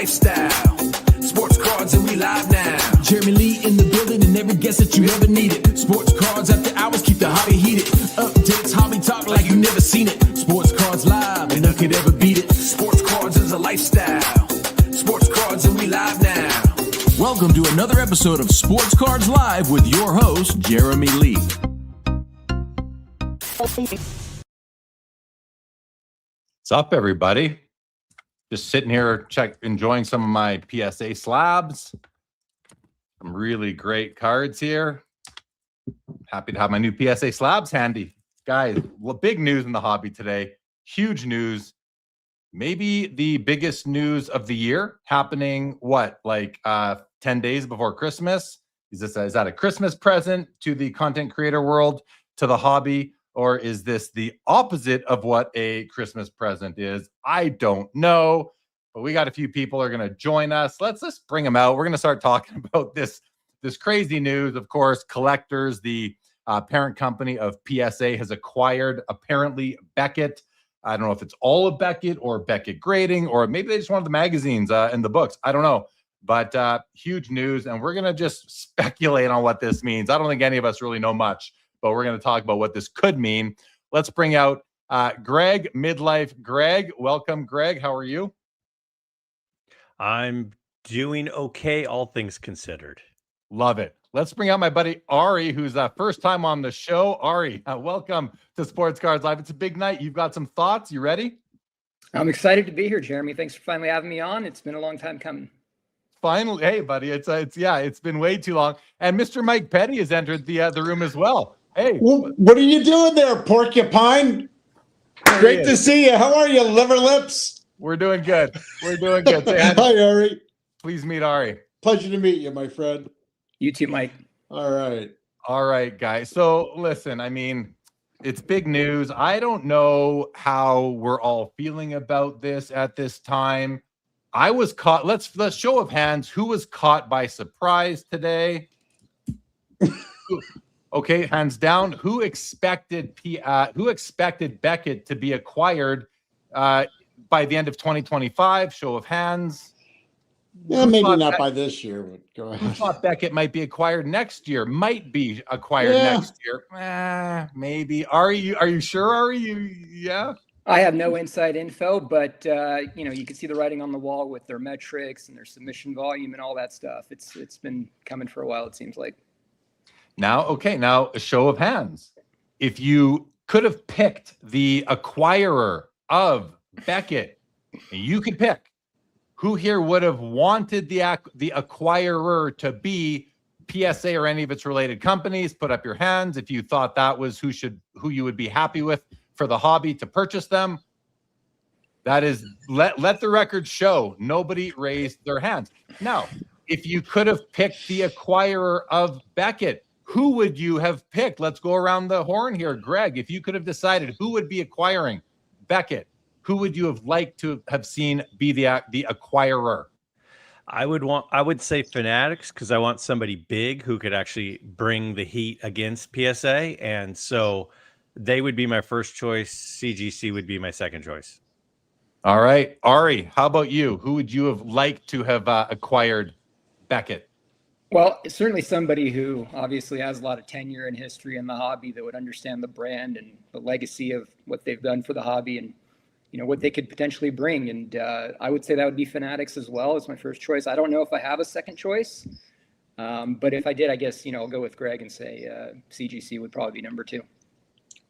lifestyle. Sports cards and we live now. Jeremy Lee in the building and every guest that you ever needed. Sports cards after hours keep the hobby heated. Updates, hobby talk like you never seen it. Sports cards live and none could ever beat it. Sports cards is a lifestyle. Sports cards and we live now. Welcome to another episode of Sports Cards Live with your host, Jeremy Lee. What's up, everybody? Just sitting here enjoying some of my PSA slabs. Some really great cards here. Happy to have my new PSA slabs handy. Guys, big news in the hobby today. Huge news. Maybe the biggest news of the year happening, 10 days before Christmas? Is that a Christmas present to the content creator world, to the hobby? Or is this the opposite of what a Christmas present is? I don't know, but we got a few people are going to join us. Let's just bring them out. We're going to start talking about this crazy news. Of course, Collectors, the parent company of PSA, has acquired apparently Beckett. I don't know if it's all of Beckett or Beckett Grading, or maybe they just wanted the magazines and the books. I don't know, but huge news. And we're going to just speculate on what this means. I don't think any of us really know much, but we're going to talk about what this could mean. Let's bring out Greg, Midlife Greg. Welcome, Greg. How are you? I'm doing okay, all things considered. Love it. Let's bring out my buddy Ari, who's first time on the show. Ari, welcome to Sports Cards Live. It's a big night. You've got some thoughts. You ready? I'm excited to be here, Jeremy. Thanks for finally having me on. It's been a long time coming. Finally, hey, buddy. It's been way too long. And Mr. Mike Petty has entered the room as well. Hey, what are you doing there, porcupine? Great to see you. How are you, liver lips? We're doing good. We're doing good. Say hi, Ari. Please meet Ari. Pleasure to meet you, my friend. You too, Mike. All right, guys. So listen, I mean, it's big news. I don't know how we're all feeling about this at this time. I was caught. Let's show of hands. Who was caught by surprise today? Okay, hands down. Who expected Beckett to be acquired by the end of 2025? Show of hands. Yeah, maybe not by this year, but go ahead. Who thought Beckett might be acquired next year? Might be acquired next year. Maybe. Are you sure? Are you? Yeah. I have no inside info, but you can see the writing on the wall with their metrics and their submission volume and all that stuff. It's been coming for a while, it seems like. Now a show of hands. If you could have picked the acquirer of Beckett, and you could pick, who here would have wanted the acquirer to be PSA or any of its related companies? Put up your hands if you thought that was who you would be happy with for the hobby to purchase them. That is, let the record show nobody raised their hands. Now, if you could have picked the acquirer of Beckett, who would you have picked? Let's go around the horn here. Greg, if you could have decided who would be acquiring Beckett, who would you have liked to have seen be the acquirer? I would say Fanatics, because I want somebody big who could actually bring the heat against PSA. And so they would be my first choice. CGC would be my second choice. All right. Ari, how about you? Who would you have liked to have acquired Beckett? Well, certainly somebody who obviously has a lot of tenure and history in the hobby that would understand the brand and the legacy of what they've done for the hobby and what they could potentially bring. And I would say that would be Fanatics as well as my first choice. I don't know if I have a second choice, but if I did, I guess, I'll go with Greg and say CGC would probably be number 2.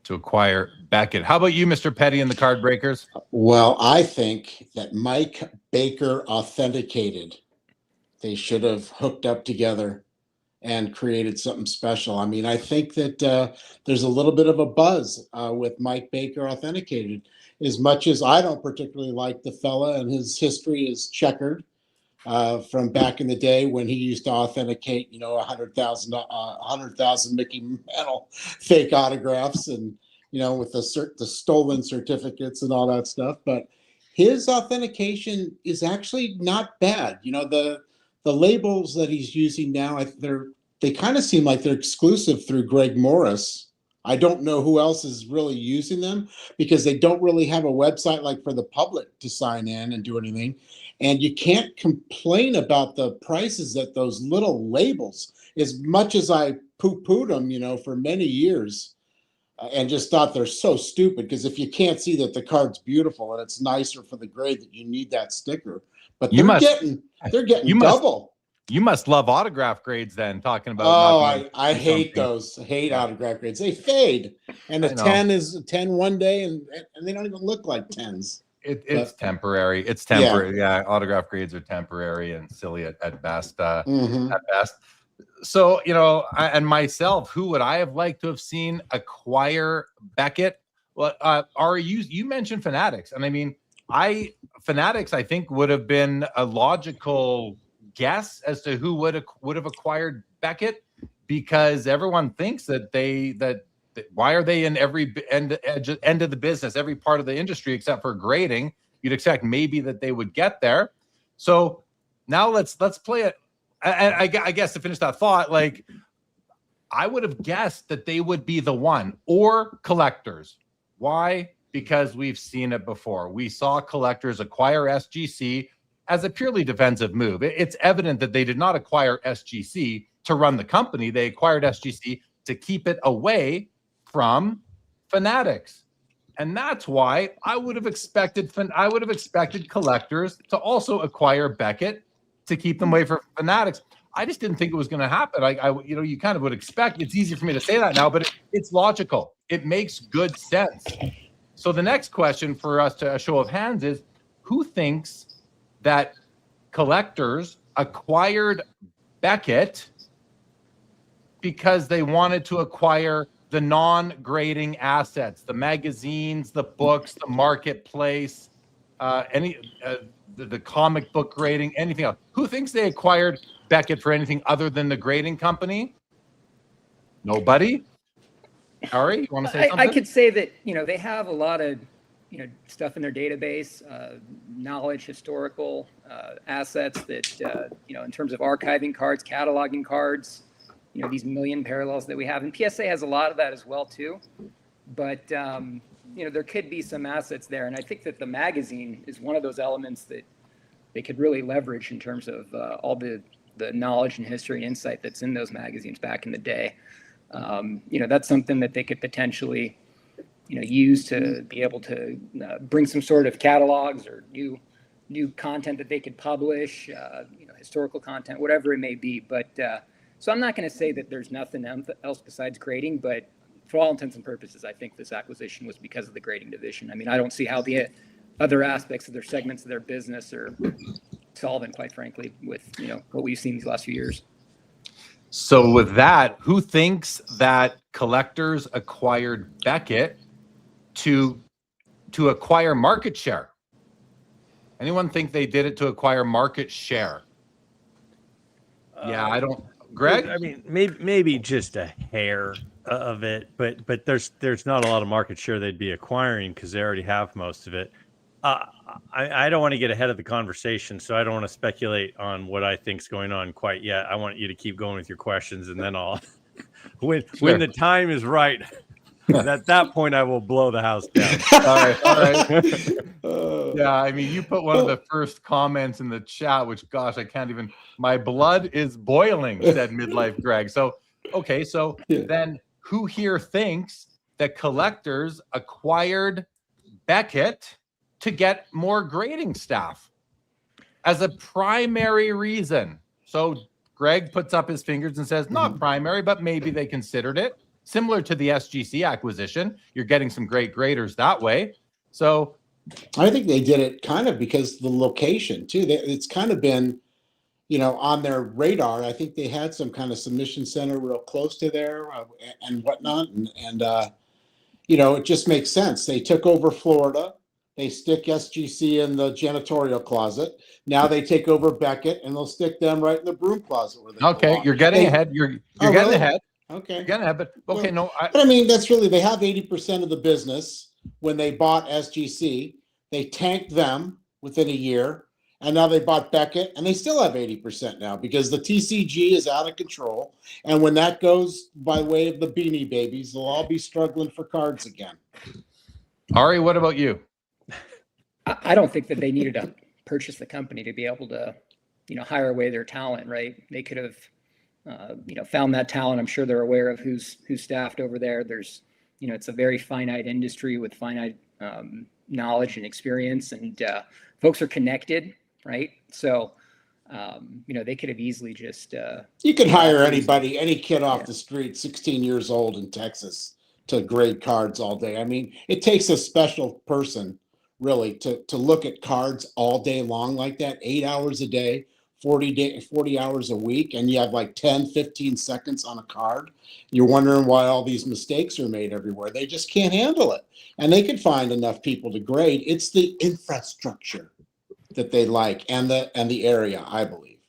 To acquire Beckett. How about you, Mr. Petty and the Card Breakers? Well, I think that Mike Baker Authenticated, they should have hooked up together and created something special. I mean, I think that there's a little bit of a buzz with Mike Baker Authenticated. As much as I don't particularly like the fella, and his history is checkered from back in the day when he used to authenticate, 100,000 Mickey Mantle fake autographs, and with the stolen certificates and all that stuff. But his authentication is actually not bad. The labels that he's using now, they kind of seem like they're exclusive through Greg Morris I don't know who else is really using them because they don't really have a website like for the public to sign in and do anything. And you can't complain about the prices that those little labels, as much as I poo-pooed them, for many years, and just thought they're so stupid, because if you can't see that the card's beautiful and it's nicer for the grade, that you need that sticker. But You they're must- getting you must- double. You must love autograph grades then, talking about. Oh, I hate something. those. I hate autograph grades. They fade. And I a know. 10 is a 10 one day, and they don't even look like 10s. It's temporary. It's temporary. Yeah. Autograph grades are temporary and silly at best. Mhm. At best. So, and myself, who would I have liked to have seen acquire Beckett? Well, Ari, you mentioned Fanatics, and I mean, Fanatics, I think, would have been a logical guess as to who would have acquired Beckett, because everyone thinks that why are they in every end of the business, every part of the industry except for grading? You'd expect maybe that they would get there. So now let's play it. I guess to finish that thought, like, I would have guessed that they would be the one, or Collectors. Why? Because we've seen it before. We saw Collectors acquire SGC as a purely defensive move. It's evident that they did not acquire SGC to run the company. They acquired SGC to keep it away from Fanatics. And that's why I would have expected Collectors to also acquire Beckett to keep them away from Fanatics. I just didn't think it was going to happen. You kind of would expect. It's easy for me to say that now, but it's logical. It makes good sense. So the next question for us, to a show of hands, is who thinks that Collectors acquired Beckett because they wanted to acquire the non-grading assets, the magazines, the books, the marketplace, the comic book grading, anything else? Who thinks they acquired Beckett for anything other than the grading company? Nobody? Ari, you want to say something? I could say that, they have a lot of, stuff in their database, knowledge, historical assets that, in terms of archiving cards, cataloging cards, these million parallels that we have. And PSA has a lot of that as well, too. But, there could be some assets there. And I think that the magazine is one of those elements that they could really leverage in terms of all the knowledge and history and insight that's in those magazines back in the day. That's something that they could potentially, use to be able to bring some sort of catalogs or new content that they could publish, historical content, whatever it may be. But so I'm not going to say that there's nothing else besides grading, but for all intents and purposes, I think this acquisition was because of the grading division. I mean, I don't see how the other aspects of their segments of their business are solvent, quite frankly, with what we've seen these last few years. So with that, who thinks that Collectors acquired Beckett to acquire market share? Anyone think they did it to acquire market share? Yeah, I don't. Greg? I mean, maybe just a hair of it, but there's not a lot of market share they'd be acquiring because they already have most of it. I don't want to get ahead of the conversation, so I don't want to speculate on what I think's going on quite yet. I want you to keep going with your questions, and then I'll when the time is right. At that point, I will blow the house down. All right. Yeah, I mean, you put one of the first comments in the chat, which, gosh, I can't even. My blood is boiling, said Midlife Greg. So, okay, so then who here thinks that Collectors acquired Beckett to get more grading staff as a primary reason? So Greg puts up his fingers and says, not primary, but maybe they considered it. Similar to the SGC acquisition, you're getting some great graders that way. So I think they did it kind of because the location too. It's kind of been, on their radar. I think they had some kind of submission center real close to there and whatnot. And it just makes sense. They took over Florida. They stick SGC in the janitorial closet. Now they take over Beckett, and they'll stick them right in the broom closet. Where they belong. You're getting ahead. You're getting really? ahead. Okay. You're getting ahead, but okay, Well, no. But I mean, that's really, they have 80% of the business. When they bought SGC, they tanked them within a year, And now they bought Beckett, and they still have 80% now because the TCG is out of control. And when that goes by way of the Beanie Babies, they'll all be struggling for cards again. Ari, what about you? I don't think that they needed to purchase the company to be able to, hire away their talent, right? They could have, found that talent. I'm sure they're aware of who's staffed over there. There's, it's a very finite industry with finite knowledge and experience, and folks are connected, right? So, they could have easily just. You can hire anybody, any kid off the street, 16 years old in Texas, to grade cards all day. I mean, it takes a special person really to look at cards all day long like that, 8 hours a day, 40 hours a week, and you have like 10, 15 seconds on a card. You're wondering why all these mistakes are made everywhere. They just can't handle it. And they can find enough people to grade. It's the infrastructure that they like and the area, I believe.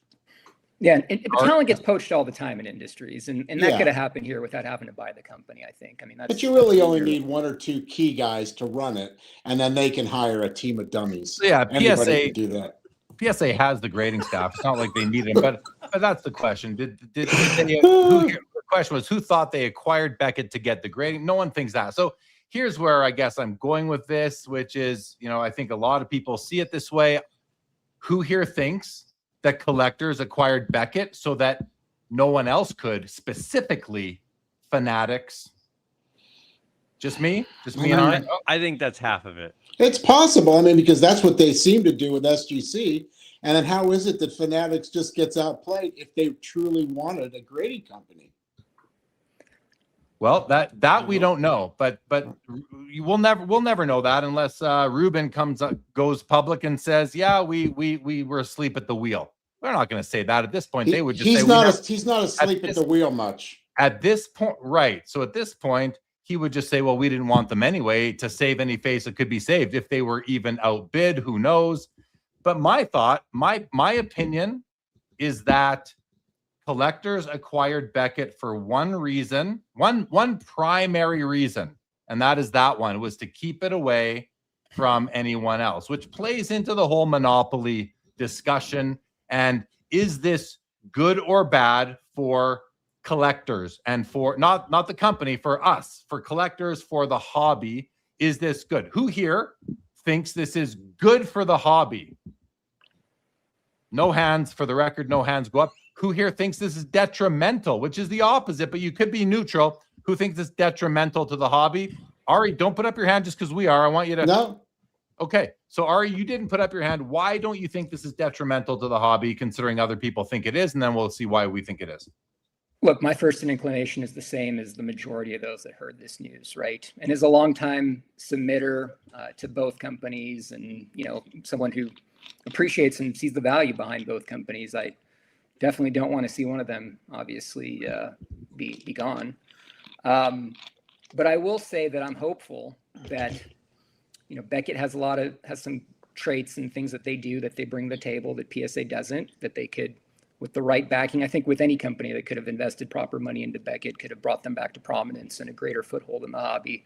Yeah, and talent gets poached all the time in industries, and that could have happened here without having to buy the company, I think. I mean, that's. But you really only need one or two key guys to run it, and then they can hire a team of dummies. Yeah, Anybody can do that. PSA has the grading staff. It's not like they need them, but that's the question. Did they, the question was, who thought they acquired Beckett to get the grading? No one thinks that. So here's where I guess I'm going with this, which is, I think a lot of people see it this way. Who here thinks that Collectors acquired Beckett so that no one else could, specifically Fanatics? Just me and Ari? I think that's half of it. It's possible. I mean, because that's what they seem to do with SGC. And then how is it that Fanatics just gets outplayed if they truly wanted a grading company? Well, that we don't know, but we'll never know that unless Ruben goes public and says, yeah, we were asleep at the wheel. We're not going to say that at this point. They would just say he's not asleep at the wheel much at this point, right? So at this point, he would just say, well, we didn't want them anyway to save any face that could be saved. If they were even outbid, who knows? But my thought, my opinion is that Collectors acquired Beckett for one reason, one primary reason, and that is that one was to keep it away from anyone else, which plays into the whole monopoly discussion. And is this good or bad for Collectors and for not the company, for us, for Collectors, for the hobby? Is this good? Who here thinks this is good for the hobby? No hands, for the record, no hands go up. Who here thinks this is detrimental, which is the opposite, but you could be neutral. Who thinks it's detrimental to the hobby? Ari, don't put up your hand just because we are. I want you to. No. Okay. So Ari, you didn't put up your hand. Why don't you think this is detrimental to the hobby, considering other people think it is? And then we'll see why we think it is. Look, my first inclination is the same as the majority of those that heard this news, right? And as a longtime submitter to both companies, and someone who appreciates and sees the value behind both companies, I definitely don't want to see one of them obviously be gone. But I will say that I'm hopeful that Beckett has some traits and things that they do that they bring to the table that PSA doesn't, that they could, with the right backing, I think with any company that could have invested proper money into Beckett, could have brought them back to prominence and a greater foothold in the hobby.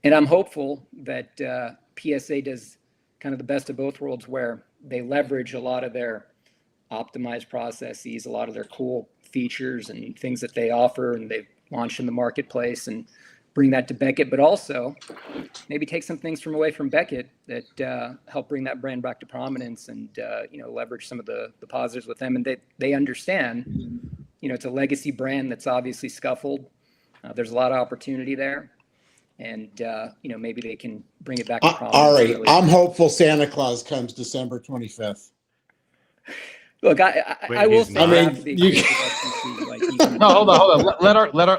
And I'm hopeful that PSA does kind of the best of both worlds, where they leverage a lot of their optimized processes, a lot of their cool features and things that they offer and they've launched in the marketplace, and bring that to Beckett, but also maybe take some things away from Beckett that help bring that brand back to prominence, and leverage some of the positives with them. And they understand, it's a legacy brand that's obviously scuffled. There's a lot of opportunity there, and maybe they can bring it back to prominence. Ari, I'm hopeful Santa Claus comes December 25th. Look, I will say, no, hold on.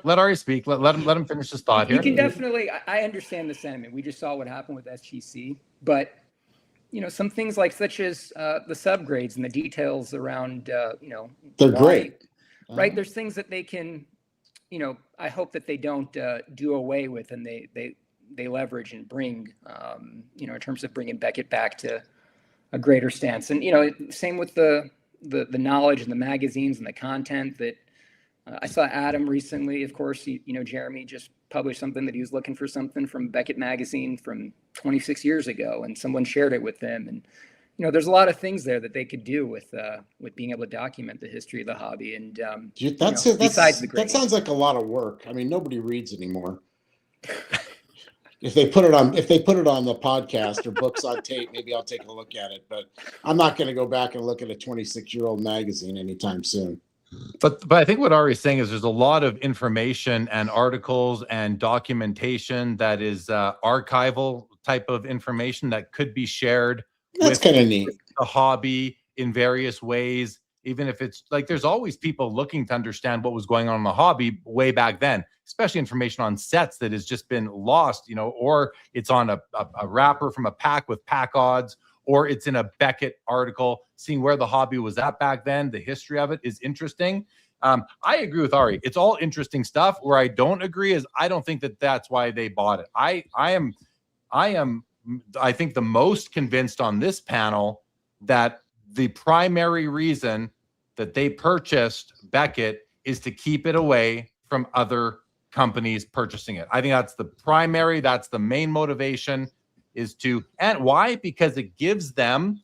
Let Ari speak. Let him finish his thought here. You can definitely. I understand the sentiment. We just saw what happened with SGC, but some things such as the subgrades and the details around, they're great, right? There's things that they can, I hope that they don't do away with, and they leverage and bring, in terms of bringing Beckett back to a greater stance. And same with the knowledge and the magazines and the content that I saw Adam recently. Of course, Jeremy just published something that he was looking for something from Beckett magazine from 26 years ago, and someone shared it with him. And you know, there's a lot of things there that they could do with being able to document the history of the hobby. And besides the That grading. sounds like a lot of work. I mean, nobody reads anymore. If they put it on the podcast or books on tape, maybe I'll take a look at it. But I'm not going to go back and look at a 26-year-old magazine anytime soon. But I think what Ari's saying is there's a lot of information and articles and documentation that is archival type of information that could be shared. That's kind of neat. The hobby in various ways, even if it's like there's always people looking to understand what was going on in the hobby way back then, especially information on sets that has just been lost, you know, or it's on a wrapper from a pack with pack odds, or it's in a Beckett article. Seeing where the hobby was at back then, the history of it is interesting. I agree with Ari. It's all interesting stuff. Where I don't agree is I don't think that that's why they bought it. I think the most convinced on this panel that the primary reason that they purchased Beckett is to keep it away from other companies purchasing it. I think that's the main motivation is to, and why? Because it gives them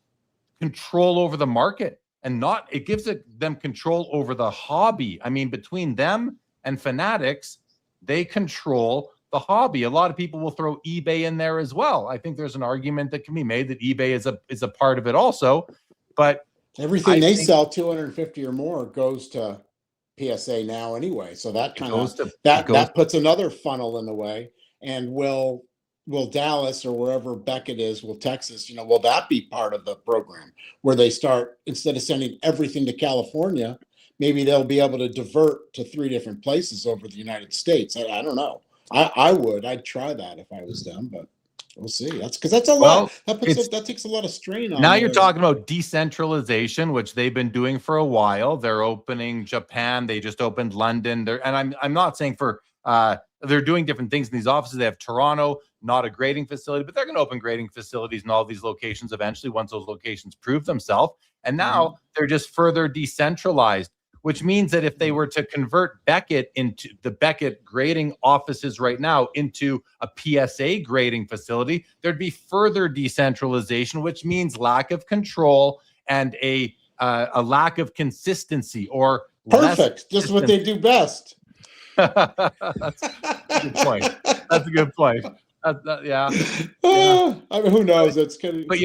control over the market and it gives them control over the hobby. I mean, between them and Fanatics, they control the hobby. A lot of people will throw eBay in there as well. I think there's an argument that can be made that eBay is a part of it also, but everything they sell 250 or more goes to PSA now anyway. So that kind of that puts another funnel in the way. And will Dallas or wherever Beckett is, will Texas, will that be part of the program where they start, instead of sending everything to California, maybe they'll be able to divert to 3 different places over the United States. I don't know. I'd try that if I was them, but we'll see. That's a lot. That takes a lot of strain on. Now you're talking about decentralization, which they've been doing for a while. They're opening Japan. They just opened London. And I'm not saying they're doing different things in these offices. They have Toronto, not a grading facility, but they're going to open grading facilities in all these locations eventually once those locations prove themselves. And now they're just further decentralized, which means that if they were to convert Beckett into the Beckett grading offices right now into a PSA grading facility, there'd be further decentralization, which means lack of control and a lack of consistency or perfect. Just what they do best. That's a good point. That's a good point. Yeah. I mean, who knows? It's kind of. But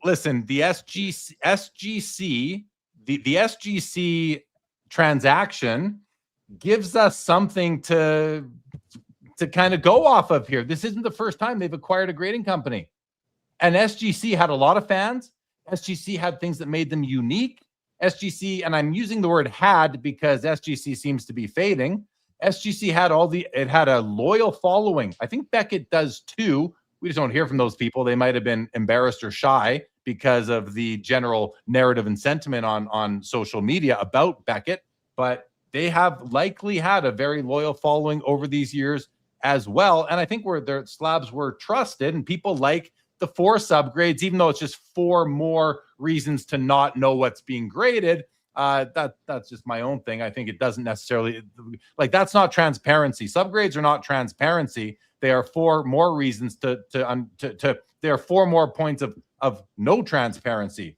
listen. The SGC. The SGC transaction gives us something to kind of go off of here. This isn't the first time they've acquired a grading company. And SGC had a lot of fans. SGC had things that made them unique. SGC, and I'm using the word had because SGC seems to be fading. SGC had a loyal following. I think Beckett does too. We just don't hear from those people. They might have been embarrassed or shy because of the general narrative and sentiment on social media about Beckett, but they have likely had a very loyal following over these years as well. And I think where their slabs were trusted and people like the 4 subgrades, even though it's just 4 more reasons to not know what's being graded. That's just my own thing. I think it doesn't necessarily that's not transparency. Subgrades are not transparency. They are 4 more reasons there are 4 more points of no transparency.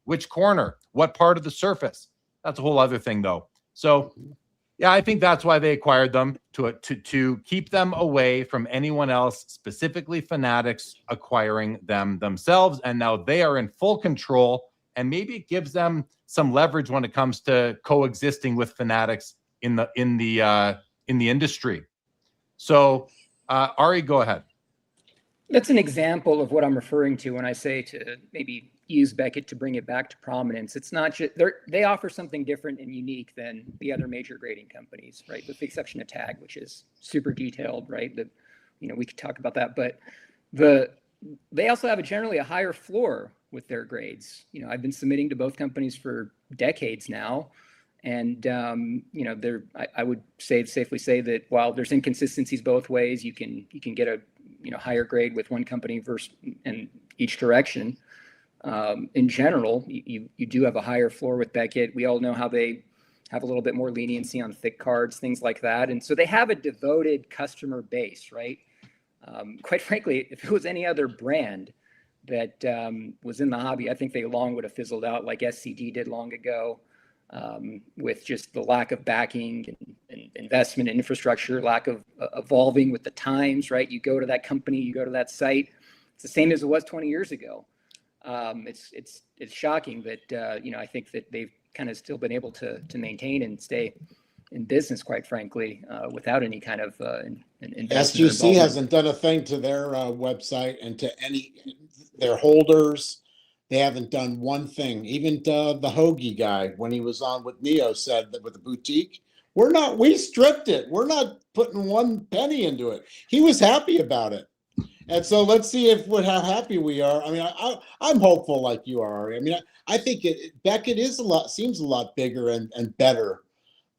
Which corner, what part of the surface? That's a whole other thing though. So yeah, I think that's why they acquired them to keep them away from anyone else, specifically Fanatics acquiring them themselves. And now they are in full control, and maybe it gives them some leverage when it comes to coexisting with Fanatics in the industry. So, Ari, go ahead. That's an example of what I'm referring to when I say to maybe use Beckett to bring it back to prominence. It's not just they offer something different and unique than the other major grading companies, right? With the exception of Tag, which is super detailed, right? We could talk about that, but they also have generally a higher floor with their grades. I've been submitting to both companies for decades now, and I would safely say that while there's inconsistencies both ways, you can get a higher grade with one company versus in each direction. In general, you do have a higher floor with Beckett. We all know how they have a little bit more leniency on thick cards, things like that. And so they have a devoted customer base, right? Quite frankly, if it was any other brand, that was in the hobby, I think they long would have fizzled out like SCD did long ago, with just the lack of backing and investment and infrastructure, lack of evolving with the times, right? You go to that company, you go to that site, it's the same as it was 20 years ago. It's shocking that, I think that they've kind of still been able to maintain and stay in business, quite frankly, without any kind of investment. SGC hasn't done a thing to their website and to their holders. They haven't done one thing. Even the Hoagie guy, when he was on with Neo, said that with the boutique, we stripped it. We're not putting one penny into it. He was happy about it. And so let's see how happy we are. I mean, I'm hopeful like you are, Ari. I mean, I think Beckett seems a lot bigger and better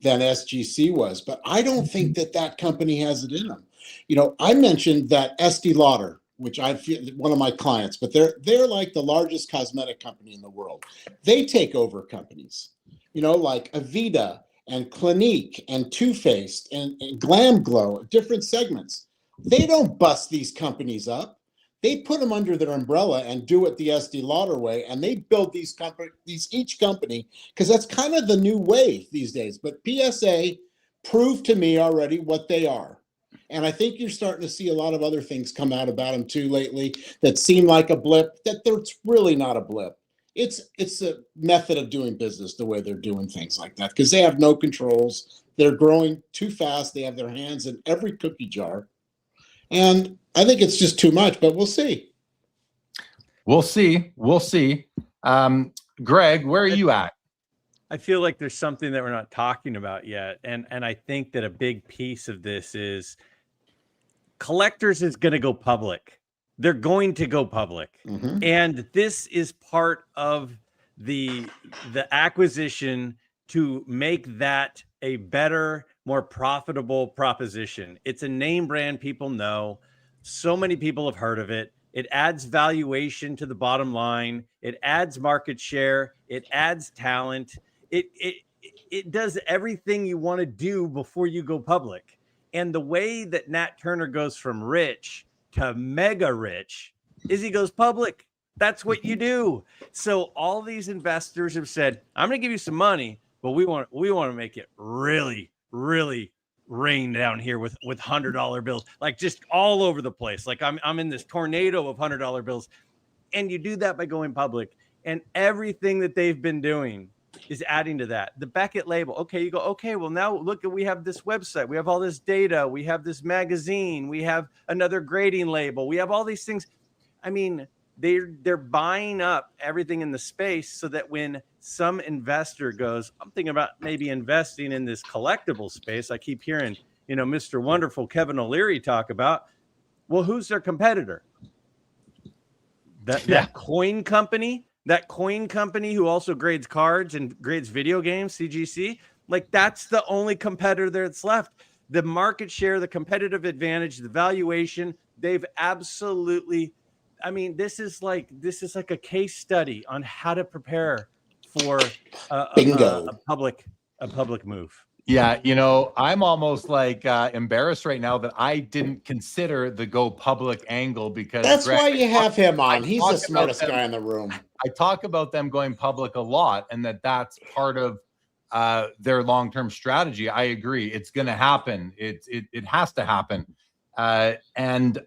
than SGC was, but I don't think that company has it in them. I mentioned that Estee Lauder, which I feel one of my clients, but they're like the largest cosmetic company in the world. They take over companies, like Aveda and Clinique and Too Faced and Glam Glow, different segments. They don't bust these companies up. They put them under their umbrella and do it the Estee Lauder way, and they build each company, because that's kind of the new wave these days. But PSA proved to me already what they are. And I think you're starting to see a lot of other things come out about them too lately that seem like a blip, that it's really not a blip. It's a method of doing business, the way they're doing things like that, because they have no controls. They're growing too fast. They have their hands in every cookie jar. And I think it's just too much, but we'll see. We'll see. Greg, where are you at? I feel like there's something that we're not talking about yet. And I think that a big piece of this is Collectors is going to go public. They're going to go public. Mm-hmm. And this is part of the acquisition to make that a better, more profitable proposition. It's a name brand people know. So many people have heard of it. It adds valuation to the bottom line. It adds market share. It adds talent. It does everything you want to do before you go public. And the way that Nat Turner goes from rich to mega rich is he goes public. That's what you do. So all these investors have said, I'm going to give you some money, but we want to make it really, really rain down here with $100 bills, like just all over the place. Like I'm in this tornado of $100 bills. And you do that by going public, and everything that they've been doing is adding to that. The Beckett label. Okay. You go, okay, well now look we have this website. We have all this data. We have this magazine. We have another grading label. We have all these things. I mean, they're buying up everything in the space so that when some investor goes, I'm thinking about maybe investing in this collectible space. I keep hearing, Mr. Wonderful Kevin O'Leary talk about, well, who's their competitor? That coin company who also grades cards and grades video games, CGC. Like that's the only competitor that's left. The market share, the competitive advantage, the valuation, they've absolutely, I mean, this is like a case study on how to prepare for a public move. Yeah, I'm almost like embarrassed right now that I didn't consider the go public angle, because that's Greg, why you have him on. He's the smartest guy in the room. I talk about them going public a lot, and that's part of their long-term strategy. I agree. It's going to happen. It has to happen. And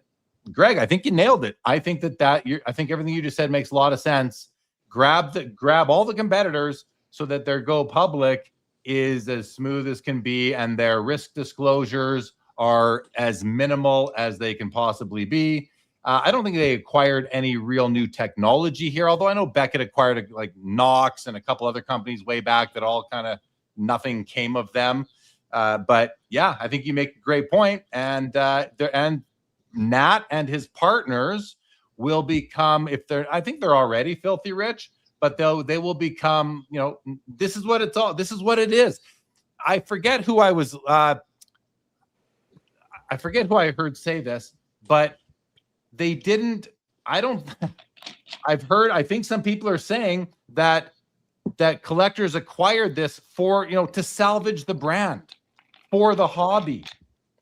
Greg, I think you nailed it. I think I think everything you just said makes a lot of sense. Grab all the competitors so that their go public is as smooth as can be, and their risk disclosures are as minimal as they can possibly be. I don't think they acquired any real new technology here, although I know Beckett acquired like Knox and a couple other companies way back that all kind of nothing came of them. But yeah, I think you make a great point. And Nat and his partners will become, I think they're already filthy rich, but they will become, this is what it is. I forget who I heard say this, but they didn't, I think some people are saying that collectors acquired this for, to salvage the brand, for the hobby.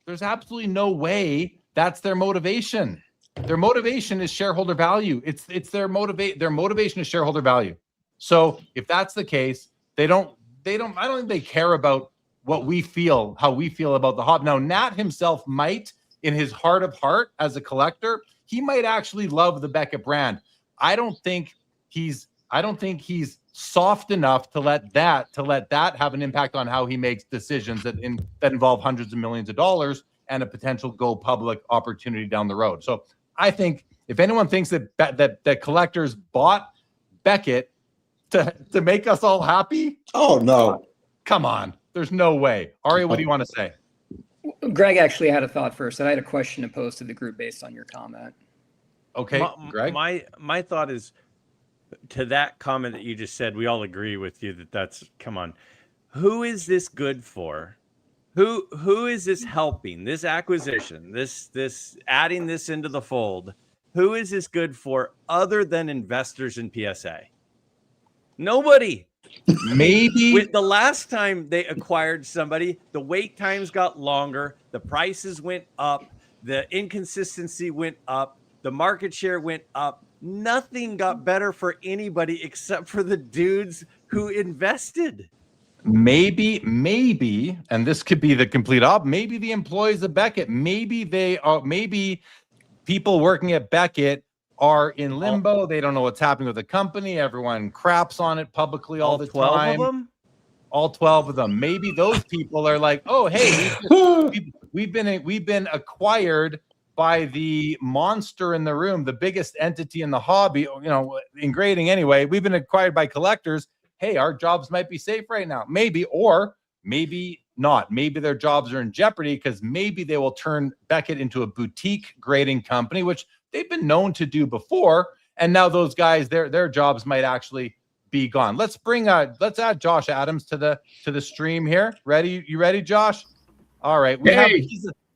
There's absolutely no way that's their motivation. Their motivation is shareholder value. It's their motivation is shareholder value. So if that's the case, I don't think they care about what we feel, how we feel about the hobby. Now, Nat himself might, in his heart of heart, as a collector, he might actually love the Beckett brand. I don't think he's soft enough to let that have an impact on how he makes decisions that involve hundreds of millions of dollars and a potential go public opportunity down the road. So I think if anyone thinks that collectors bought Beckett to make us all happy, Oh no. come on. There's no way. Ari, what do you want to say? Greg actually had a thought first, and I had a question to pose to the group based on your comment. Okay, Greg. My thought is, to that comment that you just said, we all agree with you that's come on. Who is this good for? Who is this helping? This acquisition, this adding this into the fold. Who is this good for other than investors in PSA? Nobody. Maybe With the last time they acquired somebody, the wait times got longer, the prices went up, the inconsistency went up, the market share went up. Nothing got better for anybody except for the dudes who invested. maybe, and this could be the complete opposite. Maybe the employees of Beckett, maybe people working at Beckett are in limbo. They don't know what's happening with the company. Everyone craps on it publicly all the 12 time. of them? All 12 of them. Maybe those people are like, oh, hey, we've been acquired by the monster in the room, the biggest entity in the hobby, in grading anyway. We've been acquired by collectors. Hey, our jobs might be safe right now. Maybe, or maybe not. Maybe their jobs are in jeopardy because maybe they will turn Beckett into a boutique grading company, which they've been known to do before. And now those guys, their jobs might actually be gone. Let's add Josh Adams to the stream here. Ready? You ready, Josh? All right.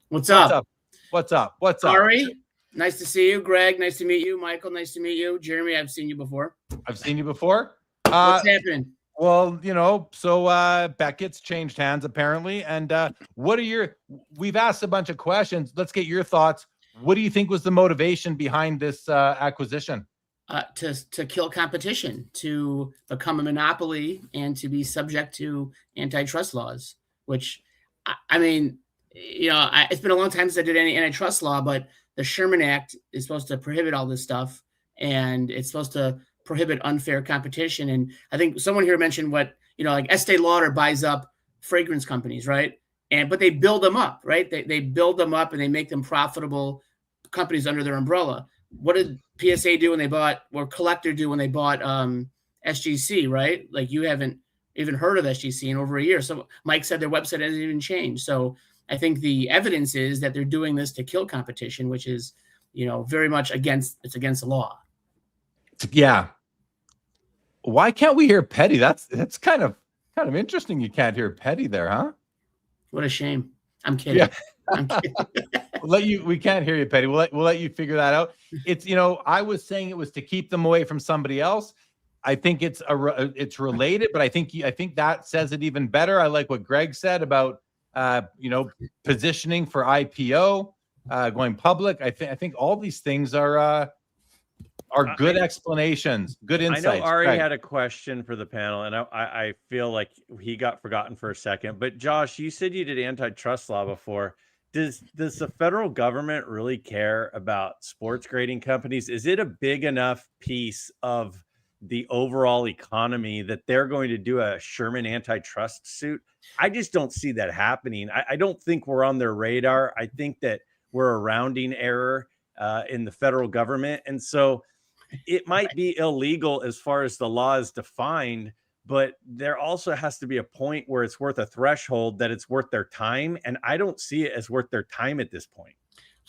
What's up? What's up? Ari, nice to see you. Greg, nice to meet you. Michael, nice to meet you. Jeremy, I've seen you before. I've seen you before. What's happening? Well, so Beckett's changed hands apparently. And we've asked a bunch of questions. Let's get your thoughts. What do you think was the motivation behind this acquisition? To kill competition, to become a monopoly, and to be subject to antitrust laws, which, I mean, it's been a long time since I did any antitrust law, but the Sherman Act is supposed to prohibit all this stuff, and it's supposed to prohibit unfair competition. And I think someone here mentioned like Estee Lauder buys up fragrance companies, right? But they build them up, right? They build them up and they make them profitable companies under their umbrella. What did PSA do when they bought, or Collector do when they bought SGC, right? Like, you haven't even heard of SGC in over a year. So Mike said their website hasn't even changed. So I think the evidence is that they're doing this to kill competition, which is, very much against the law. Yeah. Why can't we hear Petty? That's kind of interesting. You can't hear Petty there, huh? What a shame. I'm kidding. Yeah. I'm kidding. We can't hear you, Petty. We'll let you figure that out. It's, I was saying it was to keep them away from somebody else. I think it's related, but I think that says it even better. I like what Greg said about positioning for IPO, going public. I think all these things are good explanations, good insights. I know Ari had a question for the panel, and I feel like he got forgotten for a second. But Josh, you said you did antitrust law before. Does the federal government really care about sports grading companies? Is it a big enough piece of the overall economy that they're going to do a Sherman antitrust suit? I just don't see that happening. I don't think we're on their radar. I think that we're a rounding error in the federal government. And so it might be illegal as far as the law is defined, but there also has to be a point where it's worth a threshold that it's worth their time. And I don't see it as worth their time at this point.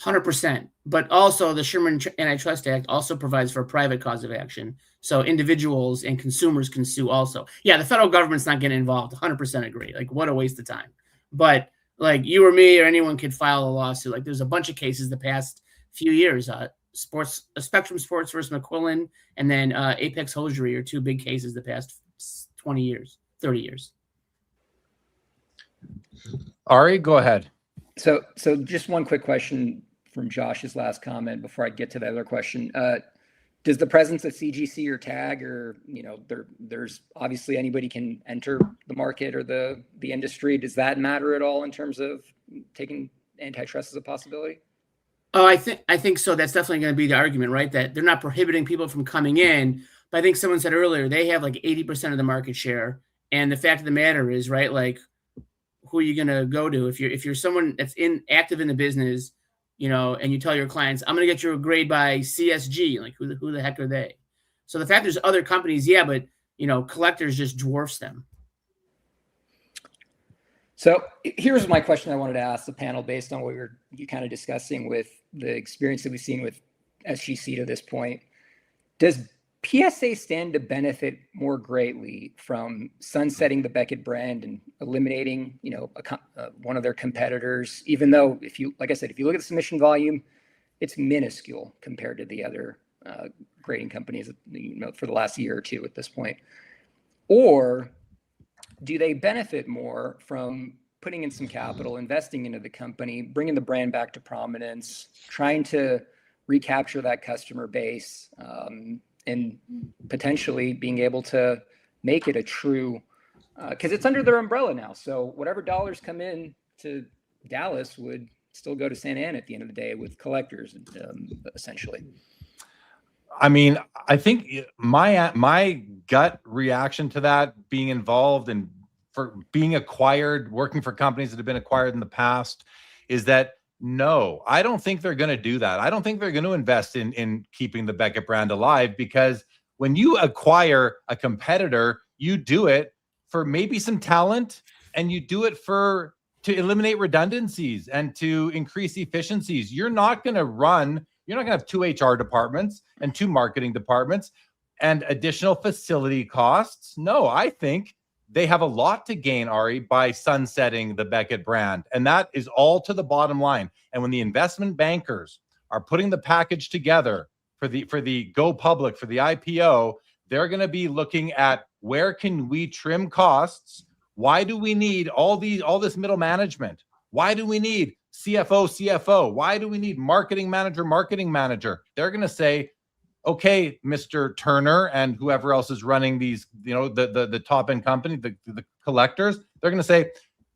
100%. But also the Sherman Antitrust Act also provides for a private cause of action. So individuals and consumers can sue also. Yeah, the federal government's not getting involved. 100% agree. Like, what a waste of time. But like, you or me or anyone could file a lawsuit. Like, there's a bunch of cases the past few years. Spectrum Sports versus McQuillan, and then Apex Hosiery are two big cases the past 20 years, 30 years. Ari, go ahead. So just one quick question from Josh's last comment before I get to the other question. Does the presence of CGC or TAG, or there's obviously anybody can enter the market or the industry, does that matter at all in terms of taking antitrust as a possibility? Oh, I think so. That's definitely going to be the argument, right? That they're not prohibiting people from coming in, but I think someone said earlier they have like 80% of the market share, and the fact of the matter is, right, like, who are you going to go to if you're someone that's active in the business, and you tell your clients, I'm going to get you a grade by CSG, like who the heck are they? So the fact there's other companies, yeah, but collectors just dwarfs them. So here's my question I wanted to ask the panel based on what you kind of discussing with the experience that we've seen with SGC to this point. Does PSA stand to benefit more greatly from sunsetting the Beckett brand and eliminating, one of their competitors? Even though, like I said, if you look at the submission volume, it's minuscule compared to the other grading companies, for the last year or two at this point. Or do they benefit more from putting in some capital, investing into the company, bringing the brand back to prominence, trying to recapture that customer base, and potentially being able to make it a true, because it's under their umbrella now. So whatever dollars come in to Dallas would still go to Santa Ana at the end of the day with collectors, essentially. I mean, I think my gut reaction to that, being involved and for being acquired, working for companies that have been acquired in the past, is that no, I don't think they're going to do that. I don't think they're going to invest in keeping the Beckett brand alive, because when you acquire a competitor, you do it for maybe some talent, and you do it to eliminate redundancies and to increase efficiencies. You're not going to have 2 HR departments and 2 marketing departments and additional facility costs. No, I think they have a lot to gain, Ari, by sunsetting the Beckett brand. And that is all to the bottom line. And when the investment bankers are putting the package together for the go public, for the IPO, they're going to be looking at, where can we trim costs? Why do we need all this middle management? Why do we need CFO? Why do we need marketing manager? They're going to say, okay, Mr. Turner and whoever else is running these, the top end company, the collectors, they're going to say,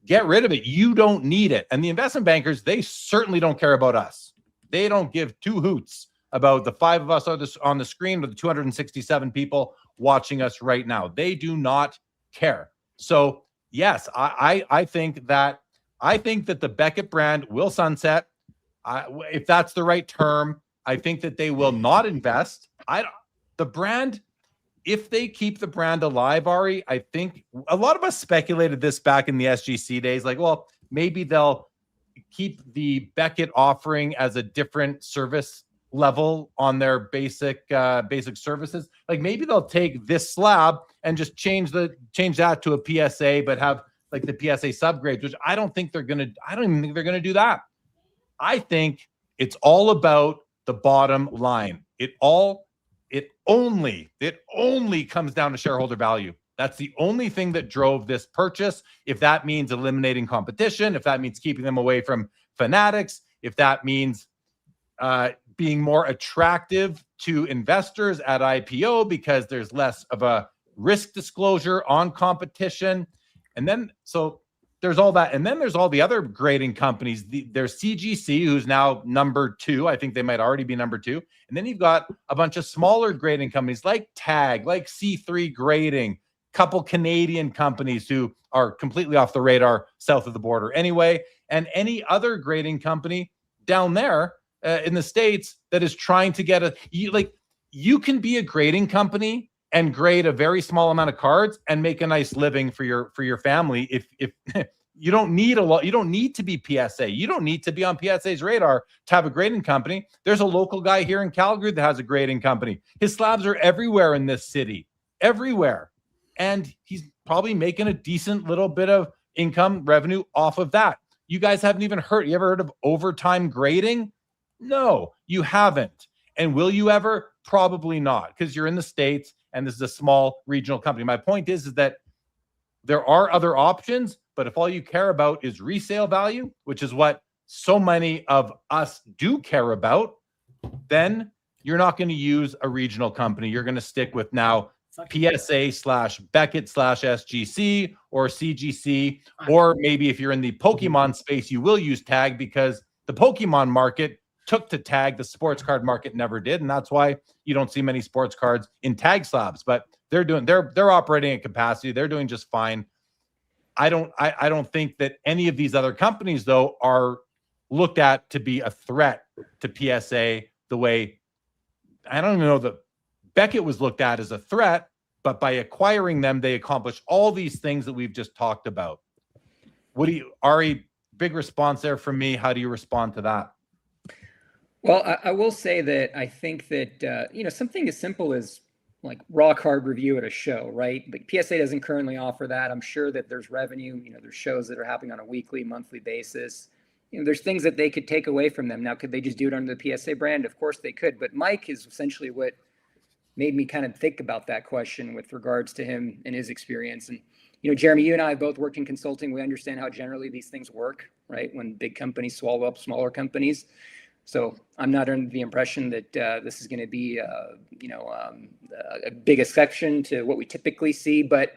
get rid of it. You don't need it. And the investment bankers, they certainly don't care about us. They don't give 2 hoots about the 5 of us on the screen, or the 267 people watching us right now. They do not care. So yes, I think that the Beckett brand will sunset. If that's the right term, I think that they will not invest. The brand, if they keep the brand alive, Ari, I think a lot of us speculated this back in the SGC days, like, well, maybe they'll keep the Beckett offering as a different service level on their basic services. Like, maybe they'll take this slab and just change that to a PSA, but have like the PSA subgrades, which I don't even think they're gonna do that. I think it's all about the bottom line. It only comes down to shareholder value. That's the only thing that drove this purchase. If that means eliminating competition, if that means keeping them away from fanatics, if that means being more attractive to investors at IPO because there's less of a risk disclosure on competition. And then, so there's all that. And then there's all the other grading companies. There's CGC, who's now number 2. I think they might already be number 2. And then you've got a bunch of smaller grading companies like TAG, like C3 Grading, couple Canadian companies who are completely off the radar south of the border anyway, and any other grading company down there in the States that is trying to get you can be a grading company and grade a very small amount of cards and make a nice living for your family. If you don't need you don't need to be PSA. You don't need to be on PSA's radar to have a grading company. There's a local guy here in Calgary that has a grading company. His slabs are everywhere in this city, everywhere. And he's probably making a decent little bit of income revenue off of that. You guys haven't even heard. You ever heard of overtime grading? No, you haven't. And will you ever? Probably not, because you're in the States and this is a small regional company. My point is that there are other options, but if all you care about is resale value, which is what so many of us do care about, then you're not going to use a regional company. You're going to stick with now PSA/Beckett/SGC or CGC, or maybe if you're in the Pokemon space, you will use tag because the Pokemon market took to tag, the sports card market never did, and that's why you don't see many sports cards in tag slabs. But they're operating at capacity. They're doing just fine. I don't think that any of these other companies though are looked at to be a threat to PSA the way I don't even know that Beckett was looked at as a threat, but by acquiring them, they accomplish all these things that we've just talked about. Ari, big response there from me. How do you respond to that? Well, I will say that I think that, something as simple as like raw card review at a show, right? But PSA doesn't currently offer that. I'm sure that there's revenue, there's shows that are happening on a weekly, monthly basis. There's things that they could take away from them. Now, could they just do it under the PSA brand? Of course they could. But Mike is essentially what made me kind of think about that question with regards to him and his experience. And, Jeremy, you and I have both worked in consulting. We understand how generally these things work, right? When big companies swallow up smaller companies. So I'm not under the impression that this is going to be, a big exception to what we typically see, but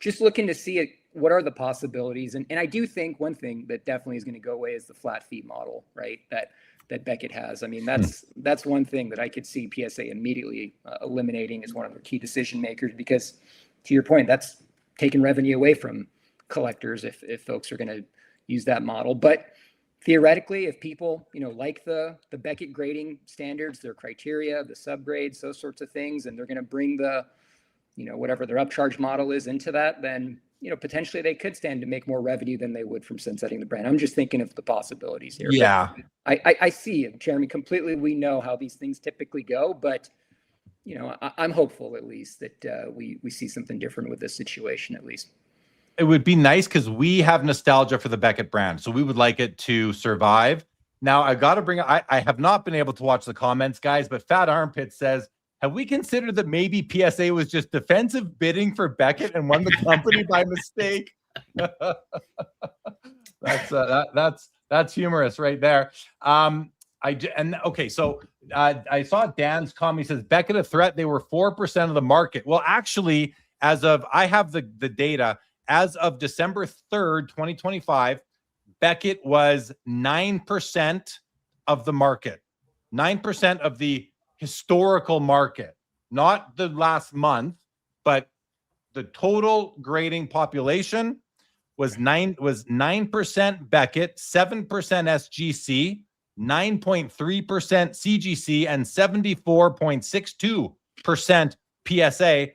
just looking to see what are the possibilities. And I do think one thing that definitely is going to go away is the flat fee model, right? That Beckett has. I mean, that's one thing that I could see PSA immediately eliminating as one of their key decision makers, because to your point, that's taking revenue away from collectors if folks are going to use that model. But theoretically, if people, like the Beckett grading standards, their criteria, the subgrades, those sorts of things, and they're going to bring the, whatever their upcharge model is into that, then, potentially they could stand to make more revenue than they would from sunsetting the brand. I'm just thinking of the possibilities here. Yeah. But I see it, Jeremy, completely. We know how these things typically go, but, I'm hopeful at least that we see something different with this situation at least. It would be nice because we have nostalgia for the Beckett brand. So we would like it to survive. Now, I got to bring I have not been able to watch the comments, guys, but Fat Armpit says, have we considered that maybe PSA was just defensive bidding for Beckett and won the company by mistake? That's humorous right there. I saw Dan's comment. He says, Beckett a threat. They were 4% of the market. Well, actually, I have the data. As of December 3rd, 2025, Beckett was 9% of the market, 9% of the historical market, not the last month, but the total grading population was 9% Beckett, 7% SGC, 9.3% CGC, and 74.62% PSA.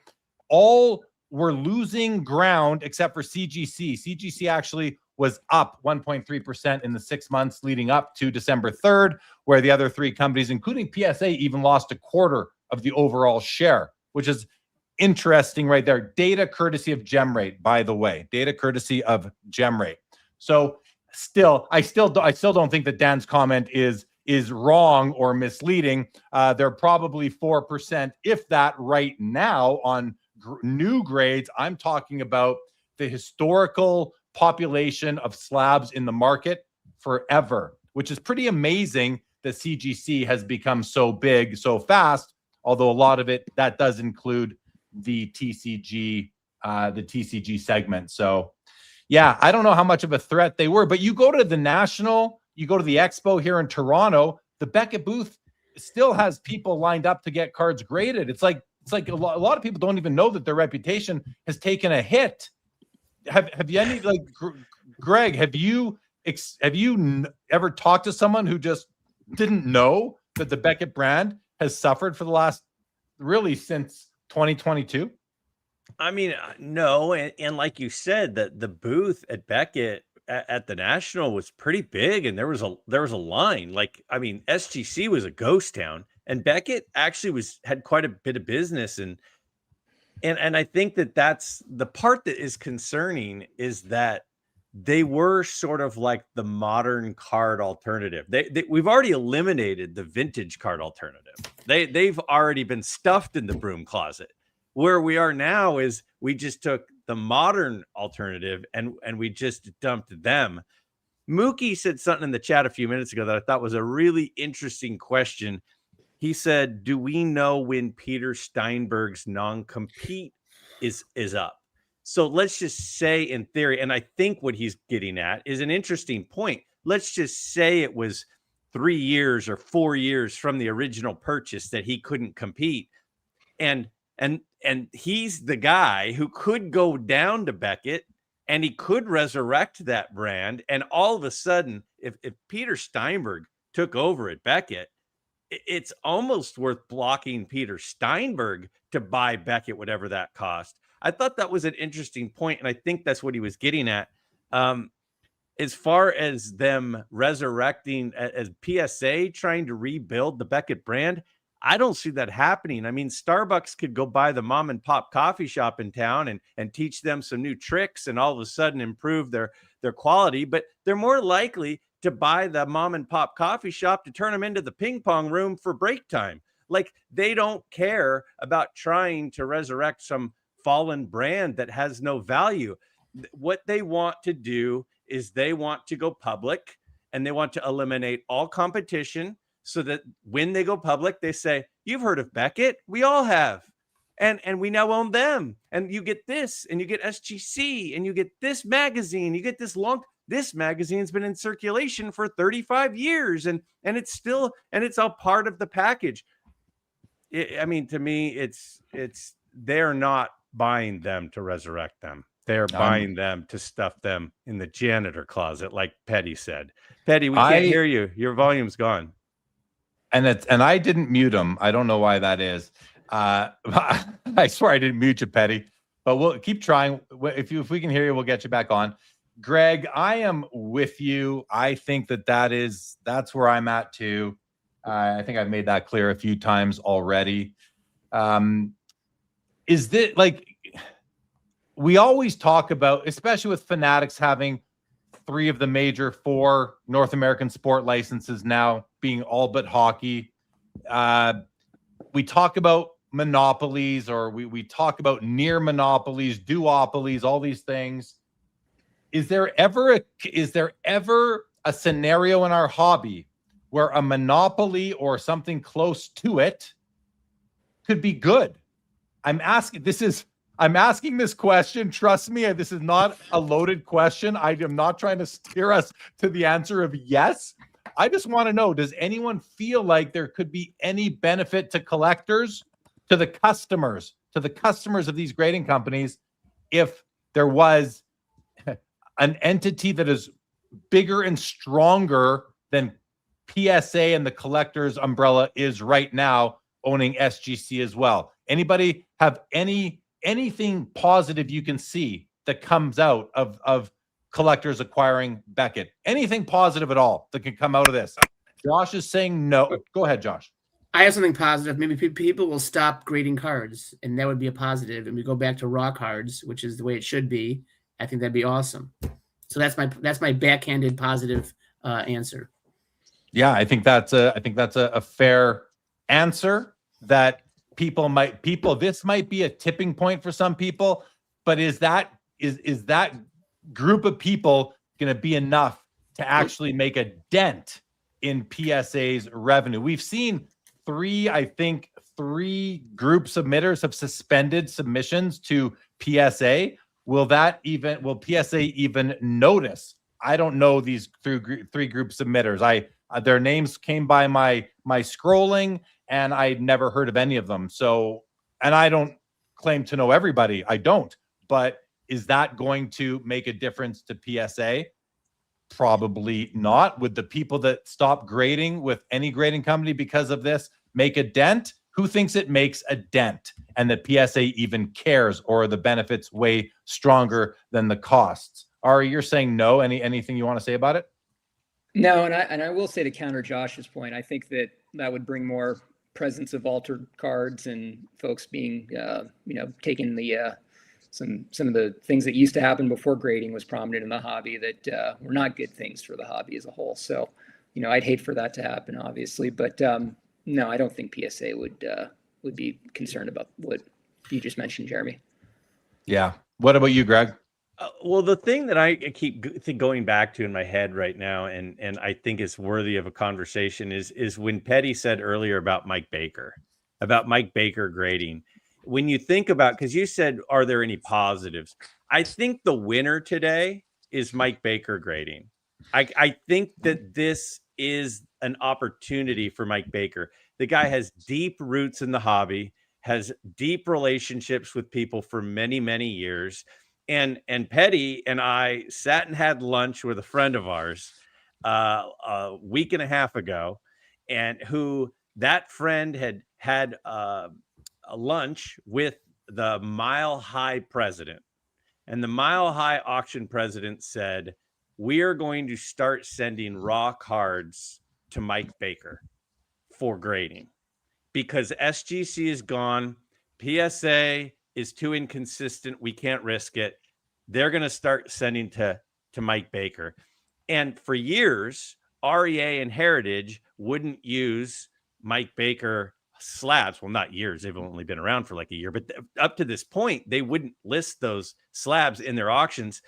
All were losing ground except for CGC. CGC actually was up 1.3% in the 6 months leading up to December 3rd, where the other three companies, including PSA, even lost a quarter of the overall share, which is interesting right there. Data courtesy of GemRate, by the way. Data courtesy of GemRate. So I still don't think that Dan's comment is wrong or misleading. They're probably 4%, if that, right now on new grades. I'm talking about the historical population of slabs in the market forever, which is pretty amazing that CGC has become so big so fast, although a lot of it, that does include the TCG segment. So yeah, I don't know how much of a threat they were, but you go to the National, you go to the Expo here in Toronto, the Beckett booth still has people lined up to get cards graded. It's like a lot of people don't even know that their reputation has taken a hit. Have you any, like, Greg, have you ever talked to someone who just didn't know that the Beckett brand has suffered for the last, really, since 2022? I mean, no. And like you said, that the booth at Beckett at the National was pretty big, and there was a line. Like, I mean, SGC was a ghost town, and Beckett actually had quite a bit of business. And I think that's the part that is concerning, is that they were sort of like the modern card alternative. We've already eliminated the vintage card alternative. They've already been stuffed in the broom closet. Where we are now is we just took the modern alternative and we just dumped them. Mookie said something in the chat a few minutes ago that I thought was a really interesting question. He said, do we know when Peter Steinberg's non-compete is up? So let's just say in theory, and I think what he's getting at is an interesting point. Let's just say it was 3 years or 4 years from the original purchase that he couldn't compete. And he's the guy who could go down to Beckett and he could resurrect that brand. And all of a sudden, if Peter Steinberg took over at Beckett, it's almost worth blocking Peter Steinberg to buy Beckett, whatever that cost. I thought that was an interesting point, and I think that's what he was getting at. As far as them resurrecting, as PSA trying to rebuild the Beckett brand, I don't see that happening. I mean, Starbucks could go buy the mom and pop coffee shop in town and teach them some new tricks and all of a sudden improve their quality, but they're more likely to buy the mom and pop coffee shop to turn them into the ping pong room for break time. Like, they don't care about trying to resurrect some fallen brand that has no value. What they want to do is they want to go public and they want to eliminate all competition so that when they go public, they say, you've heard of Beckett? We all have. And we now own them. And you get this, and you get SGC, and you get this magazine, you get this magazine's been in circulation for 35 years and it's all part of the package. I mean, to me, it's they're not buying them to resurrect them. They're buying them to stuff them in the janitor closet, like Petty said. Petty, we can't hear you. Your volume's gone. And I didn't mute him. I don't know why that is. I swear I didn't mute you, Petty. But we'll keep trying. If we can hear you, we'll get you back on. Greg, I am with you. I think that's where I'm at too. I think I've made that clear a few times already. Is this like we always talk about, especially with Fanatics having 3 of the major 4 North American sport licenses now being all but hockey. We talk about monopolies, or we talk about near monopolies, duopolies, all these things. Is there ever a scenario in our hobby where a monopoly or something close to it could be good? I'm asking this question. Trust me, this is not a loaded question. I am not trying to steer us to the answer of yes. I just want to know, does anyone feel like there could be any benefit to collectors, to the customers of these grading companies, if there was an entity that is bigger and stronger than PSA and the collectors umbrella is right now, owning SGC as well? Anybody have anything positive you can see that comes out of collectors acquiring Beckett? Anything positive at all that can come out of this? Josh is saying no. Go ahead, Josh. I have something positive. Maybe people will stop grading cards, and that would be a positive. And we go back to raw cards, which is the way it should be. I think that'd be awesome. So that's my backhanded positive answer. Yeah, I think that's a fair answer. That this might be a tipping point for some people, but is that group of people going to be enough to actually make a dent in PSA's revenue? We've seen 3 group submitters have suspended submissions to PSA. Will PSA even notice? I don't know these 3 group submitters. Their names came by my scrolling, and I'd never heard of any of them. So, and I don't claim to know everybody. I don't. But is that going to make a difference to PSA? Probably not. Would the people that stop grading with any grading company because of this make a dent? Who thinks it makes a dent and that PSA even cares, or are the benefits way stronger than the costs? Ari, you're saying no. Anything you want to say about it? No, and I will say, to counter Josh's point, I think that would bring more presence of altered cards and folks being, taking the some of the things that used to happen before grading was prominent in the hobby that were not good things for the hobby as a whole. So, I'd hate for that to happen, obviously, but no, I don't think PSA would be concerned about what you just mentioned, Jeremy. Yeah. What about you, Greg? Well, the thing that I keep going back to in my head right now, and I think is worthy of a conversation, is when Petty said earlier about Mike Baker grading. When you think about, because you said, are there any positives? I think the winner today is Mike Baker grading. I think that this is an opportunity for Mike Baker. The guy has deep roots in the hobby, has deep relationships with people for many, many years. And Petty and I sat and had lunch with a friend of ours a week and a half ago, and who that friend had a lunch with the Mile High president. And the Mile High auction president said, we are going to start sending raw cards to Mike Baker for grading because SGC is gone. PSA is too inconsistent. We can't risk it. They're going to start sending to Mike Baker. And for years, REA and Heritage wouldn't use Mike Baker slabs. Well, not years. They've only been around for like a year. But up to this point, they wouldn't list those slabs in their auctions.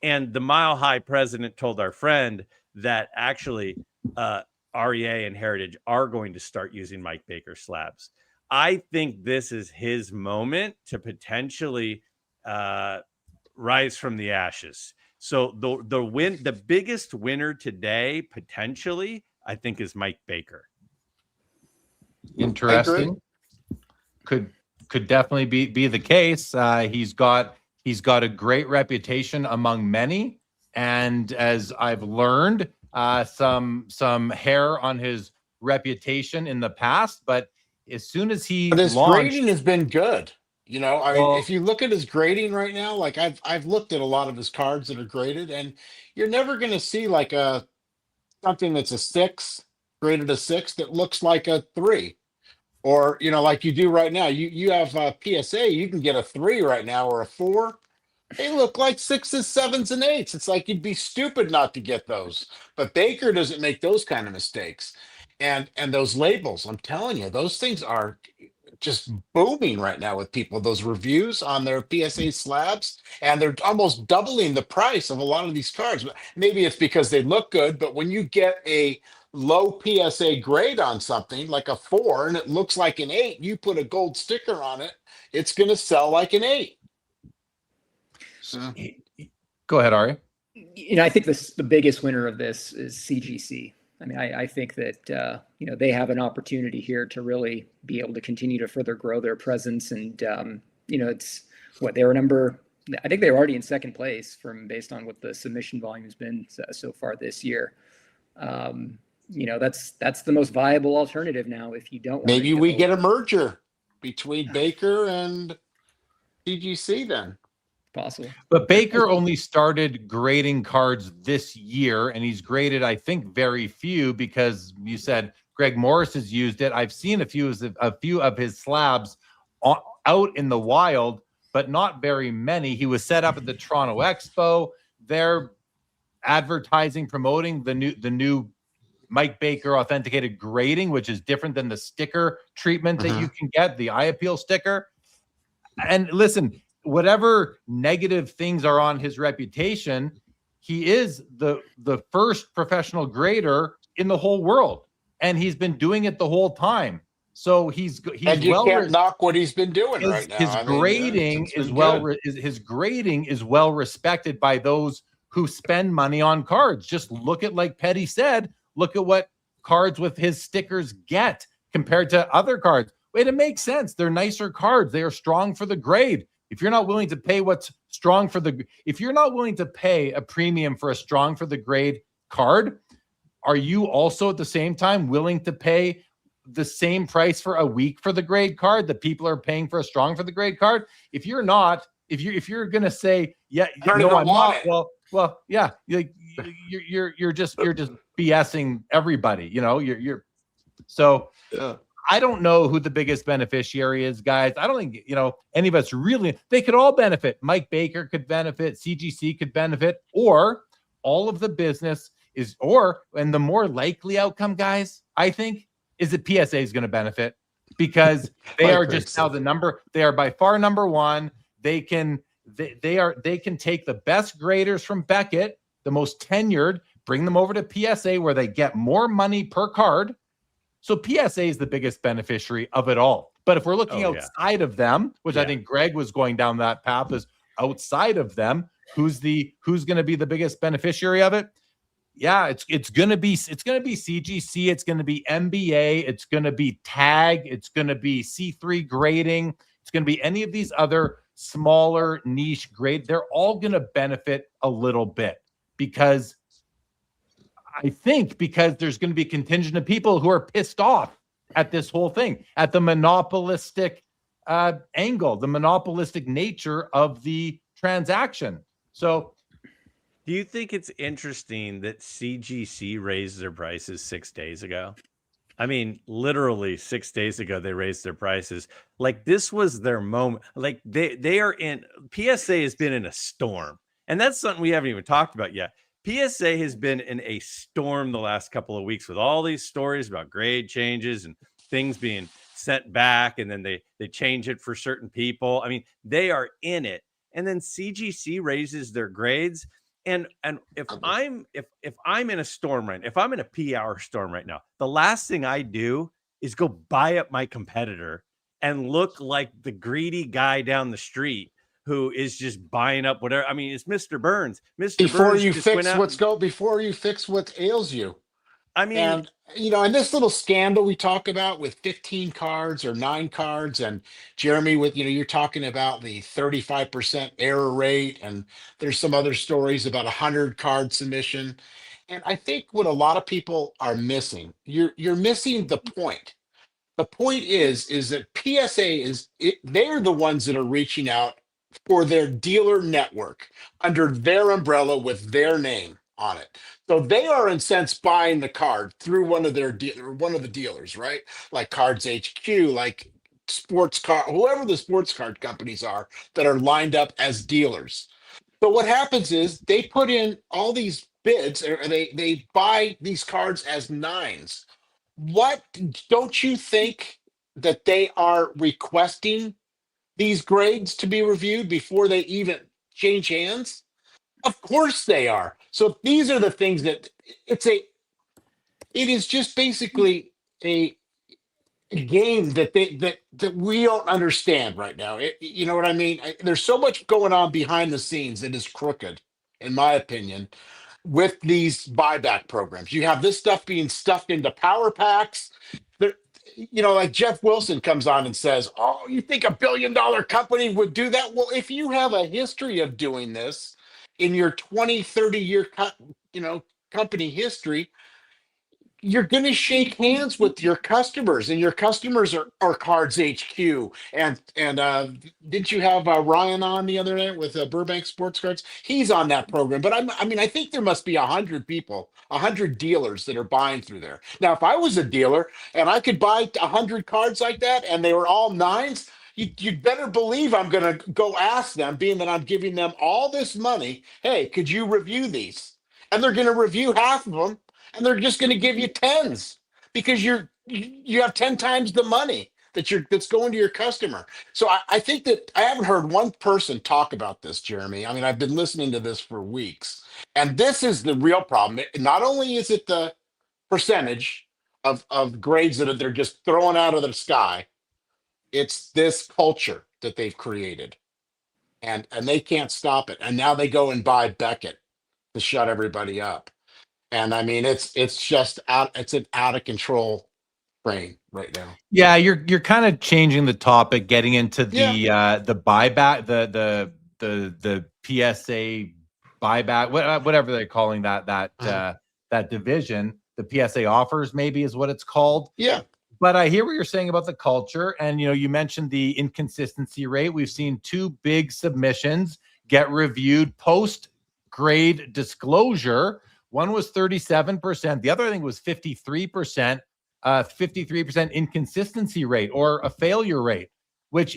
And the Mile High president told our friend that actually REA and Heritage are going to start using Mike Baker slabs. I think this is his moment to potentially rise from the ashes. So the biggest winner today, potentially, I think, is Mike Baker. Interesting. Could definitely be the case. He's got a great reputation among many, and as I've learned, some hair on his reputation in the past. But as soon as he But his launched, grading has been good. You know, I mean, Well- if you look at his grading right now, like I've looked at a lot of his cards that are graded, and you're never going to see like something that's a 6 graded a 6 that looks like a 3, or you know, like you do right now. You have PSA, you can get a 3 right now or a 4. They look like 6s, 7s, and 8s. It's like you'd be stupid not to get those. But Baker doesn't make those kind of mistakes. And those labels, I'm telling you, those things are just booming right now with people. Those reviews on their PSA slabs, and they're almost doubling the price of a lot of these cards. Maybe it's because they look good, but when you get a low PSA grade on something like a 4 and it looks like an 8, you put a gold sticker on it, it's going to sell like an 8. Go ahead, Ari. You know, I think the biggest winner of this is CGC. I mean, I think that, you know, they have an opportunity here to really be able to continue to further grow their presence. And, you know, it's what they were I think they were already in second place based on what the submission volume has been so far this year. You know, that's the most viable alternative now if you don't. Maybe we get a merger between Baker and CGC then. Possible. But Baker only started grading cards this year, and he's graded, I think, very few because you said Greg Morris has used it. I've seen a few of his slabs out in the wild, but not very many. He was set up at the Toronto Expo. They're advertising, promoting the new Mike Baker authenticated grading, which is different than the sticker treatment that you can get, the eye appeal sticker. And listen, whatever negative things are on his reputation, he is the first professional grader in the whole world, and he's been doing it the whole time. So he's and you can't knock what he's been doing right now. His grading is well respected by those who spend money on cards. Just look at, like Petty said, look at what cards with his stickers get compared to other cards. Wait, it makes sense. They're nicer cards. They are strong for the grade. If you're not willing to pay if you're not willing to pay a premium for a strong for the grade card, are you also at the same time willing to pay the same price for a weak for the grade card that people are paying for a strong for the grade card? If you're not, if you're gonna say, yeah, no, I'm not. Well, yeah, you're just BSing everybody. You know, you're so. Yeah. I don't know who the biggest beneficiary is, guys. I don't think, you know, any of us really, they could all benefit. Mike Baker could benefit, CGC could benefit, or all of the business and the more likely outcome, guys, I think, is that PSA is going to benefit because they are just now they are by far number one. They can they can take the best graders from Beckett, the most tenured, bring them over to PSA where they get more money per card. So PSA is the biggest beneficiary of it all. But if we're looking outside of them, which I think Greg was going down that path, is outside of them, who's going to be the biggest beneficiary of it? Yeah, it's going to be CGC, it's going to be MBA, it's going to be tag, it's going to be C3 grading, it's going to be any of these other smaller niche grade. They're all going to benefit a little bit because there's going to be a contingent of people who are pissed off at this whole thing, at the monopolistic angle, the monopolistic nature of the transaction. So do you think it's interesting that CGC raised their prices 6 days ago? I mean, literally 6 days ago, they raised their prices. Like, this was their moment. Like, they are in, PSA has been in a storm. And that's something we haven't even talked about yet. PSA has been in a storm the last couple of weeks with all these stories about grade changes and things being sent back. And then they change it for certain people. I mean, they are in it. And then CGC raises their grades. And if I'm in a storm right now, if I'm in a P-hour storm right now, the last thing I do is go buy up my competitor and look like the greedy guy down the street who is just buying up whatever. I mean, it's Mr. Burns. Before you fix what ails you. I mean, And, and this little scandal we talk about with 15 cards or 9 cards, and Jeremy, with, you're talking about the 35% error rate, and there's some other stories about 100 card submission. And I think what a lot of people are missing, you're missing the point. The point is that PSA they're the ones that are reaching out for their dealer network under their umbrella with their name on it. So they are in sense buying the card through one of the dealers, right? Like Cards HQ, like sports card, whoever the sports card companies are that are lined up as dealers. So what happens is they put in all these bids, or they buy these cards as 9s. What, don't you think that they are requesting these grades to be reviewed before they even change hands? Of course they are. So these are the things that it is just basically a game that we don't understand right now. You know what I mean? There's so much going on behind the scenes that is crooked, in my opinion, with these buyback programs. You have this stuff being stuffed into power packs. There, like Jeff Wilson comes on and says, "Oh, you think $1 billion company would do that?" Well, if you have a history of doing this in your 20, 30-year company history, you're going to shake hands with your customers, and your customers are Cards HQ. And didn't you have Ryan on the other night with Burbank Sports Cards? He's on that program. But I think there must be 100 people, 100 dealers that are buying through there. Now, if I was a dealer and I could buy 100 cards like that and they were all 9s, you'd better believe I'm going to go ask them, being that I'm giving them all this money. Hey, could you review these? And they're going to review half of them. And they're just going to give you 10s because you have 10 times the money that's going to your customer. So I think that I haven't heard one person talk about this, Jeremy. I mean, I've been listening to this for weeks, and this is the real problem. Not only is it the percentage of grades that they're just throwing out of the sky, it's this culture that they've created, and they can't stop it. And now they go and buy Beckett to shut everybody up. And I mean, it's just it's an out of control train right now. Yeah, you're kind of changing the topic, getting into the buyback, the PSA buyback, whatever they're calling that division. The PSA offers maybe is what it's called. Yeah. But I hear what you're saying about the culture, and you mentioned the inconsistency rate. We've seen 2 big submissions get reviewed post grade disclosure. One was 37%. The other, I think, was 53%, 53% inconsistency rate or a failure rate, which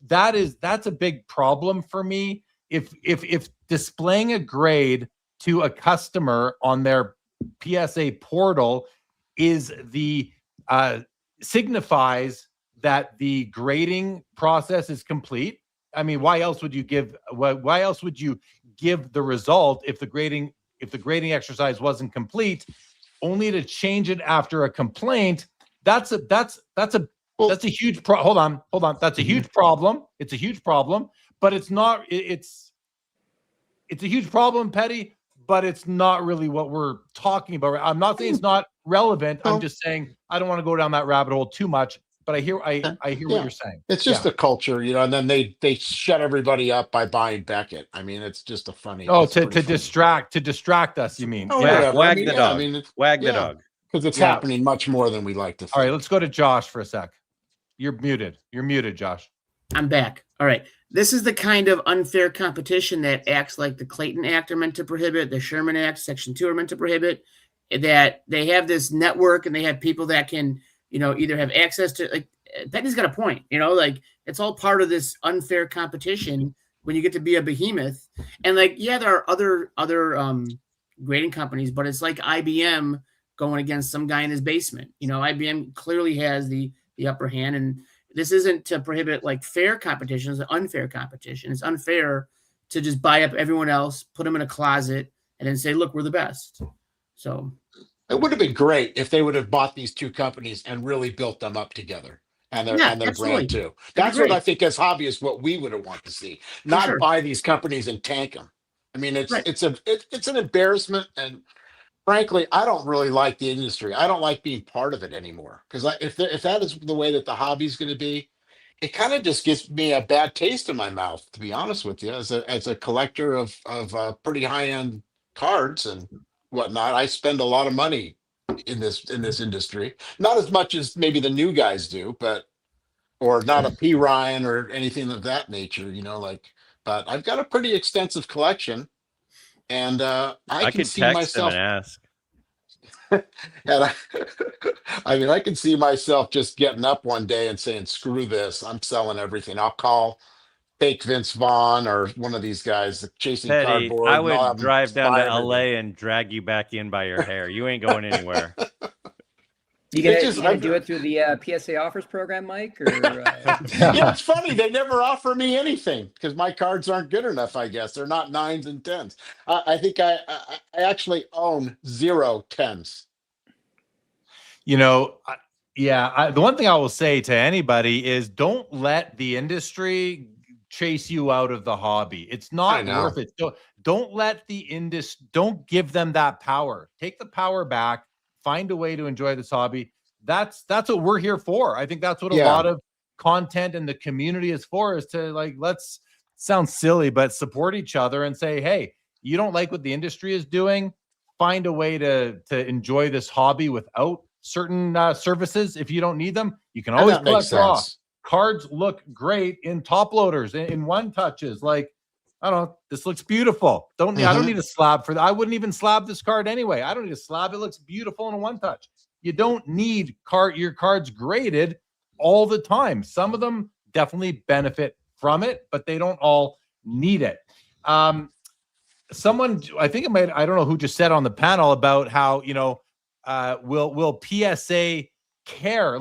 that's a big problem for me. If displaying a grade to a customer on their PSA portal is signifies that the grading process is complete, I mean, why else would you give the result if the grading exercise wasn't complete, only to change it after a complaint? That's a huge hold on. That's a huge problem. It's a huge problem, but it's not. It's a huge problem, Petty. But it's not really what we're talking about. I'm not saying it's not relevant. I'm just saying I don't want to go down that rabbit hole too much. But I hear what you're saying. It's just a culture, and then they shut everybody up by buying Beckett. I mean, it's just a funny. Oh, to distract us, you mean? Oh, yeah. Wag the dog. Wag the dog. Because it's happening much more than we like to think. All right, let's go to Josh for a sec. You're muted, Josh. I'm back. All right. This is the kind of unfair competition that acts like the Clayton Act are meant to prohibit, the Sherman Act, Section 2 are meant to prohibit, that they have this network and they have people that can, either have access to, like, Betty's got a point, like it's all part of this unfair competition when you get to be a behemoth. And there are other grading companies, but it's like IBM going against some guy in his basement. IBM clearly has the upper hand, and this isn't to prohibit like fair competition. It's an unfair competition. It's unfair to just buy up everyone else, put them in a closet, and then say, look, we're the best. So it would have been great if they would have bought these two companies and really built them up together and their brand too. That's what I think as hobbyists, what we would have wanted to see, not buy these companies and tank them. I mean, it's an embarrassment. And frankly, I don't really like the industry. I don't like being part of it anymore. Because if that is the way that the hobby is going to be, it kind of just gives me a bad taste in my mouth, to be honest with you. As a collector of pretty high end cards and whatnot, I spend a lot of money in this industry. Not as much as maybe the new guys do, or not a P. Ryan or anything of that nature. But I've got a pretty extensive collection. And I can could see text myself him and ask. and I can see myself just getting up one day and saying, screw this, I'm selling everything. I'll call fake Vince Vaughn or one of these guys chasing Petty, cardboard. I and I'll have would them drive down buy to everything. LA and drag you back in by your hair. You ain't going anywhere. You gonna do it through the PSA offers program, Mike? Or Yeah, it's funny. They never offer me anything because my cards aren't good enough, I guess. They're not 9s and 10s. I think I actually own 0 10s. The one thing I will say to anybody is don't let the industry chase you out of the hobby. It's not worth it. Don't let the industry, don't give them that power. Take the power back. Find a way to enjoy this hobby. That's what we're here for. I think that's what a lot of content in the community is for, is to let's sound silly, but support each other and say, hey, you don't like what the industry is doing, find a way to enjoy this hobby without certain services. If you don't need them, you can always collect raw. Cards look great in top loaders, in one touches. I don't know, this looks beautiful. I don't need a slab for that. I wouldn't even slab this card anyway. I don't need a slab. It looks beautiful in a one touch. You don't need your cards graded all the time. Some of them definitely benefit from it, but they don't all need it. Someone, I think I don't know who just said on the panel about how, will PSA care?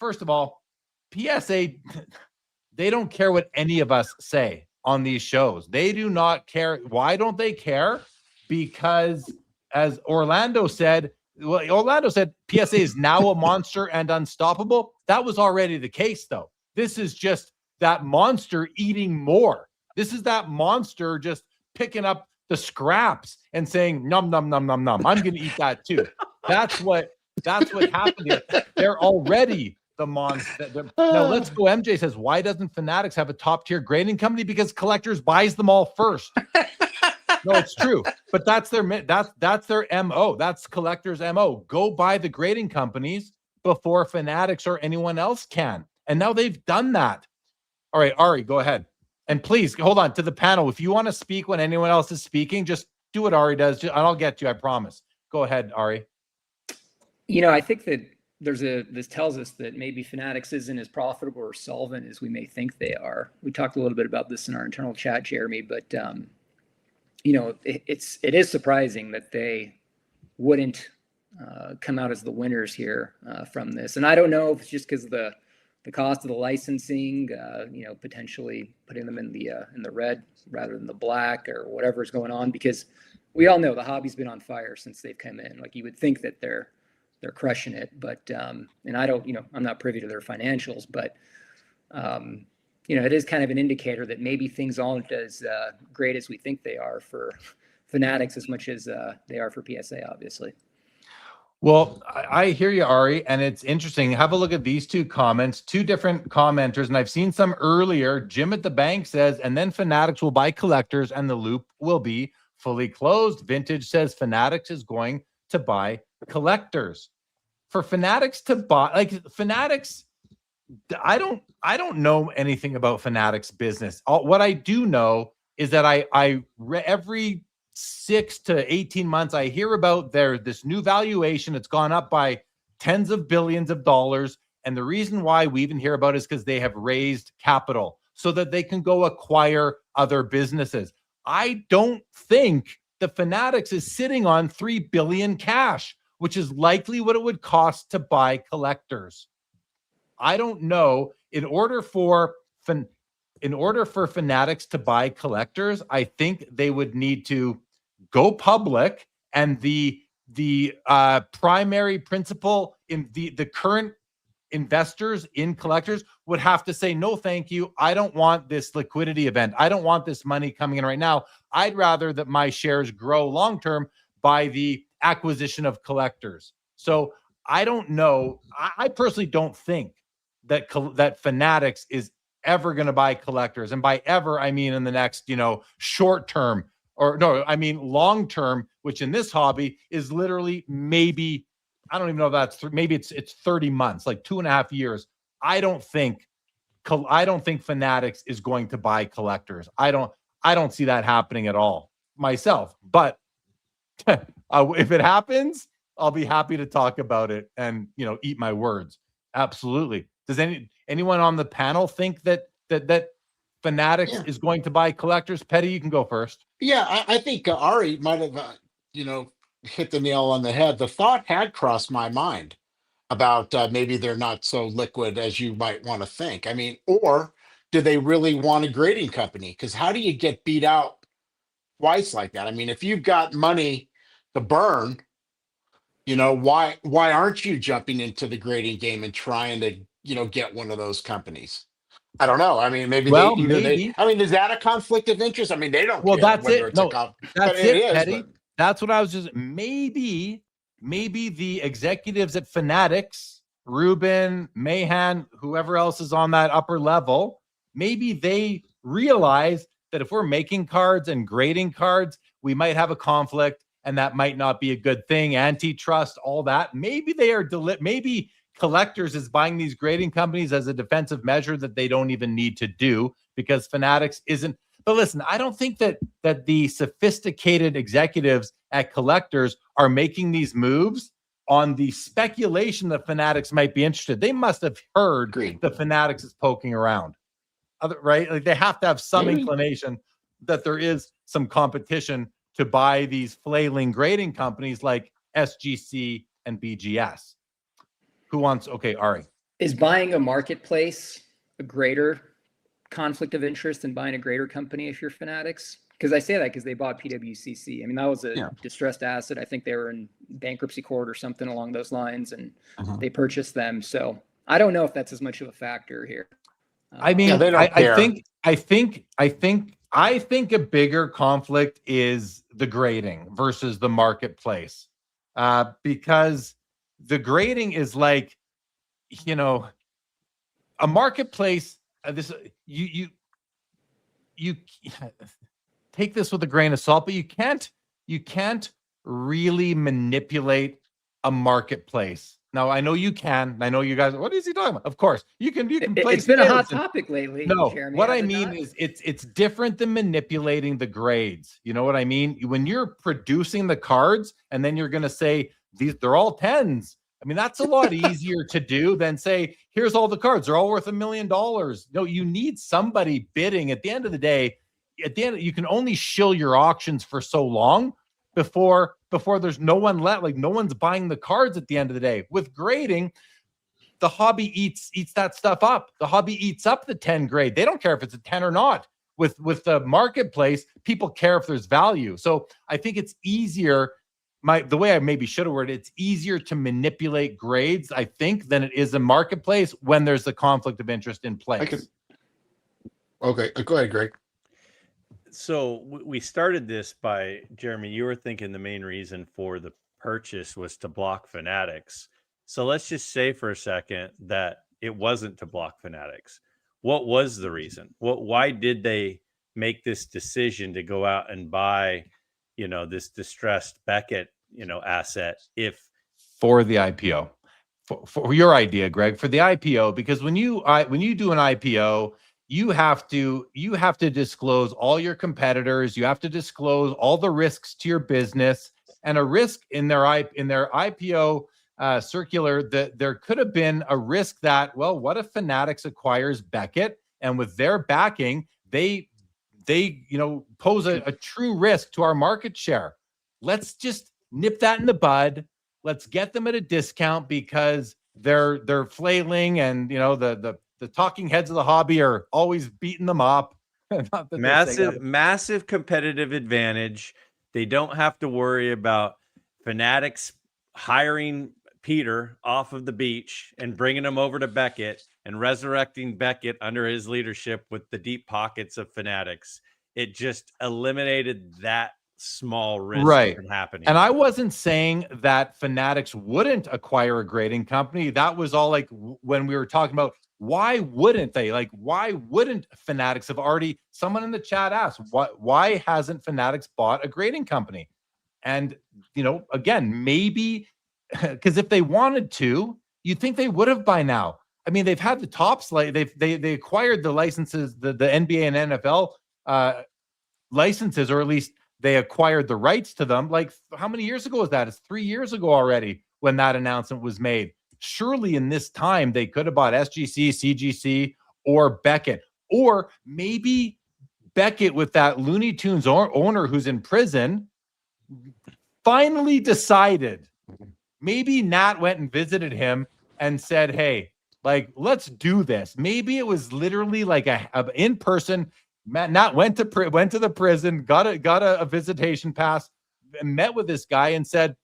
First of all, PSA, they don't care what any of us say on these shows. They do not care. Why don't they care? Because as Orlando said PSA is now a monster and unstoppable. That was already the case, though. This is just that monster eating more. This is that monster just picking up the scraps and saying, num, num, num, num, num. I'm going to eat that too. That's what happened here. They're already the monster. Now let's go. MJ says, why doesn't Fanatics have a top tier grading company? Because collectors buys them all first. No, it's true, but that's their MO. That's collectors' MO. Go buy the grading companies before Fanatics or anyone else can. And now they've done that. All right, Ari, go ahead. And please hold on to the panel. If you want to speak when anyone else is speaking, just do what Ari does, and I'll get to you. I promise. Go ahead, Ari. I think that this tells us that maybe Fanatics isn't as profitable or solvent as we may think they are. We talked a little bit about this in our internal chat, Jeremy, but it is surprising that they wouldn't come out as the winners here from this. And I don't know if it's just because the the cost of the licensing, potentially putting them in the red rather than the black or whatever is going on, because we all know the hobby's been on fire since they've come in. Like, you would think that they're crushing it, but and I don't, I'm not privy to their financials, but it is kind of an indicator that maybe things aren't as great as we think they are for Fanatics as much as they are for PSA, obviously. Well, I hear you, Ari, and it's interesting. Have a look at these two comments, two different commenters, and I've seen some earlier. Jim at the Bank says, and then Fanatics will buy collectors and the loop will be fully closed. Vintage says Fanatics is going to buy collectors. For Fanatics to buy, like Fanatics, I don't know anything about Fanatics business. What I do know is that every 6 to 18 months, I hear about this new valuation. It's gone up by tens of billions of dollars. And the reason why we even hear about it is because they have raised capital so that they can go acquire other businesses. I don't think the Fanatics is sitting on $3 billion cash, which is likely what it would cost to buy collectors. I don't know. In order for Fanatics to buy collectors, I think they would need to go public, and the primary principal in the current investors in collectors would have to say, no, thank you. I don't want this liquidity event. I don't want this money coming in right now. I'd rather that my shares grow long-term by the acquisition of collectors. So I don't know. I personally don't think that Fanatics is ever going to buy collectors. And by ever, I mean in the next, short term, or no, I mean long term, which in this hobby is literally maybe, I don't even know if that's maybe it's 30 months, like 2.5 years. I don't think Fanatics is going to buy collectors. I don't see that happening at all myself. But if it happens, I'll be happy to talk about it and eat my words. Absolutely. Does anyone on the panel think that Fanatics is going to buy collectors? Petty, you can go first. Yeah, I think Ari might have, hit the nail on the head. The thought had crossed my mind about maybe they're not so liquid as you might want to think. I mean, or do they really want a grading company? Because how do you get beat out twice like that? I mean, if you've got money to burn, why aren't you jumping into the grading game and trying to, get one of those companies? I don't know. I mean, maybe is that a conflict of interest? I mean, they don't care that's whether it. it's No, that's it, Petty. But That's what I was just, maybe the executives at Fanatics, Ruben, Mahan, whoever else is on that upper level, maybe they realize that if we're making cards and grading cards, we might have a conflict, and that might not be a good thing. Antitrust, all that. Maybe they are maybe Collectors is buying these grading companies as a defensive measure that they don't even need to do because Fanatics isn't. But listen, I don't think that the sophisticated executives at Collectors are making these moves on the speculation that Fanatics might be interested. They must have heard that Fanatics is poking around, right? Like they have to have some inclination that there is some competition to buy these flailing grading companies like SGC and BGS. Who wants? Okay, Ari. Is buying a marketplace a greater conflict of interest than buying a grader company if you're Fanatics? Because I say that because they bought PWCC. I mean, that was a distressed asset. I think they were in bankruptcy court or something along those lines, and they purchased them. So I don't know if that's as much of a factor here. I mean, they don't care. I think a bigger conflict is the grading versus the marketplace, because the grading is like, a marketplace. You take this with a grain of salt, but you can't really manipulate a marketplace. Now, I know you can. I know you guys. What is he talking about? Of course, you can. You can play. It's been a hot topic lately. No, Jeremy, what I mean is it's different than manipulating the grades. You know what I mean? When you're producing the cards and then you're going to say they're all 10s. I mean, that's a lot easier to do than say, here's all the cards. They're all worth $1 million. No, you need somebody bidding. At the end of the day, you can only shill your auctions for so long before there's no one left. Like no one's buying the cards at the end of the day. With grading, the hobby eats that stuff up. The hobby eats up the 10 grade. They don't care if it's a 10 or not. With the marketplace, people care if there's value. So I think it's easier. The way I maybe should have worded it's easier to manipulate grades, I think, than it is a marketplace when there's a conflict of interest in place. Okay, go ahead, Greg. So we started this by, Jeremy, you were thinking the main reason for the purchase was to block fanatics. So let's just say for a second that it wasn't to block fanatics. What was the reason? Why did they make this decision to go out and buy, this distressed Beckett, asset? If for the IPO, for your idea, Greg, for the IPO, because when you do an IPO, you have to disclose all your competitors. You have to disclose all the risks to your business, and a risk in their IPO circular that there could have been a risk that, well, what if Fanatics acquires Beckett, and with their backing, they pose a true risk to our market share. Let's just nip that in the bud. Let's get them at a discount because they're flailing, and the talking heads of the hobby are always beating them up. Massive competitive advantage. They don't have to worry about Fanatics hiring Peter off of the beach and bringing him over to Beckett and resurrecting Beckett under his leadership with the deep pockets of Fanatics. It just eliminated that small risk from happening. And I wasn't saying that Fanatics wouldn't acquire a grading company. That was all like when we were talking about why wouldn't they? Like, why wouldn't Fanatics have already? Someone in the chat asked, why hasn't Fanatics bought a grading company? And again, maybe because if they wanted to, you'd think they would have by now. I mean, they've had the tops, like they acquired the licenses, the NBA and NFL licenses, or at least they acquired the rights to them. Like, how many years ago was that? It's 3 years ago already when that announcement was made. Surely in this time, they could have bought SGC, CGC, or Beckett. Or maybe Beckett, with that Looney Tunes owner who's in prison, finally decided. Maybe Nat went and visited him and said, hey, like, let's do this. Maybe it was literally like a in-person. Nat went to the prison, got a visitation pass, and met with this guy and said,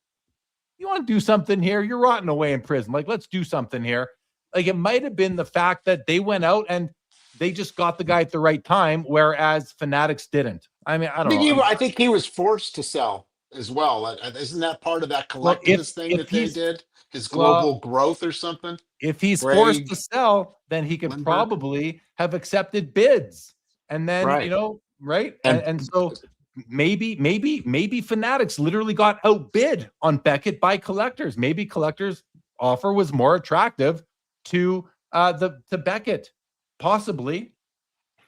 you want to do something here? You're rotting away in prison. Like, let's do something here. Like, it might have been the fact that they went out and they just got the guy at the right time, whereas Fanatics didn't. I mean, I don't know. I think he was forced to sell as well. Isn't that part of that collectivist thing that they did? His global growth or something? If he's forced to sell, then he could probably have accepted bids. And then, right? And so maybe Fanatics literally got outbid on Beckett by collectors. Maybe collectors' offer was more attractive to Beckett, possibly.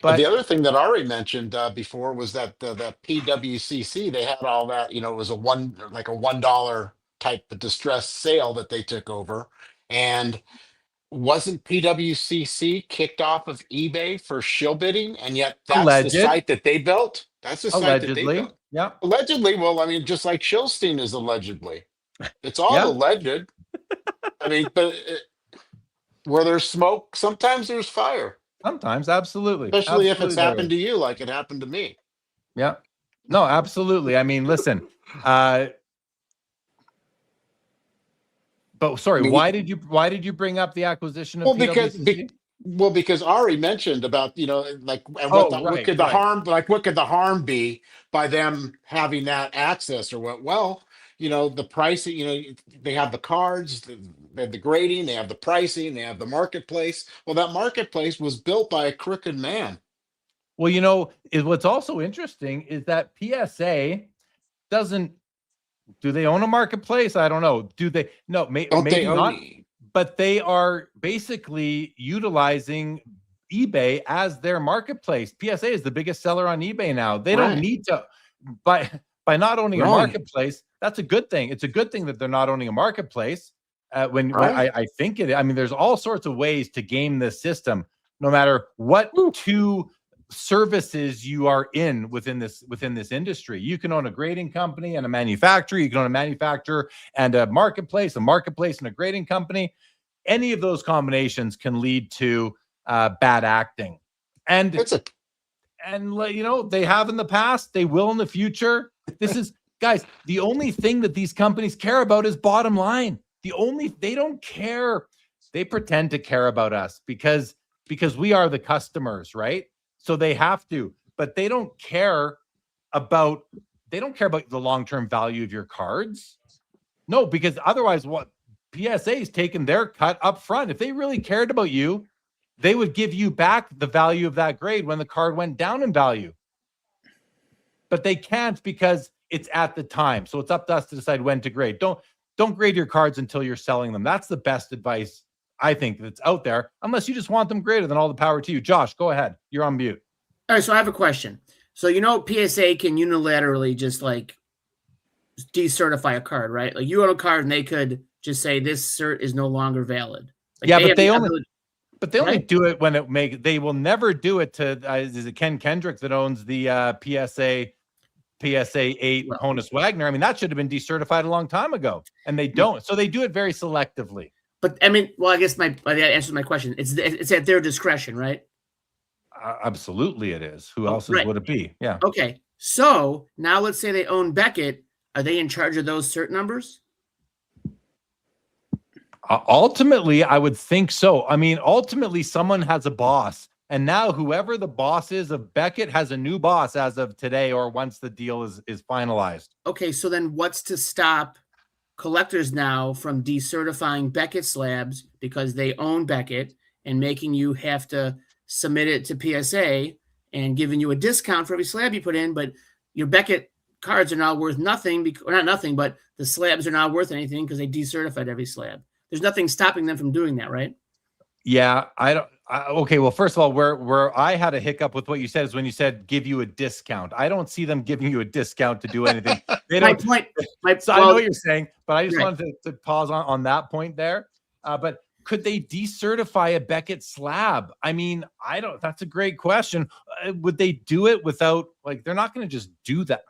But the other thing that Ari mentioned before was that that PWCC, they had all that, it was a $1 type of distressed sale that they took over. And wasn't PWCC kicked off of eBay for shill bidding? And yet that's the site that they built. That's the site that they built. Yeah. Allegedly. Well, I mean, just like Shilstein is allegedly. It's all alleged. I mean, but where there's smoke, sometimes there's fire. Sometimes, absolutely. Especially if it's happened to you like it happened to me. Yeah. No, absolutely. I mean, listen, but sorry, why did you bring up the acquisition of PWCC? Because Ari mentioned about, what could the harm be by them having that access or what? Well, the pricing, they have the cards, they have the grading, they have the pricing, they have the marketplace. Well, that marketplace was built by a crooked man. Well, what's also interesting is that PSA doesn't. Do they own a marketplace? I don't know. Do they? No, maybe not. But they are basically utilizing eBay as their marketplace. PSA is the biggest seller on eBay now. They don't need to. By not owning a marketplace, that's a good thing. It's a good thing that they're not owning a marketplace. When I think it. I mean, there's all sorts of ways to game this system, no matter what two services you are in within this industry. You can own a grading company and a manufacturer. You can own a manufacturer and a marketplace and a grading company. any of those combinations can lead to bad acting. And It's a you know, they have in the past, they will in the future. This is, guys, the only thing that these companies care about is bottom line. They don't care. They pretend to care about us because we are the customers, right? So they have to, but they don't care about the long-term value of your cards. No, because otherwise what PSA is taking their cut up front. If they really cared about you, they would give you back the value of that grade when the card went down in value. But they can't because it's at the time. So it's up to us to decide when to grade. Don't grade your cards until you're selling them. That's the best advice I think that's out there, unless you just want them graded. Then all the power to you. Josh, go ahead. You're on mute. All right, so I have a question. So PSA can unilaterally just like decertify a card, right? Like you own a card and they could just say this cert is no longer valid. Like yeah, but they only right? do it when they will never do it to is it Ken Kendrick that owns the PSA 8 Honus Wagner? I mean, that should have been decertified a long time ago, and they don't. So they do it very selectively. But I mean, well, I guess that answers my question. It's at their discretion, right? Absolutely, it is. Who else would it be? Yeah. Okay. So now let's say they own Beckett. Are they in charge of those cert numbers? Ultimately, I would think so. I mean, ultimately, someone has a boss. And now whoever the boss is of Beckett has a new boss as of today or once the deal is finalized. Okay, so then what's to stop collectors now from decertifying Beckett slabs because they own Beckett and making you have to submit it to PSA and giving you a discount for every slab you put in, but your Beckett cards are now worth nothing, or not nothing, but the slabs are not worth anything because they decertified every slab. There's nothing stopping them from doing that, right? Yeah, okay, well, first of all, where I had a hiccup with what you said is when you said give you a discount. I don't see them giving you a discount to do anything. They don't. So I know what you're saying, but I just wanted to pause on that point there. But could they decertify a Beckett slab? I mean, that's a great question. Would they do it without, like, they're not going to just do that.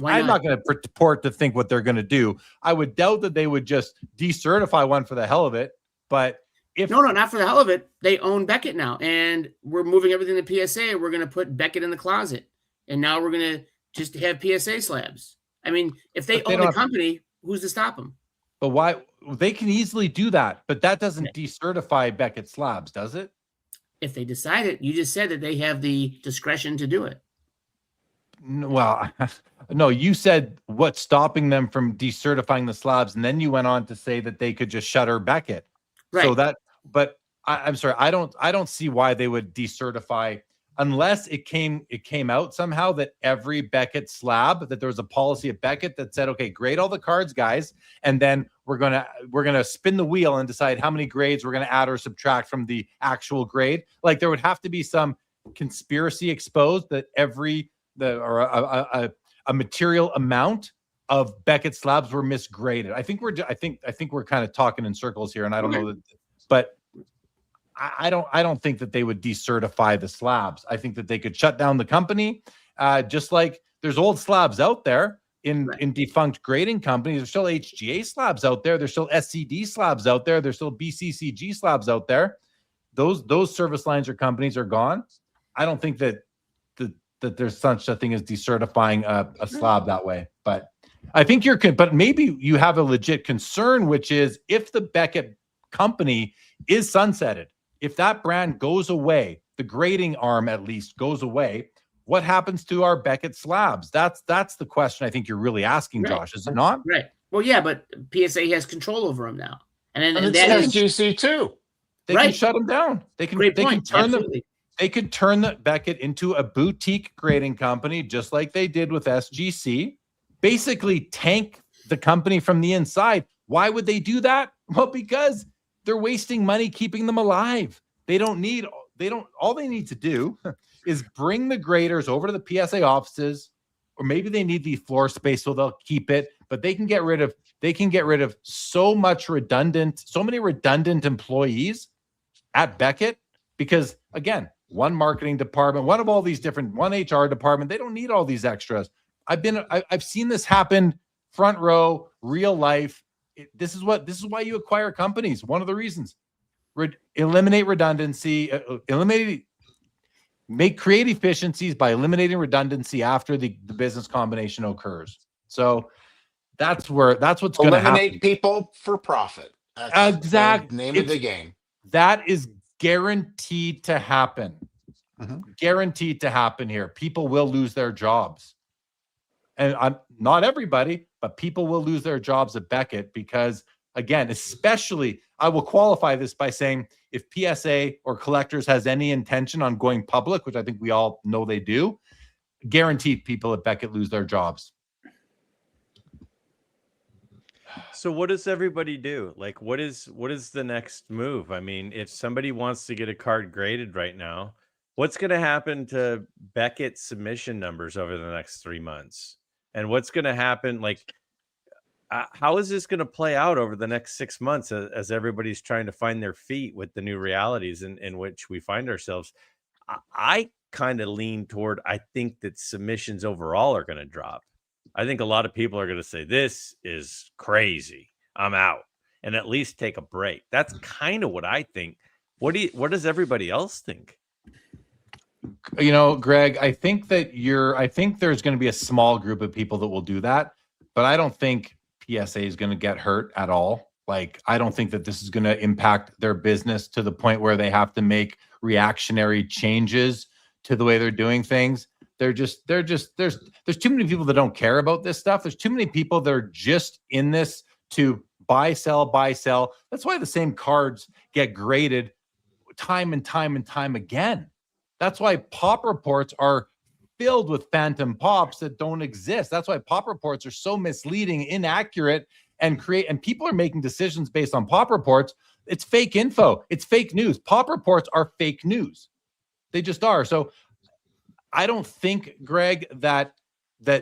I'm not going to purport to think what they're going to do. I would doubt that they would just decertify one for the hell of it. But no, not for the hell of it. They own Beckett now, and we're moving everything to PSA. We're going to put Beckett in the closet, and now we're going to just have PSA slabs. I mean, if they own the company, who's to stop them? But why? They can easily do that, but that doesn't decertify Beckett slabs, does it? If they decide it, you just said that they have the discretion to do it. Well, no, you said what's stopping them from decertifying the slabs, and then you went on to say that they could just shutter Beckett. Right. So but I'm sorry, I don't see why they would decertify unless it came out somehow that every Beckett slab, that there was a policy at Beckett that said, okay, grade all the cards, guys, and then we're gonna spin the wheel and decide how many grades we're gonna add or subtract from the actual grade. Like there would have to be some conspiracy exposed that a material amount of Beckett slabs were misgraded. I think we're kind of talking in circles here, and I don't know that, but I don't think that they would decertify the slabs. I think that they could shut down the company, just like there's old slabs out there in defunct grading companies. There's still HGA slabs out there. There's still SCD slabs out there. There's still BCCG slabs out there. Those service lines or companies are gone. I don't think that there's such a thing as decertifying a slab that way. But I think but maybe you have a legit concern, which is if the Beckett company is sunsetted, if that brand goes away, the grading arm at least goes away, what happens to our Beckett slabs? That's the question I think you're really asking, Josh, is it not? Right. Well, yeah, but PSA has control over them now. And that is GC too. They can shut them down. They can turn them. They could turn the Beckett into a boutique grading company, just like they did with SGC, basically tank the company from the inside. Why would they do that? Well, because they're wasting money keeping them alive. All they need to do is bring the graders over to the PSA offices, or maybe they need the floor space so they'll keep it, but they can get rid of so many redundant employees at Beckett, because again, one marketing department, one HR department, they don't need all these extras. I've seen this happen front row, real life. This is why you acquire companies. One of the reasons eliminate redundancy, create efficiencies by eliminating redundancy after the business combination occurs. So that's what's going to happen. Eliminate people for profit. That's Exactly. the name of the game. That is guaranteed to happen. Mhm. Guaranteed to happen here. People will lose their jobs. And not everybody, but people will lose their jobs at Beckett because, again, especially, I will qualify this by saying if PSA or Collectors has any intention on going public, which I think we all know they do, guaranteed people at Beckett lose their jobs. So what does everybody do? Like, what is the next move? I mean, if somebody wants to get a card graded right now, what's going to happen to Beckett's submission numbers over the next 3 months? And what's going to happen? Like, how is this going to play out over the next 6 months as everybody's trying to find their feet with the new realities in which we find ourselves? I kind of lean toward, I think that submissions overall are going to drop. I think a lot of people are going to say, this is crazy, I'm out, and at least take a break. That's kind of what I think. What does everybody else think? You know, Greg, I think there's going to be a small group of people that will do that, but I don't think PSA is going to get hurt at all. Like, I don't think that this is going to impact their business to the point where they have to make reactionary changes to the way they're doing things. There's too many people that don't care about this stuff. There's too many people that are just in this to buy, sell, buy, sell. That's why the same cards get graded time and time and time again. That's why pop reports are filled with phantom pops that don't exist. That's why pop reports are so misleading, inaccurate, and people are making decisions based on pop reports. It's fake info. It's fake news. Pop reports are fake news. They just are. So I don't think, Greg, that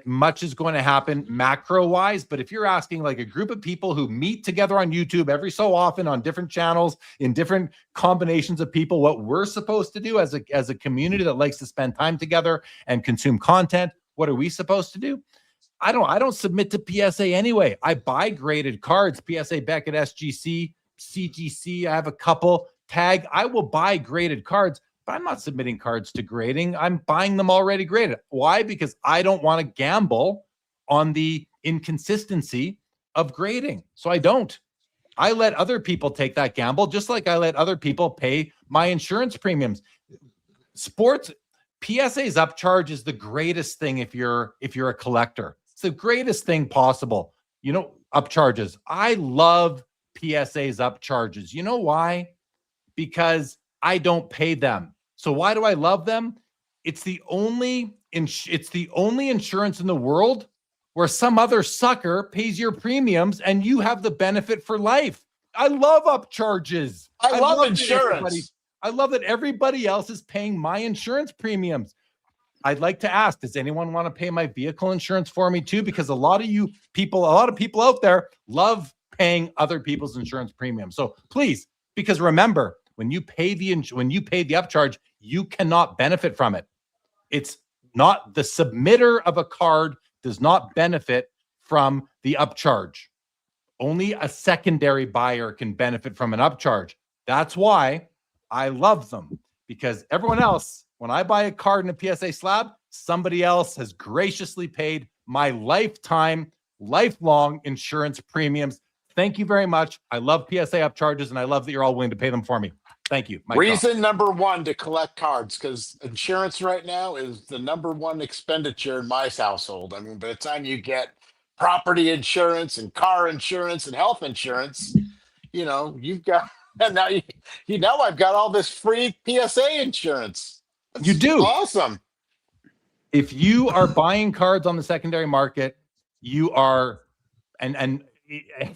much is going to happen macro-wise, but if you're asking like a group of people who meet together on YouTube every so often on different channels, in different combinations of people, what we're supposed to do as a community that likes to spend time together and consume content, what are we supposed to do? I don't submit to PSA anyway. I buy graded cards, PSA, Beckett, SGC, CGC. I have a couple. Tag. I will buy graded cards. But I'm not submitting cards to grading. I'm buying them already graded. Why? Because I don't want to gamble on the inconsistency of grading. So I don't. I let other people take that gamble, just like I let other people pay my insurance premiums. Sports, PSA's upcharge is the greatest thing if you're a collector. It's the greatest thing possible. You know, upcharges. I love PSA's upcharges. You know why? Because I don't pay them. So why do I love them? It's the only insurance in the world where some other sucker pays your premiums and you have the benefit for life. I love upcharges. I love insurance. I love that everybody else is paying my insurance premiums. I'd like to ask, does anyone want to pay my vehicle insurance for me too? Because a lot of people out there love paying other people's insurance premiums. So please, because remember, when you pay the upcharge, you cannot benefit from it. It's not the submitter of a card does not benefit from the upcharge. Only a secondary buyer can benefit from an upcharge. That's why I love them, because everyone else, when I buy a card in a PSA slab, somebody else has graciously paid my lifelong insurance premiums. Thank you very much. I love PSA upcharges, and I love that you're all willing to pay them for me. Thank you. Reason number one to collect cards, because insurance right now is the number one expenditure in my household. I mean, by the time you get property insurance and car insurance and health insurance, you know, you've got, and now I've got all this free PSA insurance. That's you do. Awesome. If you are buying cards on the secondary market, you are, and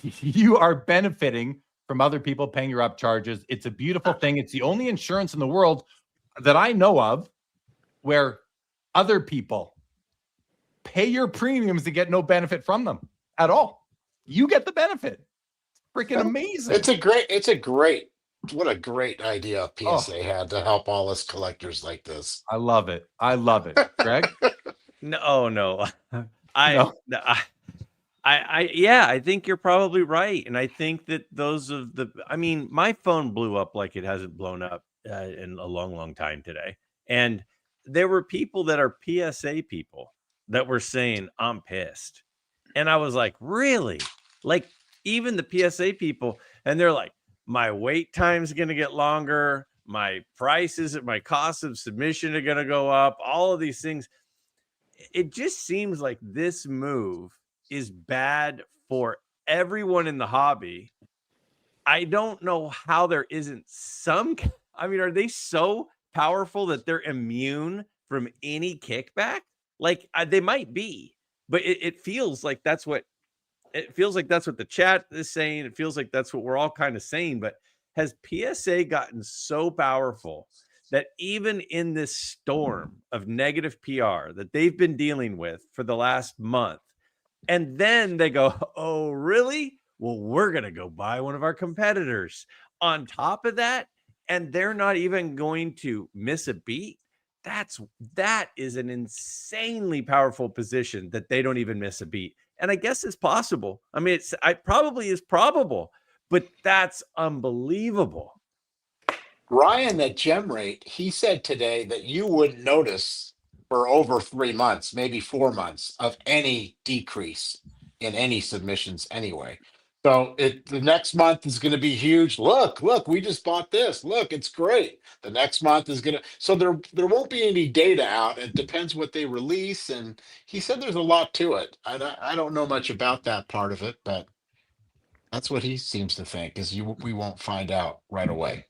you are benefiting from other people paying your upcharges. It's a beautiful thing. It's the only insurance in the world that I know of where other people pay your premiums to get no benefit from them at all. You get the benefit. Freaking amazing. What a great idea PSA had to help all us collectors like this. I love it. Greg? No. I think you're probably right, and I think that I mean, my phone blew up like it hasn't blown up in a long time today, and there were people that are PSA people that were saying I'm pissed, and I was like, really? Like even the PSA people, and they're like, my wait time's going to get longer, my prices, my cost of submission are going to go up, all of these things. It just seems like this move is bad for everyone in the hobby. I don't know how there isn't some. I mean, are they so powerful that they're immune from any kickback? Like they might be, but it feels like that's what the chat is saying. It feels like that's what we're all kind of saying. But has PSA gotten so powerful that even in this storm of negative PR that they've been dealing with for the last month, and then they go, oh, really? Well, we're going to go buy one of our competitors on top of that. And they're not even going to miss a beat. That is an insanely powerful position that they don't even miss a beat. And I guess it's possible. I mean, it probably is probable, but that's unbelievable. Ryan at GemRate, he said today that you wouldn't notice for over 3 months, maybe 4 months, of any decrease in any submissions anyway. So the next month is going to be huge. Look, we just bought this. Look, it's great. The next month is going to, so there won't be any data out. It depends what they release. And he said there's a lot to it. I don't know much about that part of it, but that's what he seems to think, is we won't find out right away.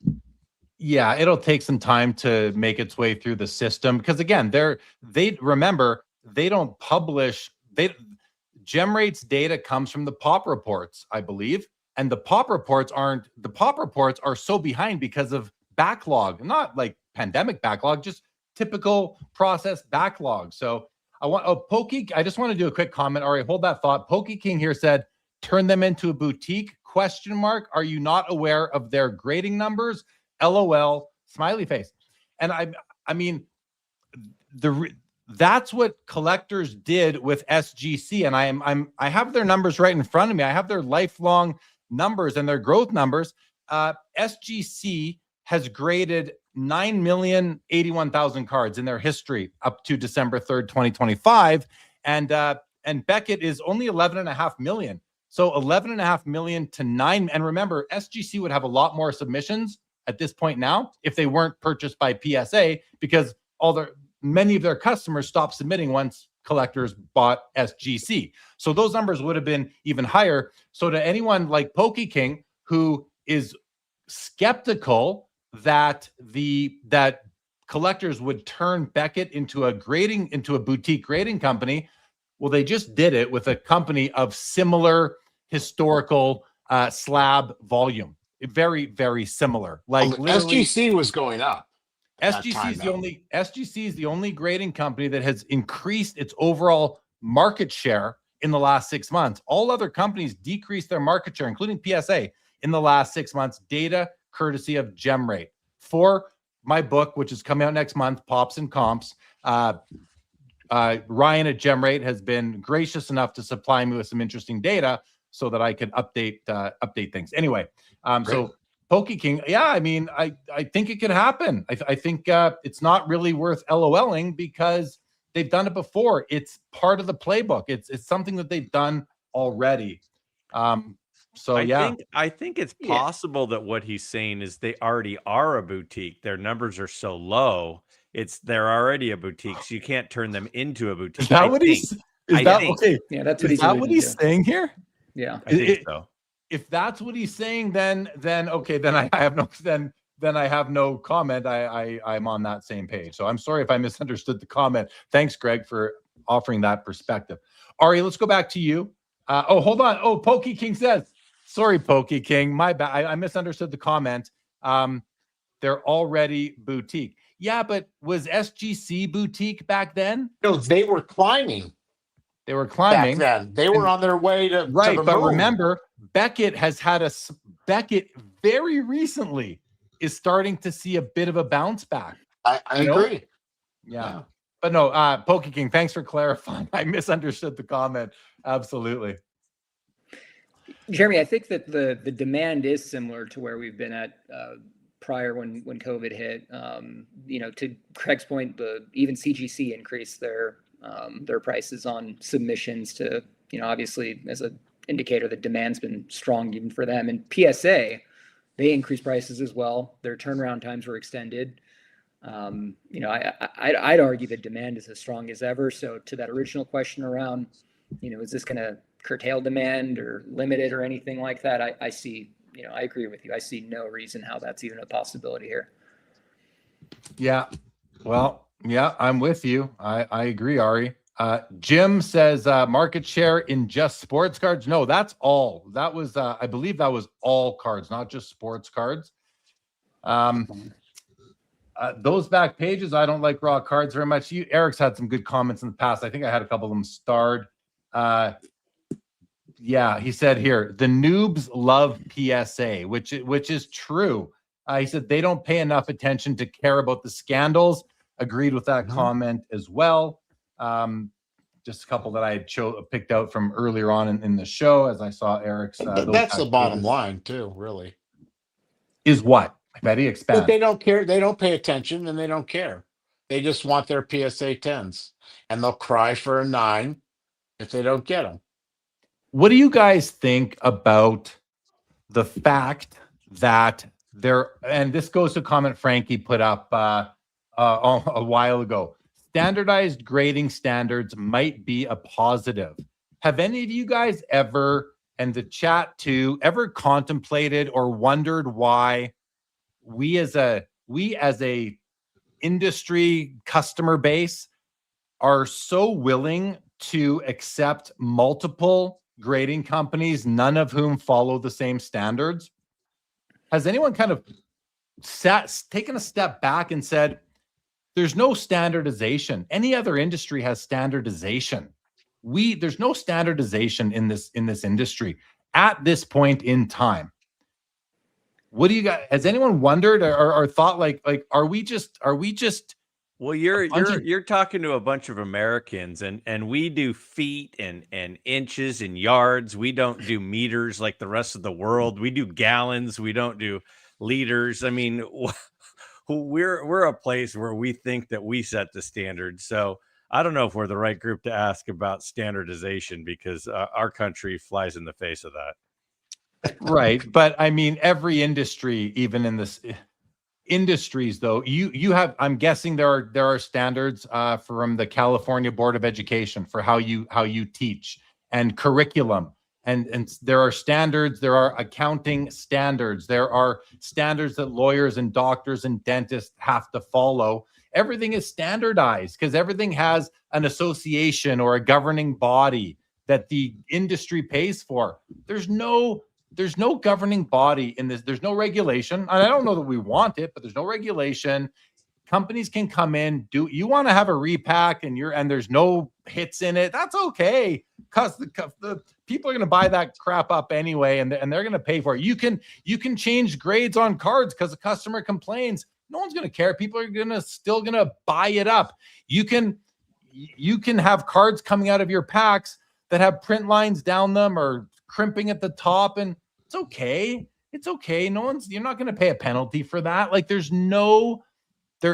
Yeah, it'll take some time to make its way through the system because again, they don't publish. GemRate's data comes from the pop reports, I believe, and the pop reports are so behind because of backlog, not like pandemic backlog, just typical process backlog. So Pokey, I just want to do a quick comment. All right, hold that thought. Pokey King here said, turn them into a boutique, ? Are you not aware of their grading numbers? LOL, smiley face. And I mean, that's what collectors did with SGC. And I have their numbers right in front of me. I have their lifelong numbers and their growth numbers. SGC has graded 9,081,000 cards in their history up to December 3rd, 2025. And Beckett is only 11.5 million. So 11.5 million to 9. And remember, SGC would have a lot more submissions at this point now if they weren't purchased by PSA, because many of their customers stopped submitting once collectors bought SGC. So those numbers would have been even higher. So to anyone like Pokey King who is skeptical that collectors would turn Beckett into a boutique grading company, well, they just did it with a company of similar historical slab volume. Very, very similar. Like SGC was going up. SGC is the only grading company that has increased its overall market share in the last 6 months. All other companies decreased their market share, including PSA, in the last 6 months. Data courtesy of GemRate. For my book, which is coming out next month, Pops and Comps, Ryan at GemRate has been gracious enough to supply me with some interesting data so that I can update things. Anyway, so Pokey King, yeah, I mean, I think it could happen. I think it's not really worth LOLing because they've done it before. It's part of the playbook. It's something that they've done already. I think it's possible that what he's saying is they already are a boutique. Their numbers are so low. They're already a boutique, so you can't turn them into a boutique. Is that what he's? Okay? Yeah, that's what is that what he's saying here? Yeah, I think so. If that's what he's saying, then okay, then I have no comment. I'm on that same page. So I'm sorry if I misunderstood the comment. Thanks, Greg, for offering that perspective. Ari, let's go back to you. Hold on. Oh, Pokey King says, sorry, Pokey King, my bad. I misunderstood the comment. They're already boutique. Yeah, but was SGC boutique back then? No, they were climbing. Back then. They were on their way to right. To but moon. Remember, Beckett very recently is starting to see a bit of a bounce back. I agree. Yeah. But no, Pokey King, thanks for clarifying. I misunderstood the comment. Absolutely. Jeremy, I think that the demand is similar to where we've been at prior when COVID hit. To Craig's point, even CGC increased their prices on submissions to, obviously as an indicator that demand's been strong even for them. And PSA, they increased prices as well. Their turnaround times were extended. I'd argue that demand is as strong as ever. So to that original question around, is this going to curtail demand or limit it or anything like that? I see, I agree with you. I see no reason how that's even a possibility here. Yeah. Well, yeah, I'm with you. I agree, Ari. Jim says market share in just sports cards. No, that's all. That was, I believe that was all cards, not just sports cards. Those back pages, I don't like raw cards very much. Eric's had some good comments in the past. I think I had a couple of them starred. Yeah, he said here, the noobs love PSA, which is true. He said they don't pay enough attention to care about the scandals. Agreed with that comment as well. Just a couple that I had picked out from earlier on in the show as I saw Eric's. That's the bottom line too, really. Is what? Betty, expand. But they don't care. They don't pay attention and they don't care. They just want their PSA 10s and they'll cry for a 9 if they don't get them. What do you guys think about the fact that and this goes to a comment Frankie put up a while ago, standardized grading standards might be a positive. Have any of you guys ever, and the chat too, ever contemplated or wondered why we as a industry customer base are so willing to accept multiple grading companies, none of whom follow the same standards? Has anyone kind of taken a step back and said, there's no standardization. Any other industry has standardization. There's no standardization in this industry at this point in time. What do you guys, has anyone wondered or thought like are we just well, you're talking to a bunch of Americans and we do feet and inches and yards. We don't do meters like the rest of the world. We do gallons. We don't do liters. I mean, we're a place where we think that we set the standard. So I don't know if we're the right group to ask about standardization because our country flies in the face of that. Right. But I mean, every industry, even in this industries, though, you have, I'm guessing there are standards from the California Board of Education for how you teach and curriculum. And there are standards, there are accounting standards, there are standards that lawyers and doctors and dentists have to follow. Everything is standardized because everything has an association or a governing body that the industry pays for. There's no governing body in this. There's no regulation. And I don't know that we want it, but there's no regulation. Companies can come in, you want to have a repack and there's no hits in it. That's okay. Because the people are going to buy that crap up anyway, and they're going to pay for it. You can change grades on cards because the customer complains. No one's going to care. People are still going to buy it up. You can have cards coming out of your packs that have print lines down them or crimping at the top, and it's okay. It's okay. You're not going to pay a penalty for that. Like there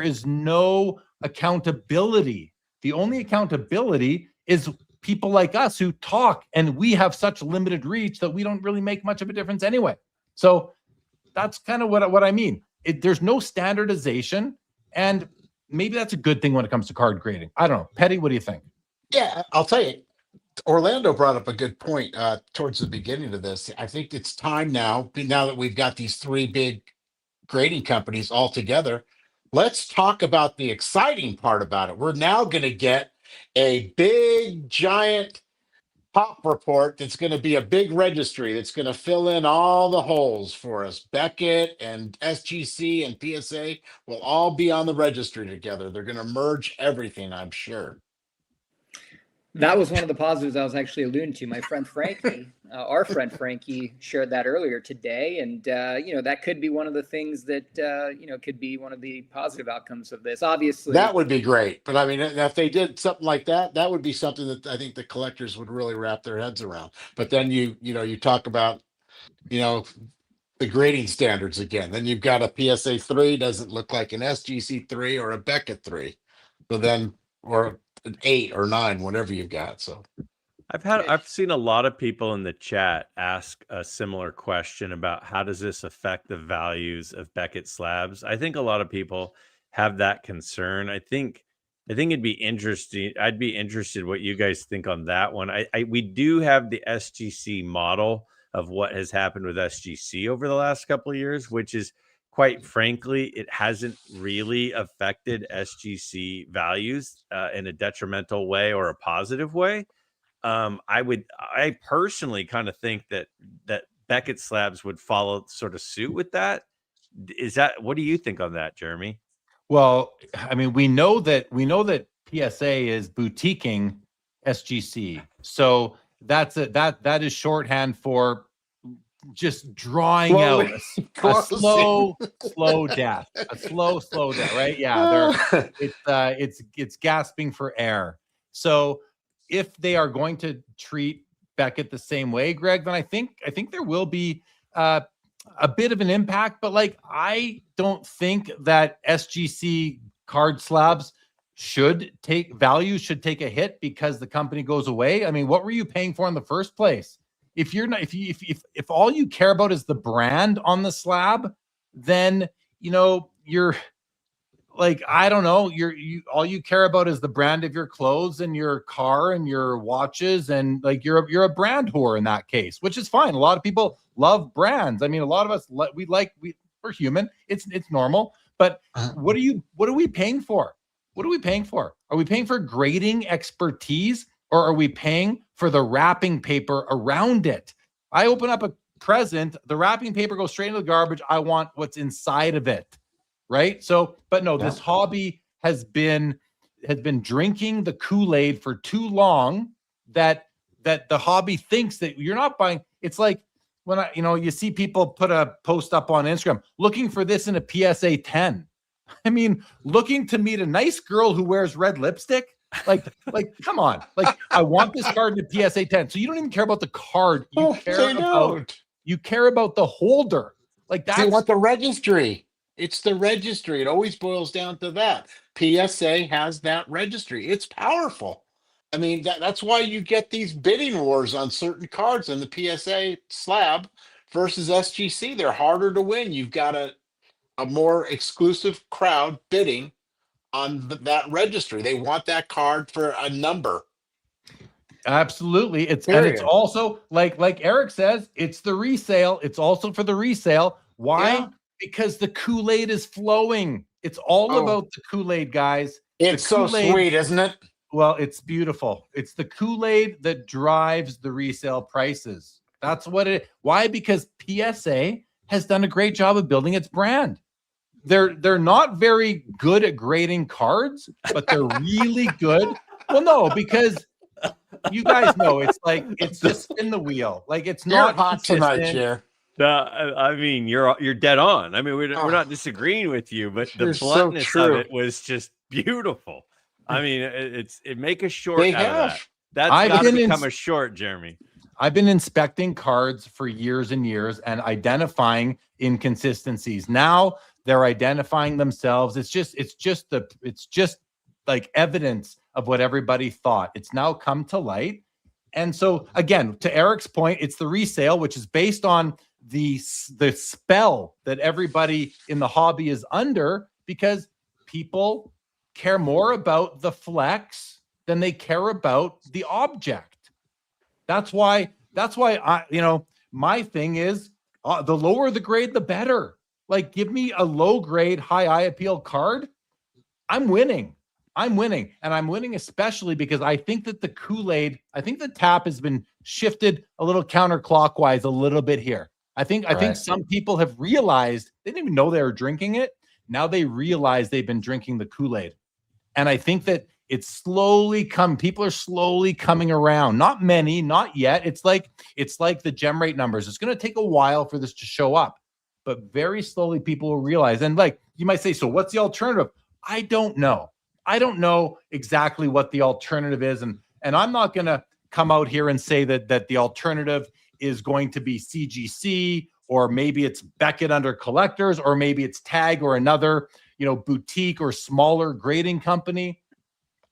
is no accountability. The only accountability is people like us who talk, and we have such limited reach that we don't really make much of a difference anyway. So that's kind of what I mean. There's no standardization, and maybe that's a good thing when it comes to card grading. I don't know. Petty, what do you think? Yeah, I'll tell you. Orlando brought up a good point towards the beginning of this. I think it's time now that we've got these three big grading companies all together, let's talk about the exciting part about it. We're now going to get a big, giant top report that's going to be a big registry that's going to fill in all the holes for us. Beckett and SGC and PSA will all be on the registry together. They're going to merge everything, I'm sure. That was one of the positives I was actually alluding to. My friend Frankie, our friend Frankie, shared that earlier today, and that could be one of the things that could be one of the positive outcomes of this. Obviously, That would be great. But I mean, if they did something like that, that would be something that I think the collectors would really wrap their heads around. But then you talk about, the grading standards again. Then you've got a PSA 3 doesn't look like an SGC 3 or a Beckett 3. So then, or an 8 or 9, whatever you've got. So I've seen a lot of people in the chat ask a similar question about how does this affect the values of Beckett slabs. I think a lot of people have that concern. I think it'd be interesting. I'd be interested what you guys think on that one. We do have the SGC model of what has happened with SGC over the last couple of years, which is, quite frankly, it hasn't really affected SGC values in a detrimental way or a positive way. I personally kind of think that Beckett slabs would follow sort of suit with that. What do you think on that, Jeremy? Well, I mean, we know that PSA is boutiquing SGC. So that is shorthand for just drawing out a slow death, a slow death, right? Yeah, it's gasping for air. So if they are going to treat Beckett the same way, Greg, then I think there will be a bit of an impact. But I don't think that SGC card slabs should take a hit because the company goes away. I mean, what were you paying for in the first place? If you're not, if all you care about is the brand on the slab, then you're I don't know, all you care about is the brand of your clothes and your car and your watches, and you're a brand whore in that case, which is fine. A lot of people love brands. I mean, a lot of us we're human. It's normal. But what are we paying for? What are we paying for? Are we paying for grading expertise, or are we paying for the wrapping paper around it? I open up a present, the wrapping paper goes straight into the garbage. I want what's inside of it. Right. So, but no, this hobby has been drinking the Kool-Aid for too long that the hobby thinks that you're not buying. It's like when you see people put a post up on Instagram looking for this in a PSA 10. I mean, looking to meet a nice girl who wears red lipstick. Come on. I want this card in a PSA 10. So you don't even care about the card. You care about the holder. They want the registry. It's the registry. It always boils down to that. PSA has that registry. It's powerful. I mean, that's why you get these bidding wars on certain cards in the PSA slab versus SGC. They're harder to win. You've got a more exclusive crowd bidding on that registry. They want that card for a number. Absolutely. It's also like Eric says, it's the resale. It's also for the resale. Why? Yeah. Because the Kool-Aid is flowing. It's all about the Kool-Aid, guys. It's so sweet, isn't it? Well, it's beautiful. It's the Kool-Aid that drives the resale prices. That's what it. Why? Because PSA has done a great job of building its brand. They're not very good at grading cards, but they're really good. Well, no, because you guys know it's just spin the wheel. It's not hot tonight, Jer. I mean, you're dead on. I mean, we're not disagreeing with you, but the bluntness of it was just beautiful. I mean, it make a short out of that. That's got to become a short, Jeremy. I've been inspecting cards for years and years and identifying inconsistencies. Now they're identifying themselves. It's just like evidence of what everybody thought. It's now come to light. And so again, to Eric's point, it's the resale, which is based on the spell that everybody in the hobby is under, because people care more about the flex than they care about the object. That's why my thing is the lower the grade, the better. Give me a low grade, high eye appeal card. I'm winning. And I'm winning especially because I think that the Kool-Aid, I think the tap has been shifted a little counterclockwise a little bit here. I think some people have realized they didn't even know they were drinking it. Now they realize they've been drinking the Kool-Aid. And I think that It's slowly people are slowly coming around. Not many, not yet. It's like the gem rate numbers. It's going to take a while for this to show up, but very slowly people will realize. And like you might say, so what's the alternative? I don't know. I don't know exactly what the alternative is, and I'm not going to come out here and say that the alternative is going to be CGC, or maybe it's Beckett under collectors, or maybe it's Tag or another, boutique or smaller grading company.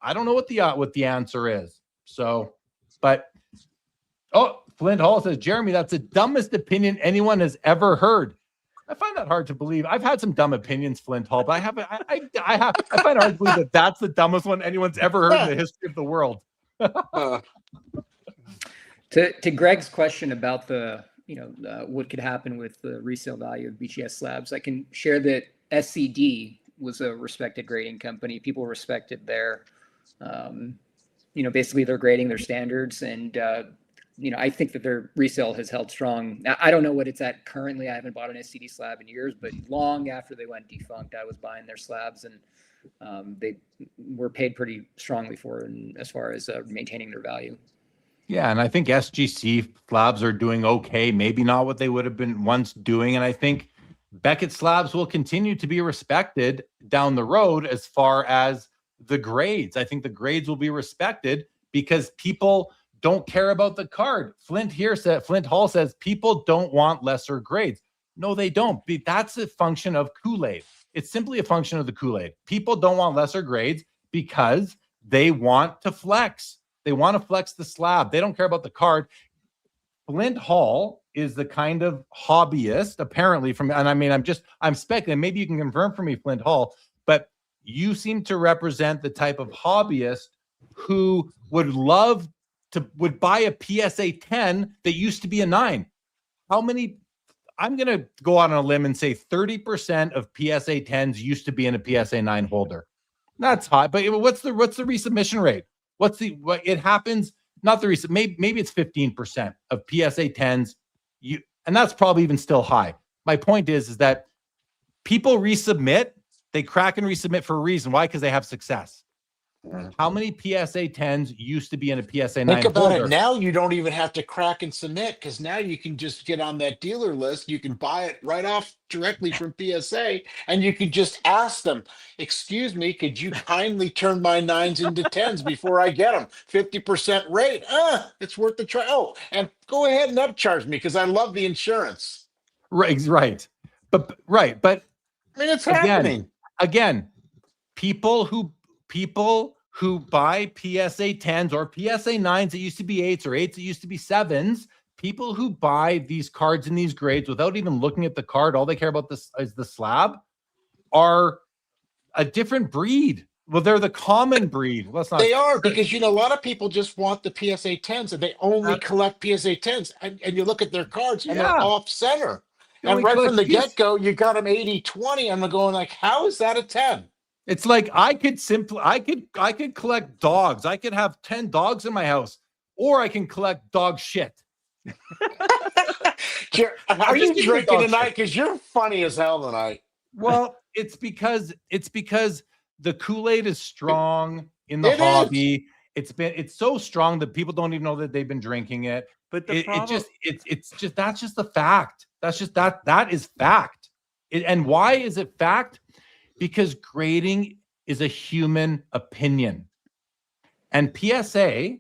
I don't know what the answer is. So, but Flint Hall says, Jeremy, that's the dumbest opinion anyone has ever heard. I find that hard to believe. I've had some dumb opinions, Flint Hall, but I find it hard to believe that that's the dumbest one anyone's ever heard in the history of the world. To Greg's question about the what could happen with the resale value of BGS slabs, I can share that SCD was a respected grading company. People respected their, basically their grading, their standards, and I think that their resale has held strong. Now, I don't know what it's at currently. I haven't bought an SCD slab in years, but long after they went defunct, I was buying their slabs, and they were paid pretty strongly for it, as far as maintaining their value. Yeah, and I think SGC slabs are doing okay. Maybe not what they would have been once doing, and I think Beckett slabs will continue to be respected down the road as far as the grades. I think the grades will be respected because people don't care about the card. Flint Hall says people don't want lesser grades. No, they don't. That's a function of Kool-Aid. It's simply a function of the Kool-Aid. People don't want lesser grades because they want to flex. They want to flex the slab. They don't care about the card. Flint Hall is the kind of hobbyist, apparently, I'm speculating. Maybe you can confirm for me, Flint Hall, but you seem to represent the type of hobbyist who would buy a PSA 10 that used to be a 9. How many? I'm going to go out on a limb and say 30% of PSA 10s used to be in a PSA 9 holder. That's high, but what's the resubmission rate? It happens? Not the recent. Maybe it's 15% of PSA 10s. And that's probably even still high. My point is that people resubmit. They crack and resubmit for a reason. Why? Because they have success. How many PSA 10s used to be in a PSA 9 Think about holder? it. Now you don't even have to crack and submit, because now you can just get on that dealer list. You can buy it right off directly from PSA, and you can just ask them, excuse me, could you kindly turn my 9s into 10s before I get them? 50% rate. It's worth the try. Oh, and go ahead and upcharge me because I love the insurance. Right. But I mean, it's happening. Again, people who buy PSA 10s or PSA 9s that used to be 8s or 8s that used to be 7s, people who buy these cards in these grades without even looking at the card, all they care about is the slab, are a different breed. Well, they're the common breed. They are, because a lot of people just want the PSA 10s and they only collect PSA 10s, and you look at their cards and they're off center. And right from the get-go, you got them 80-20. I'm going like, how is that a 10? It's like I could collect dogs. I could have 10 dogs in my house, or I can collect dog shit. Are you drinking tonight? Because you're funny as hell tonight. Well, it's because the Kool-Aid is strong in the hobby. It's so strong that people don't even know that they've been drinking it. But that's just the fact. That is fact. And why is it fact? Because grading is a human opinion. And PSA,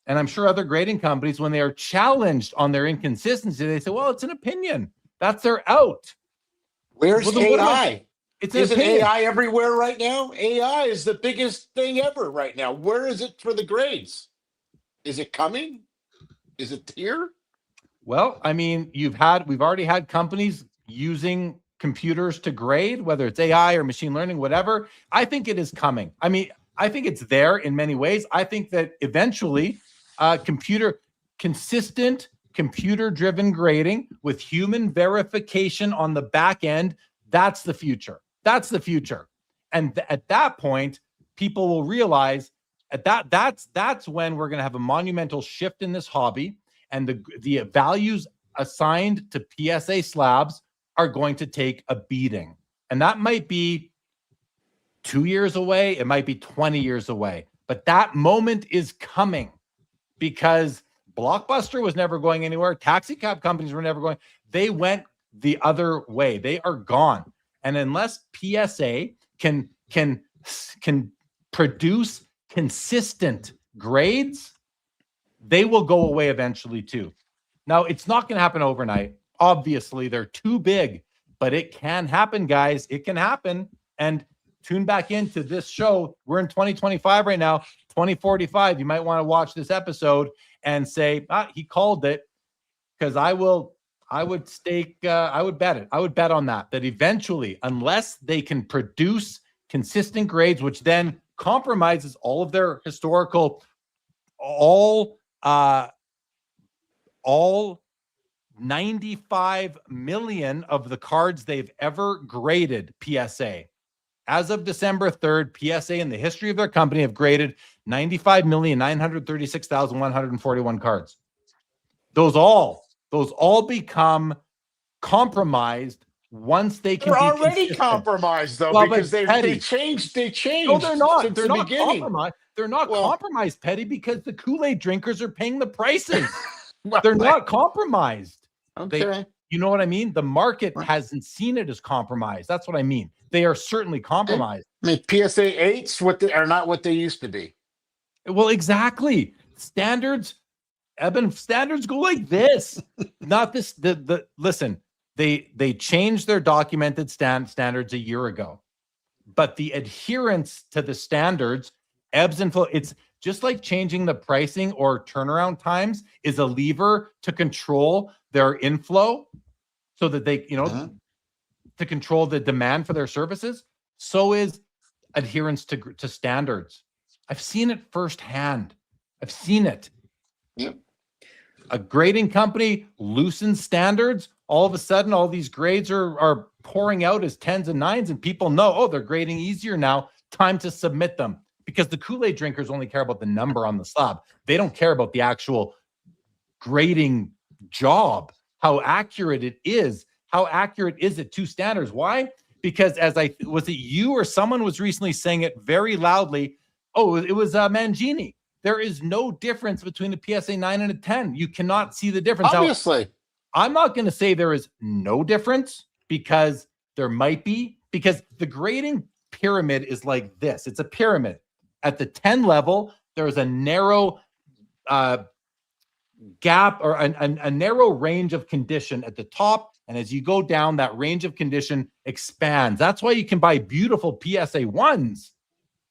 and I'm sure other grading companies, when they are challenged on their inconsistency, they say, well, it's an opinion. That's their out. Where's AI? Isn't AI everywhere right now? AI is the biggest thing ever right now. Where is it for the grades? Is it coming? Is it here? Well, we've already had companies using computers to grade, whether it's AI or machine learning, whatever. I think it is coming. I think it's there in many ways. I think that eventually consistent computer-driven grading with human verification on the back end, that's the future. That's the future. And at that point, people will realize that's when we're going to have a monumental shift in this hobby, and the values assigned to PSA slabs are going to take a beating. And that might be 2 years away. It might be 20 years away. But that moment is coming because Blockbuster was never going anywhere. Taxi cab companies were never going. They went the other way. They are gone. And unless PSA can produce consistent grades, they will go away eventually too. Now, it's not going to happen overnight. Obviously, they're too big, but it can happen, guys. It can happen. And tune back into this show. We're in 2025 right now, 2045. You might want to watch this episode and say, he called it, because I would bet it. I would bet on that eventually, unless they can produce consistent grades, which then compromises all of their historical, all 95 million of the cards they've ever graded PSA. As of December 3rd, PSA in the history of their company have graded 95,936,141 cards. Those all become compromised once they can They're be already consistent. compromised though, Well, because but they Petty, changed. No, they're not. Since They're the not beginning. compromised. They're not Well- compromised, Petty, because the Kool-Aid drinkers are paying the prices. Well, They're not compromised. Okay. You know what I mean? The market hasn't seen it as compromised. That's what I mean. They are certainly compromised. I mean, PSA 8s are not what they used to be. Well, exactly. Standards, Eben, standards go like this. Not this. Listen, they changed their documented standards a year ago, but the adherence to the standards ebbs and flows. It's just like changing the pricing or turnaround times is a lever to control their inflow, so that they, to control the demand for their services. So is adherence to standards. I've seen it firsthand. I've seen it. Yep. A grading company loosens standards. All of a sudden, all these grades are pouring out as 10s and 9s, and people know, they're grading easier now. Time to submit them, because the Kool-Aid drinkers only care about the number on the slab. They don't care about the actual grading job, how accurate it is. How accurate is it to standards? Why? Because was it you or someone was recently saying it very loudly? Oh, it was Mangini. There is no difference between a PSA 9 and a 10. You cannot see the difference. Obviously. Now, I'm not going to say there is no difference, because there might be, because the grading pyramid is like this. It's a pyramid. At the 10 level, there is a narrow gap, or a narrow range of condition at the top. And as you go down, that range of condition expands. That's why you can buy beautiful PSA 1s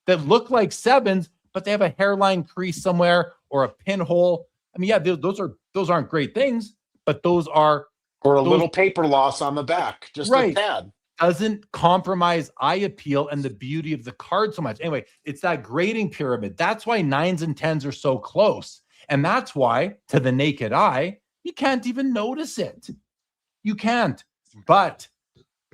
that look like 7s, but they have a hairline crease somewhere or a pinhole. I mean, yeah, those aren't great things, but those are, or a little paper loss on the back, just a tad. Doesn't compromise eye appeal and the beauty of the card so much. Anyway, it's that grading pyramid. That's why 9s and 10s are so close. And that's why, to the naked eye, you can't even notice it. You can't. But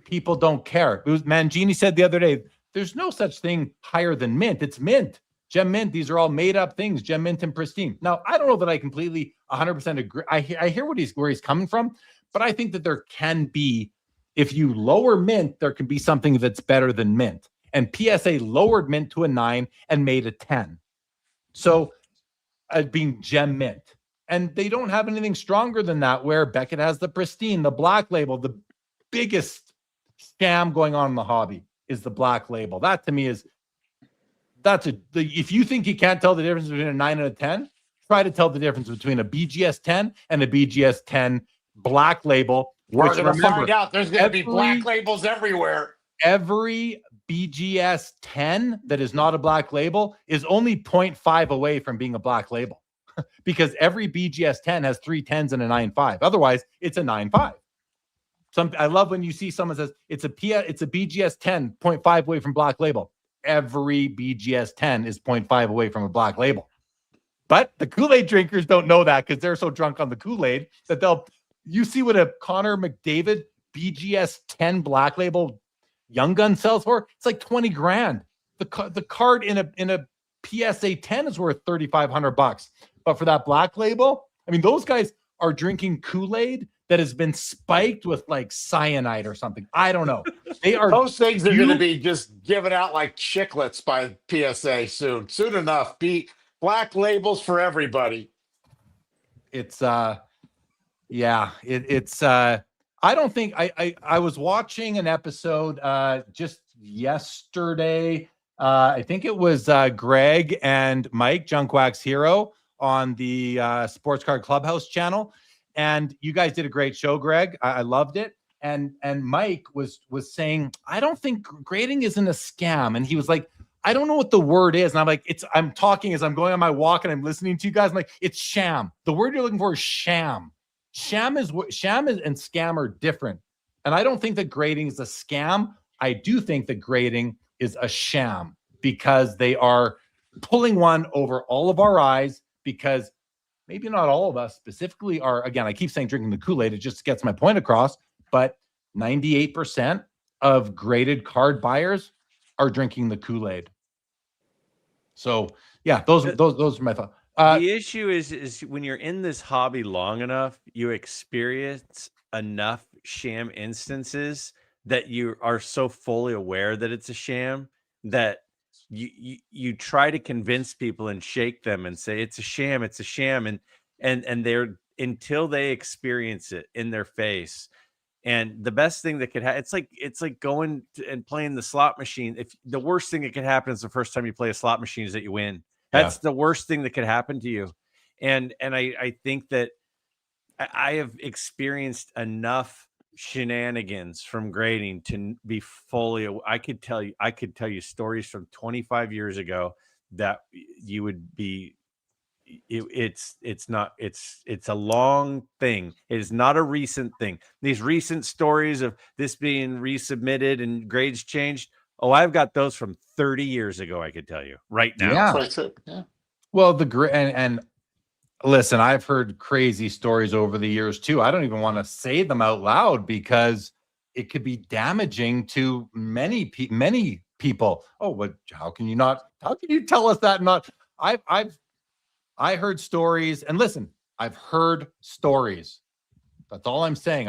people don't care. Mangini said the other day, there's no such thing higher than mint. It's mint. Gem mint, these are all made up things, gem mint and pristine. Now, I don't know that I completely 100% agree. I hear where he's coming from, but I think that there can be, if you lower mint, there can be something that's better than mint. And PSA lowered mint to a 9 and made a 10. So, being gem mint. And they don't have anything stronger than that, where Beckett has the pristine, the black label. The biggest scam going on in the hobby is the black label. That to me is, if you think you can't tell the difference between a 9 and a 10, try to tell the difference between a BGS 10 and a BGS 10 black label. We're going to find out there's going to be black labels everywhere. Every BGS 10 that is not a black label is only 0.5 away from being a black label, because every BGS 10 has 3 10s and a 9.5. Otherwise, it's a 9.5. I love when you see someone says it's a BGS 10, 0.5 away from black label. Every BGS 10 is 0.5 away from a black label. But the Kool-Aid drinkers don't know that, because they're so drunk on the Kool-Aid that you see what a Connor McDavid BGS 10 black label Young Gun sells for? It's like 20 grand. The card in a PSA 10 is worth $3,500. But for that black label, I mean, those guys are drinking Kool-Aid that has been spiked with like cyanide or something. I don't know. They are Those things are going to you- be just given out like chiclets by PSA soon. Soon enough. Be black labels for everybody. it's yeah, it's I don't think I was watching an episode just yesterday. I think it was Greg and Mike Junkwax Hero on the Sports Card Clubhouse channel, and you guys did a great show, Greg. I loved it. And Mike was saying, I don't think grading isn't a scam, and he was like, I don't know what the word is. And I'm like, I'm talking as I'm going on my walk and I'm listening to you guys. I'm like, it's sham. The word you're looking for is sham. Sham is and scam are different. And I don't think that grading is a scam. I do think that grading is a sham because they are pulling one over all of our eyes, because maybe not all of us specifically are, again, I keep saying drinking the Kool-Aid. It just gets my point across, but 98% of graded card buyers are drinking the Kool-Aid. So yeah, those are my thoughts. The issue is when you're in this hobby long enough, you experience enough sham instances that you are so fully aware that it's a sham that you try to convince people and shake them and say it's a sham, and they're, until they experience it in their face. And the best thing that could happen, it's like going and playing the slot machine. If the worst thing that could happen is the first time you play a slot machine is that you win. That's the worst thing that could happen to you. And I think that I have experienced enough shenanigans from grading to be fully, I could tell you stories from 25 years ago that you would be, it's a long thing. It is not a recent thing. These recent stories of this being resubmitted and grades changed, oh, I've got those from 30 years ago, I could tell you right now. Yeah. That's it. Yeah. Well, and listen, I've heard crazy stories over the years too. I don't even want to say them out loud because it could be damaging to many people. Oh, but how can you tell us that? Not, I heard stories, and listen, I've heard stories. That's all I'm saying.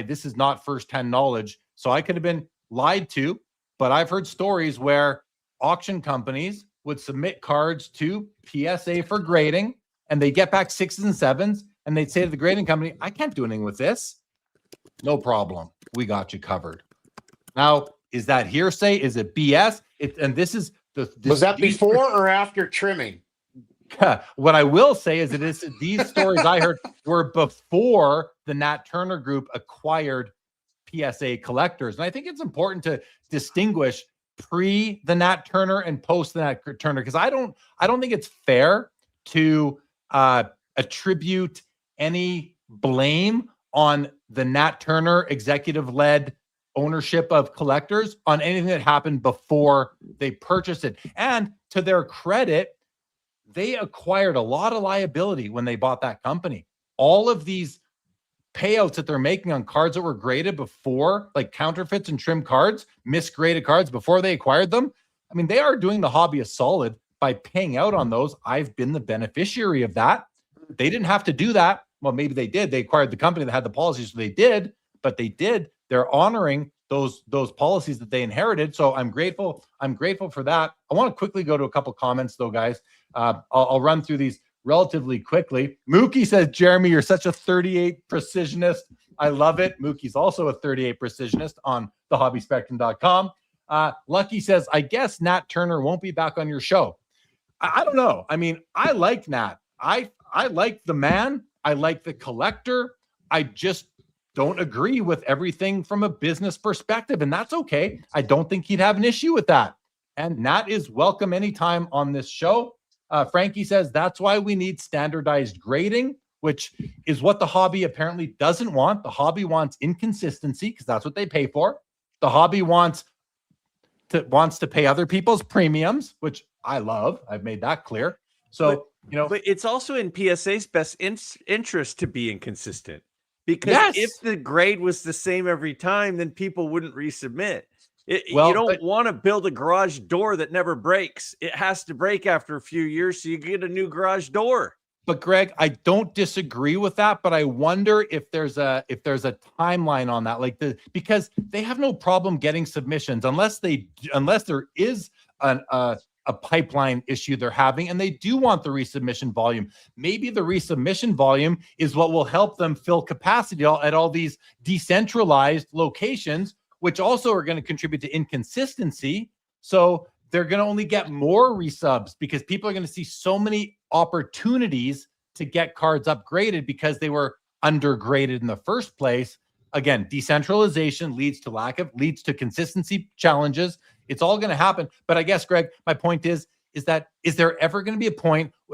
This is not firsthand knowledge. So I could have been lied to, but I've heard stories where auction companies would submit cards to PSA for grading, and they get back 6s and 7s, and they'd say to the grading company, I can't do anything with this. No problem. We got you covered. Now, is that hearsay? Is it BS? Was that before or after trimming? What I will say is these stories I heard were before the Nat Turner Group acquired PSA collectors. And I think it's important to distinguish pre the Nat Turner and post the Nat Turner, because I don't think it's fair to attribute any blame on the Nat Turner executive-led ownership of collectors on anything that happened before they purchased it. And to their credit, they acquired a lot of liability when they bought that company. All of these payouts that they're making on cards that were graded before, like counterfeits and trim cards, misgraded cards before they acquired them. I mean, they are doing the hobby a solid by paying out on those. I've been the beneficiary of that. They didn't have to do that. Well, maybe they did. They acquired the company that had the policies, so they did, but they did. They're honoring those policies that they inherited. So I'm grateful. I'm grateful for that. I want to quickly go to a couple comments though, guys. I'll run through these relatively quickly. Mookie says, Jeremy, you're such a 38 precisionist. I love it. Mookie's also a 38 precisionist on thehobbyspectrum.com. Lucky says, I guess Nat Turner won't be back on your show. I don't know. I mean, I like Nat. I like the man. I like the collector. I just don't agree with everything from a business perspective, and that's okay. I don't think he'd have an issue with that. And Nat is welcome anytime on this show. Frankie says that's why we need standardized grading, which is what the hobby apparently doesn't want. The hobby wants inconsistency because that's what they pay for. The hobby wants to pay other people's premiums, which I love. I've made that clear. So, but it's also in PSA's best interest to be inconsistent, because if the grade was the same every time, then people wouldn't resubmit. You don't want to build a garage door that never breaks. It has to break after a few years, so you get a new garage door. But Greg, I don't disagree with that, but I wonder if there's a timeline on that, like because they have no problem getting submissions unless there is a pipeline issue they're having, and they do want the resubmission volume. Maybe the resubmission volume is what will help them fill capacity at all these decentralized locations, which also are going to contribute to inconsistency. So they're going to only get more resubs because people are going to see so many opportunities to get cards upgraded because they were undergraded in the first place. Again, decentralization leads to consistency challenges. It's all going to happen. But I guess, Greg, my point is there ever going to be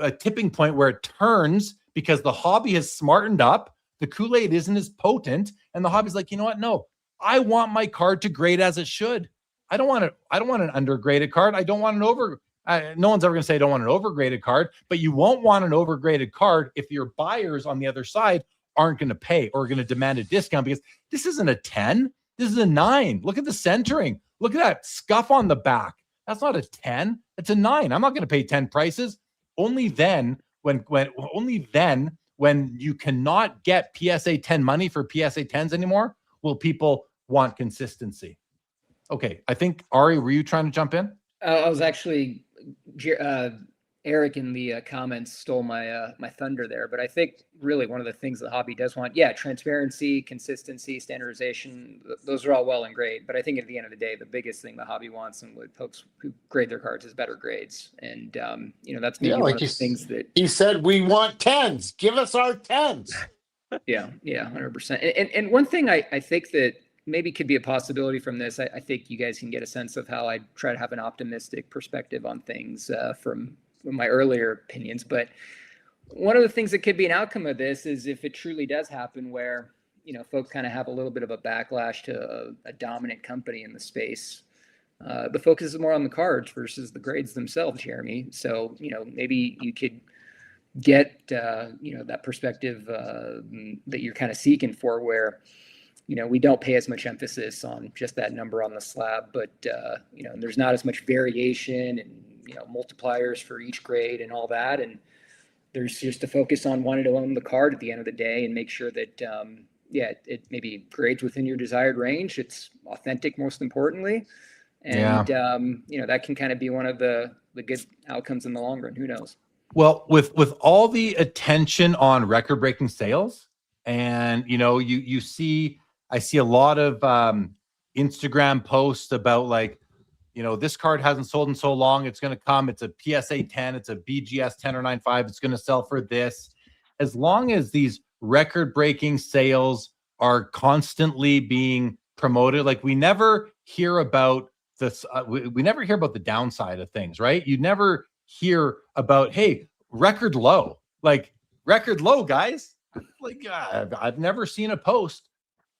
a tipping point where it turns because the hobby has smartened up, the Kool-Aid isn't as potent, and the hobby's like, you know what? No, I want my card to grade as it should. I don't want an undergraded card. I don't want an no one's ever going to say I don't want an overgraded card, but you won't want an overgraded card if your buyers on the other side aren't going to pay or going to demand a discount, because this isn't a 10. This is a 9. Look at the centering. Look at that scuff on the back. That's not a 10. It's a 9. I'm not going to pay 10 prices. Only then when you cannot get PSA 10 money for PSA 10s anymore will people want consistency. Okay, I think, Ari, were you trying to jump in? I was actually, Eric in the comments stole my my thunder there, but I think really one of the things the hobby does want, transparency, consistency, standardization, those are all well and great. But I think at the end of the day, the biggest thing the hobby wants and what folks who grade their cards is better grades. And, that's maybe one of the things that he said, we want 10s. Give us our 10s. Yeah, 100%. And one thing I think that maybe could be a possibility from this, I think you guys can get a sense of how I try to have an optimistic perspective on things from my earlier opinions. But one of the things that could be an outcome of this is if it truly does happen where, folks kind of have a little bit of a backlash to a dominant company in the space. The focus is more on the cards versus the grades themselves, Jeremy. So, maybe you could get, that perspective that you're kind of seeking for, where, we don't pay as much emphasis on just that number on the slab, but, there's not as much variation and, multipliers for each grade and all that. And there's just a focus on wanting to own the card at the end of the day and make sure that, it maybe grades within your desired range. It's authentic, most importantly. And, that can kind of be one of the good outcomes in the long run. Who knows? Well, with all the attention on record-breaking sales, and, I see a lot of Instagram posts about like, this card hasn't sold in so long. It's going to come. It's a PSA 10. It's a BGS 10 or 9.5. It's going to sell for this. As long as these record-breaking sales are constantly being promoted, like we never hear about this. We never hear about the downside of things, right? You never hear about, hey, record low, guys. Like I've never seen a post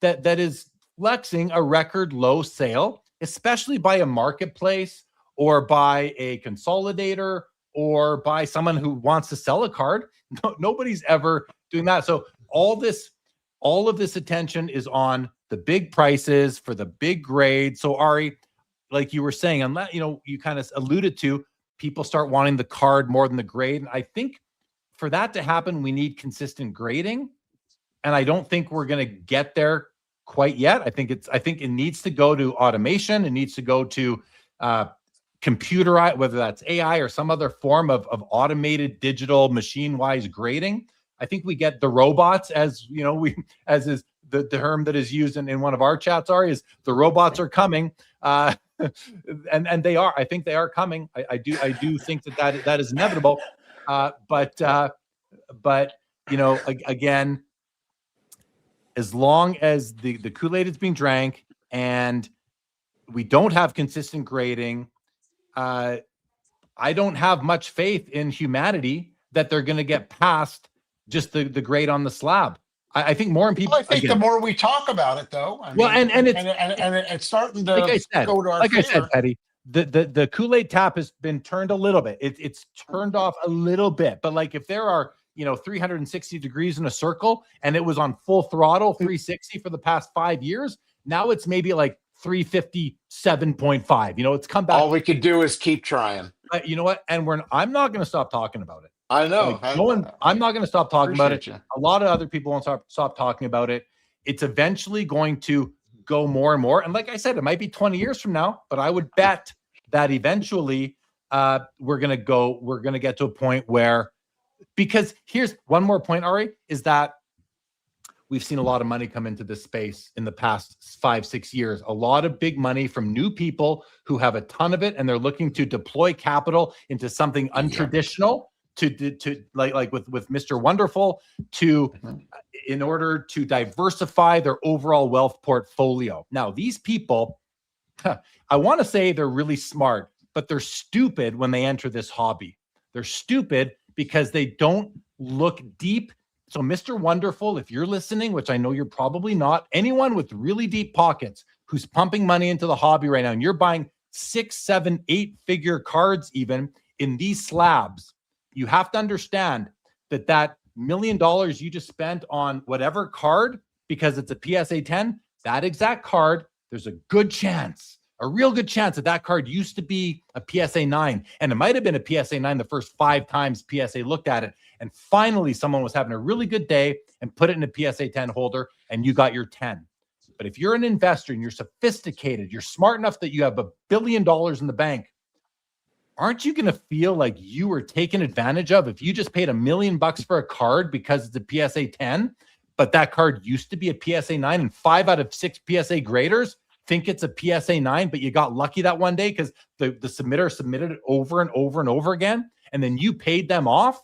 that is flexing a record low sale, especially by a marketplace or by a consolidator or by someone who wants to sell a card. Nobody's ever doing that. So all of this attention is on the big prices for the big grade. So Ari, like you were saying, unless, you kind of alluded to, people start wanting the card more than the grade. And I think for that to happen, we need consistent grading. And I don't think we're going to get there quite yet. I think it needs to go to automation. It needs to go to computerized, whether that's AI or some other form of automated digital machine-wise grading. I think we get the robots, as is the term that is used in one of our chats, is the robots are coming. And they are. I think they are coming. I do think that is inevitable. But again, as long as the Kool-Aid is being drank and we don't have consistent grading, I don't have much faith in humanity that they're going to get past just the grade on the slab. I think more people. Well, I think the more we talk about it, though, it's starting to go to our favor. I said, Eddie, the Kool-Aid tap has been turned a little bit. It's turned off a little bit, but like if there are 360 degrees in a circle and it was on full throttle 360 for the past 5 years, now it's maybe like 357.5. It's come back. All we could do is keep trying. You know what? And I'm not going to stop talking about it. I know. Like, I'm not going to stop talking about it. appreciate you. A lot of other people won't stop talking about it. It's eventually going to go more and more. And like I said, it might be 20 years from now, but I would bet that eventually we're going to get to a point where, because here's one more point, Ari, is that we've seen a lot of money come into this space in the past 5-6 years. A lot of big money from new people who have a ton of it, and they're looking to deploy capital into something untraditional to like with Mr. Wonderful in order to diversify their overall wealth portfolio. Now, these people, I want to say they're really smart, but they're stupid when they enter this hobby. They're stupid because they don't look deep. So Mr. Wonderful, if you're listening, which I know you're probably not, anyone with really deep pockets who's pumping money into the hobby right now, and you're buying 6, 7, 8-figure cards even in these slabs, you have to understand that $1 million you just spent on whatever card, because it's a PSA 10, that exact card, there's a good chance, a real good chance that card used to be a PSA 9. And it might have been a PSA 9 the first 5 times PSA looked at it. And finally, someone was having a really good day and put it in a PSA 10 holder, and you got your 10. But if you're an investor and you're sophisticated, you're smart enough that you have $1 billion in the bank, aren't you going to feel like you were taken advantage of if you just paid $1 million for a card because it's a PSA 10, but that card used to be a PSA 9, and 5 out of 6 PSA graders think it's a PSA 9, but you got lucky that one day because the submitter submitted it over and over and over again, and then you paid them off.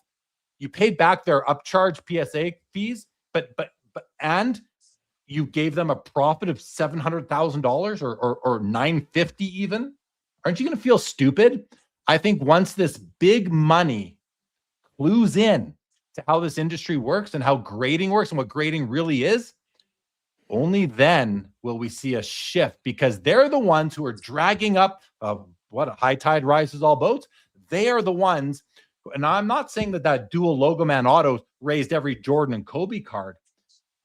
You paid back their upcharge PSA fees, and you gave them a profit of $700,000 or $950 even. Aren't you going to feel stupid? I think once this big money clues in to how this industry works and how grading works and what grading really is, only then will we see a shift, because they're the ones who are dragging up what a high tide rises all boats. They are the ones, and I'm not saying that dual logo man auto raised every Jordan and Kobe card,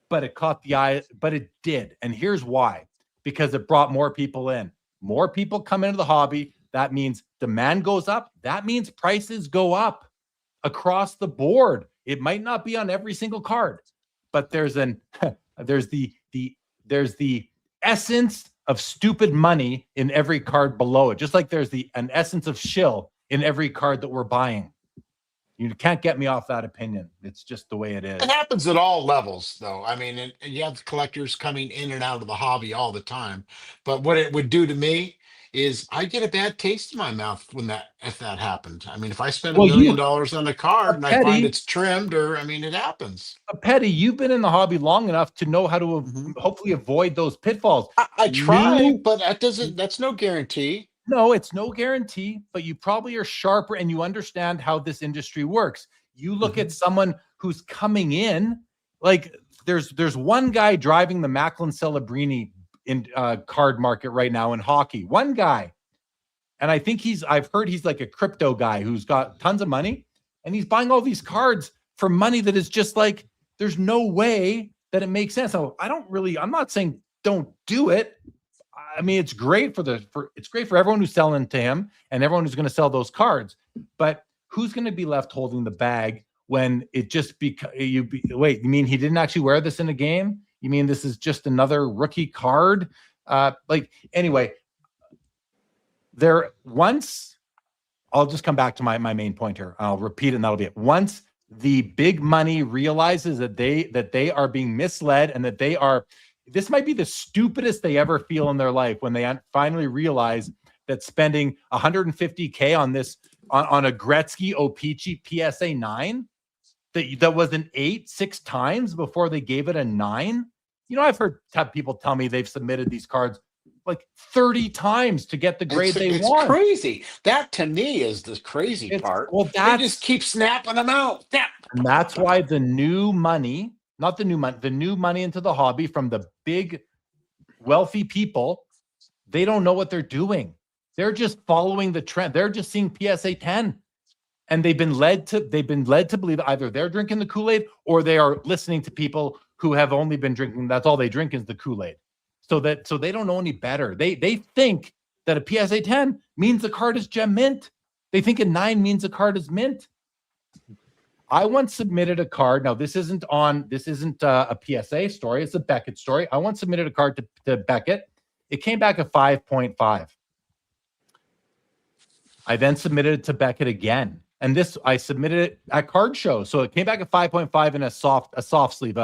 but it caught the eye, but it did. And here's why: because it brought more people in. More people come into the hobby. That means demand goes up. That means prices go up across the board. It might not be on every single card, but there's the essence of stupid money in every card below it. Just like there's an essence of shill in every card that we're buying. You can't get me off that opinion. It's just the way it is. It happens at all levels, though. I mean, and you have collectors coming in and out of the hobby all the time. But what it would do to me is I get a bad taste in my mouth if that happened. I mean, if I spend $1 million on a card and I find it's trimmed, it happens. Petty, you've been in the hobby long enough to know how to hopefully avoid those pitfalls. I try, but that's no guarantee. No, it's no guarantee, but you probably are sharper and you understand how this industry works. You look at someone who's coming in, like there's one guy driving the Macklin Celebrini in card market right now in hockey. One guy. And I think I've heard he's like a crypto guy who's got tons of money, and he's buying all these cards for money that is just like, there's no way that it makes sense. So I'm not saying don't do it. I mean, it's great it's great for everyone who's selling to him and everyone who's going to sell those cards, but who's going to be left holding the bag when it just wait, you mean he didn't actually wear this in a game? You mean this is just another rookie card? Anyway, I'll just come back to my main point here. I'll repeat it and that'll be it. Once the big money realizes that they are being misled and that this might be the stupidest they ever feel in their life when they finally realize that spending $150K on a Gretzky O-Pee-Chee PSA 9 that was an 8 6 times before they gave it a 9. I've heard people tell me they've submitted these cards like 30 times to get the grade they want. It's crazy. That to me is the crazy part. Well, they just keep snapping them out. And that's why the new money into the hobby from the big wealthy people, they don't know what they're doing. They're just following the trend. They're just seeing PSA 10. And they've been led to believe either they're drinking the Kool-Aid or they are listening to people who have only been drinking. That's all they drink is the Kool-Aid. So they don't know any better. They think that a PSA 10 means the card is gem mint. They think a 9 means the card is mint. I once submitted a card. Now, this isn't a PSA story. It's a Beckett story. I once submitted a card to Beckett. It came back at 5.5. I then submitted it to Beckett again. And I submitted it at card show. So it came back at 5.5 in a soft sleeve,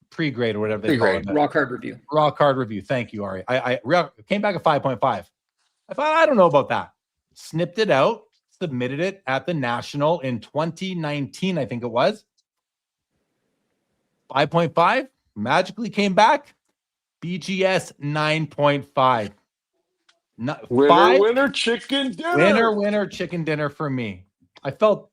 pre-grade or whatever they call it. Raw card review. Raw card review. Thank you, Ari. I came back at 5.5. I thought, I don't know about that. Snipped it out, submitted it at the National in 2019, I think it was. 5.5 magically came back. BGS 9.5. Winner, chicken dinner. Winner, chicken dinner for me. I felt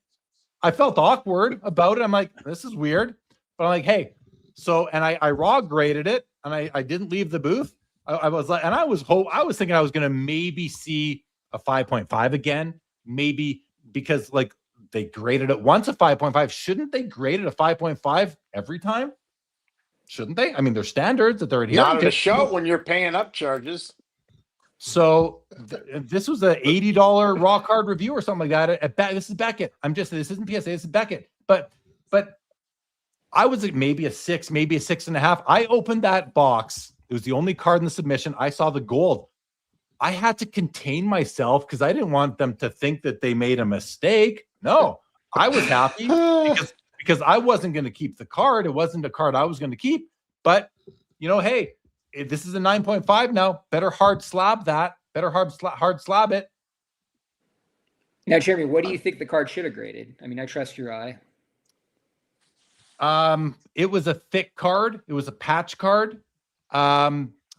awkward about it. I'm like, this is weird. But I'm like, hey, so, and I raw graded it, and I didn't leave the booth. I was like, and I was thinking I was going to maybe see a 5.5 again, maybe because like they graded it once a 5.5. Shouldn't they grade it a 5.5 every time? Shouldn't they? I mean, there's standards that they're adhering Not at to. a show when you're paying up charges. So this was a $80 raw card review or something like that. This is Beckett. This isn't PSA. This is Beckett. But I was at maybe a 6, maybe a 6.5. I opened that box. It was the only card in the submission. I saw the gold. I had to contain myself because I didn't want them to think that they made a mistake. No, I was happy because I wasn't going to keep the card. It wasn't a card I was going to keep. But, hey, this is a 9.5 now. Better hard slab that. Better hard slab it. Now, Jeremy, what do you think the card should have graded? I mean, I trust your eye. It was a thick card. It was a patch card.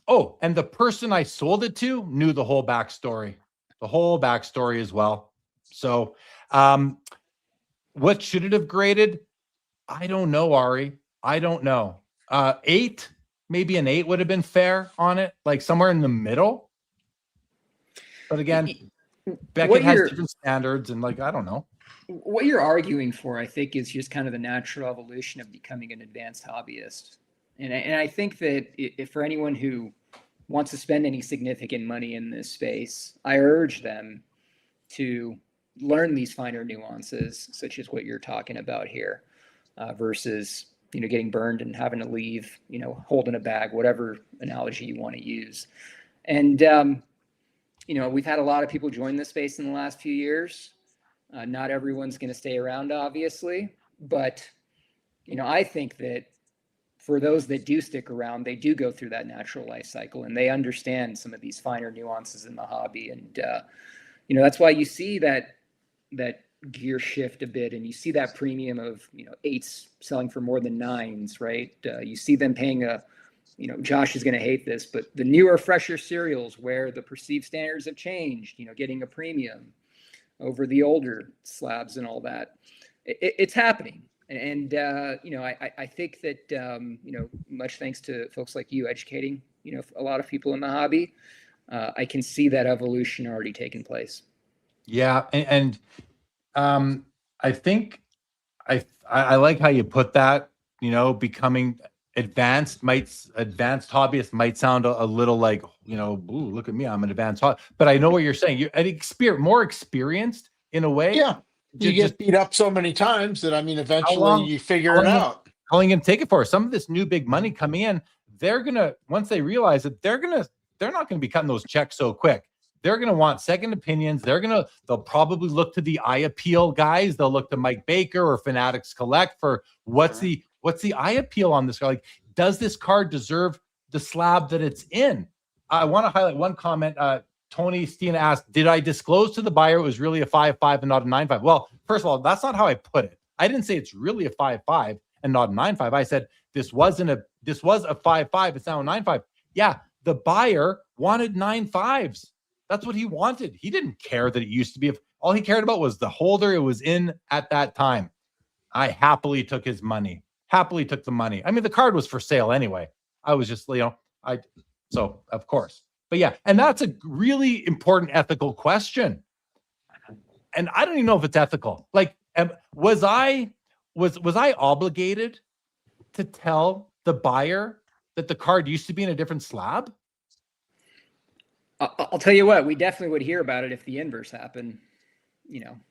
Oh, and the person I sold it to knew the whole backstory as well. So, what should it have graded? I don't know, Ari. I don't know. 8, maybe an 8 would have been fair on it, like somewhere in the middle. But again, Beckett has different standards, and like, I don't know. What you're arguing for, I think, is just kind of the natural evolution of becoming an advanced hobbyist. And I think that if for anyone who wants to spend any significant money in this space, I urge them to learn these finer nuances, such as what you're talking about here, versus, getting burned and having to leave, holding a bag, whatever analogy you want to use. And, we've had a lot of people join this space in the last few years. Not everyone's going to stay around, obviously, but, I think that for those that do stick around, they do go through that natural life cycle and they understand some of these finer nuances in the hobby. And, that's why you see that gear shift a bit, and you see that premium of, 8s selling for more than 9s, right? You see them paying Josh is going to hate this, but the newer, fresher cereals where the perceived standards have changed, getting a premium over the older slabs and all that. It's happening. And, I think that, much thanks to folks like you educating, a lot of people in the hobby, I can see that evolution already taking place. Yeah. And I think I like how you put that, becoming advanced hobbyist might sound a little like, ooh, look at me, I'm an advanced hobbyist. But I know what you're saying. You're more experienced in a way. Yeah. You get beat up so many times that, eventually you figure it out. How long you gonna take it for? Some of this new big money coming in, they're gonna, once they realize that they're not gonna be cutting those checks so quick. They're gonna want second opinions. They'll probably look to the eye appeal guys. They'll look to Mike Baker or Fanatics Collect for what's the eye appeal on this guy? Like, does this card deserve the slab that it's in? I want to highlight one comment. Tony Steen asked, did I disclose to the buyer it was really a 5.5 and not a 9.5? Well, first of all, that's not how I put it. I didn't say it's really a 5.5 and not a 9.5. I said this was a 5.5. It's now a 9.5. Yeah, the buyer wanted 9.5s. That's what he wanted. He didn't care that it used to be. All he cared about was the holder it was in at that time. I happily took his money. Happily took the money. I mean, the card was for sale anyway. I was just, so of course. But yeah, and that's a really important ethical question. And I don't even know if it's ethical. Like, was I obligated to tell the buyer that the card used to be in a different slab? I'll tell you what, we definitely would hear about it if the inverse happened.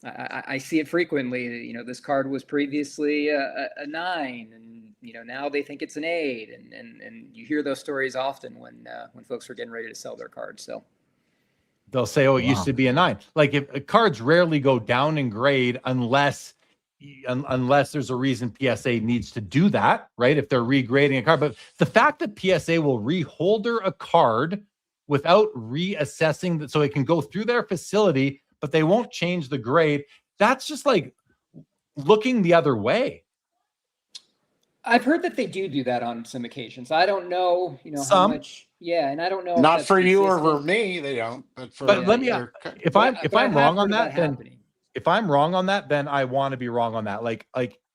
I see it frequently. This card was previously a 9, and now they think it's an 8, and you hear those stories often when folks are getting ready to sell their cards. So they'll say, "Oh, it used to be a 9." Like if cards rarely go down in grade unless there's a reason PSA needs to do that, right? If they're regrading a card, but the fact that PSA will reholder a card without reassessing that, so it can go through their facility, but they won't change the grade. That's just like looking the other way. I've heard that they do that on some occasions. I don't know, how Some. much. Yeah, and I don't know. Not if for that's you or consistent. for me, they don't. But for But let me, if I'm wrong on that, then happening. if I'm wrong on that, then I want to be wrong on that. Like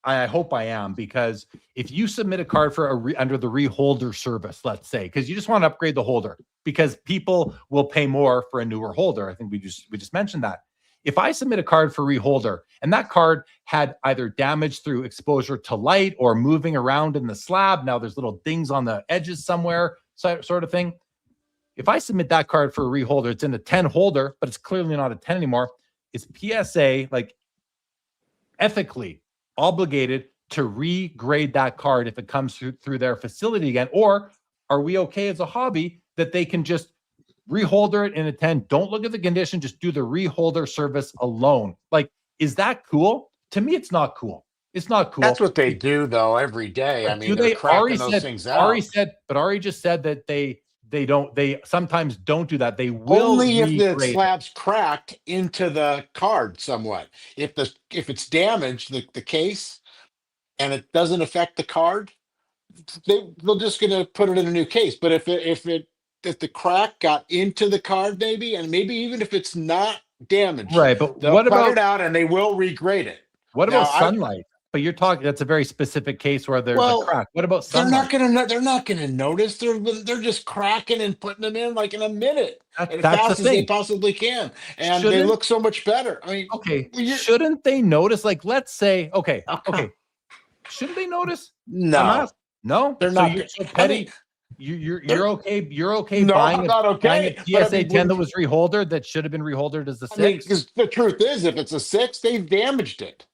I hope I am, because if you submit a card for under the reholder service, let's say, because you just want to upgrade the holder, because people will pay more for a newer holder. I think we just mentioned that. If I submit a card for reholder and that card had either damage through exposure to light or moving around in the slab, now there's little dings on the edges somewhere, sort of thing. If I submit that card for a reholder, it's in a 10 holder, but it's clearly not a 10 anymore. Is PSA like ethically obligated to regrade that card if it comes through their facility again? Or are we okay as a hobby that they can just reholder it in a 10, don't look at the condition, just do the reholder service alone? Like, is that cool? To me, it's not cool. It's not cool. That's what they do though every day. But I mean, they're cracking those things out. Ari just said that they sometimes don't do that. They will Only if the regrade it. slab's cracked into the card somewhat. If it's damaged, the case, and it doesn't affect the card, they're just gonna put it in a new case. But if the crack got into the card, maybe even if it's not damaged, Right, but they'll what cut about it out and they will regrade it. what Now, about sunlight? But you're talking, that's a very specific case where there's Well, a crack. What about They're sunlight? not gonna notice. They're just cracking and putting them in like in a minute, as That's fast the as they thing. possibly can, and they Shouldn't- look so much better. I mean, Okay, well, you're- shouldn't they notice? Like, let's say, okay, Oh, come okay, shouldn't they notice? no, I'm not- no, they're So not. you're so I petty. mean, You're okay. You're okay no, buying I'm not buying okay. a but I PSA mean, 10 that was reholdered that should have been reholdered as a 6. I mean, because the truth is, if it's a 6, they've damaged it.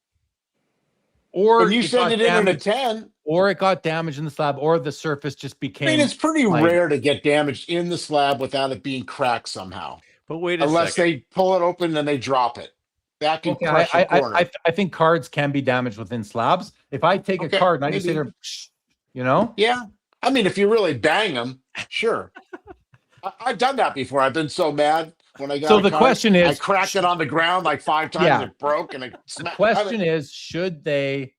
Or And you it send got it in at a damaged, 10. or it got damaged in the slab, or the surface just I became. mean, it's pretty like- rare to get damaged in the slab without it being cracked somehow, But wait a unless second. they pull it open and they drop it. That can Okay, crush a corner. I think cards can be damaged within slabs. If I take Okay, a card and I just say, maybe. there, Yeah. I mean, if you really bang them, sure. I've done that before. I've been so mad when I got So a the card, question I is- cracked it on the ground like 5 times. Yeah. It broke and it the smacked. question is, should a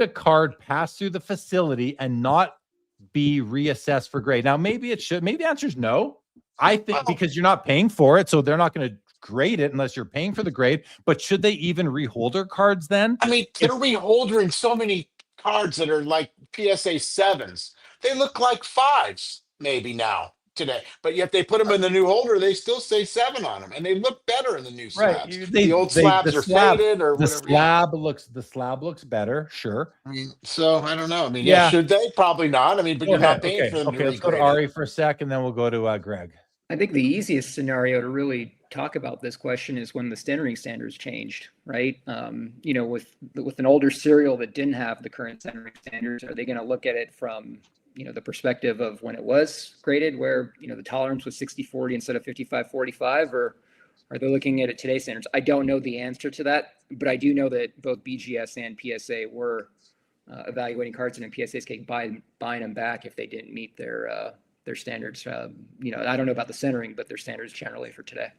card pass through the facility and not be reassessed for grade? Now, maybe it should. Maybe the answer is no. I think Well- because you're not paying for it, so they're not going to grade it unless you're paying for the grade. But should they even reholder cards then? I mean, they're reholdering so many cards that are like PSA 7s. They look like 5s maybe now today, but yet they put them in the new holder. They still say 7 on them, and they look better in the new slabs. The old slabs are faded or The whatever. slab looks better, sure. I mean, so I don't know. I mean, Yeah. should they? Probably not. I mean, but you're not paying for them Okay. to Let's go to regrade it. Ari for a sec, and then we'll go to Greg. I think the easiest scenario to really talk about this question is when the centering standards changed, right? With an older serial that didn't have the current centering standards, are they going to look at it from, the perspective of when it was graded, where, the tolerance was 60/40 instead of 55/45, or are they looking at it today's standards? I don't know the answer to that, but I do know that both BGS and PSA were evaluating cards in a PSA's case, buying them back if they didn't meet their standards. I don't know about the centering, but their standards generally for today.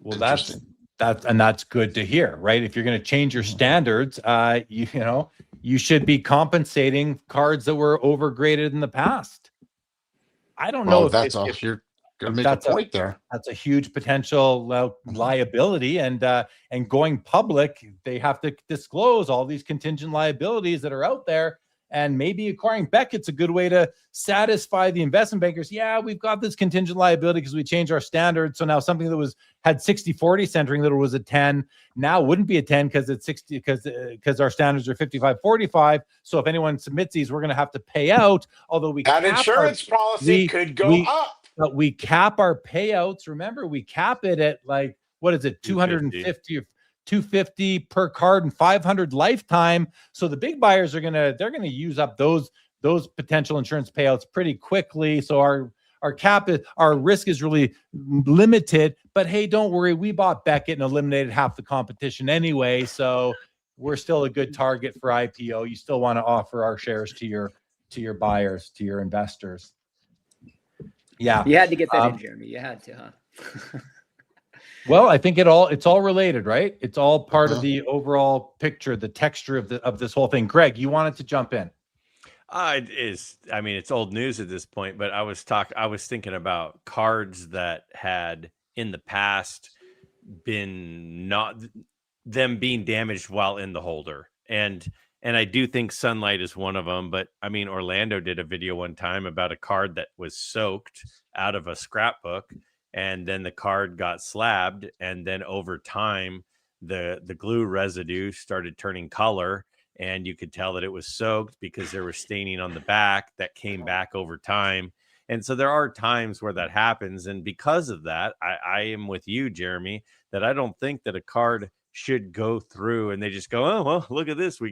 Well, Interesting. that's good to hear, right? If you're going to change your standards, you should be compensating cards that were overgraded in the past. I don't know Well, if that's if- all. if You're gonna make a that's point there. that's a huge potential liability, and going public, they have to disclose all these contingent liabilities that are out there. And maybe acquiring Beckett's a good way to satisfy the investment bankers. Yeah, we've got this contingent liability because we changed our standards. So now something that had 60/40 centering that was a 10 now wouldn't be a 10 because it's 60 because our standards are 55/45. So if anyone submits these, we're going to have to pay out. Although That insurance policy could go up. but we cap our payouts. Remember, we cap it at like what is it, 250 or 250 per card and 500 lifetime. So the big buyers they're gonna use up those potential insurance payouts pretty quickly. So our risk is really limited. But hey, don't worry, we bought Beckett and eliminated half the competition anyway. So we're still a good target for IPO. You still want to offer our shares to your buyers, to your investors. Yeah. You had to get that in, Jeremy. You had to, huh? Well, I think it's all related, right? It's all part of the overall picture, the texture of this whole thing. Greg, you wanted to jump in. It's old news at this point, but I was thinking about cards that had in the past been not them being damaged while in the holder. And I do think Sunlight is one of them, but I mean, Orlando did a video one time about a card that was soaked out of a scrapbook, and then the card got slabbed, and then over time the glue residue started turning color, and you could tell that it was soaked because there was staining on the back that came back over time. And so there are times where that happens, and because of that, I am with you, Jeremy, that I don't think that a card should go through and they just go, oh well, look at this, we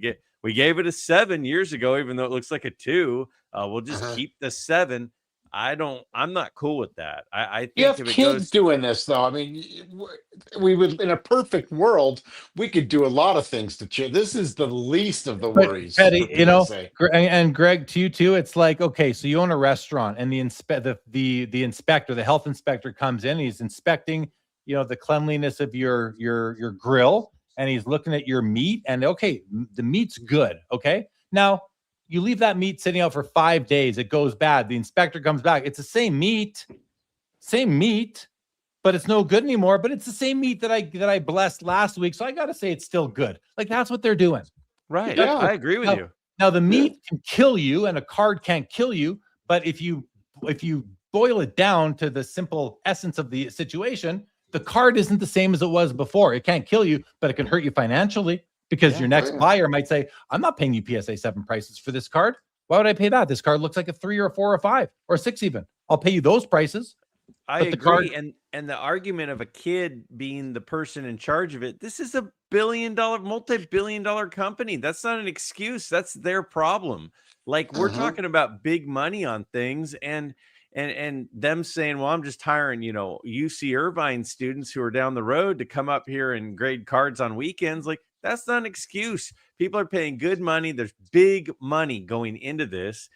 gave it a 7 years ago, even though it looks like a 2. We'll just keep the 7. I'm not cool with that. I think You have if it kids goes, doing this, though. I mean, we would, in a perfect world, we could do a lot of things to change. This is the least of the worries. Petty, for PSA. and Greg, to you too, it's like, okay, so you own a restaurant and the inspector, the health inspector comes in, and he's inspecting, the cleanliness of your grill, and he's looking at your meat, and okay, the meat's good. Okay. Now you leave that meat sitting out for 5 days, it goes bad. The inspector comes back. It's the same meat, but it's no good anymore. But it's the same meat that I blessed last week. So I got to say it's still good. Like, that's what they're doing. right? Yeah. I agree with you. Now the meat can kill you and a card can't kill you. But if you boil it down to the simple essence of the situation, the card isn't the same as it was before. It can't kill you, but it can hurt you financially, because your next buyer might say, I'm not paying you PSA 7 prices for this card. Why would I pay that? This card looks like a 3 or a 4 or 5 or 6 even. I'll pay you those prices. I agree. And the argument of a kid being the person in charge of it, this is a multi-billion-dollar company. That's not an excuse. That's their problem. Like, we're talking about big money on things, and them saying, well, I'm just hiring, UC Irvine students who are down the road to come up here and grade cards on weekends. Like, that's not an excuse. People are paying good money. There's big money going into this.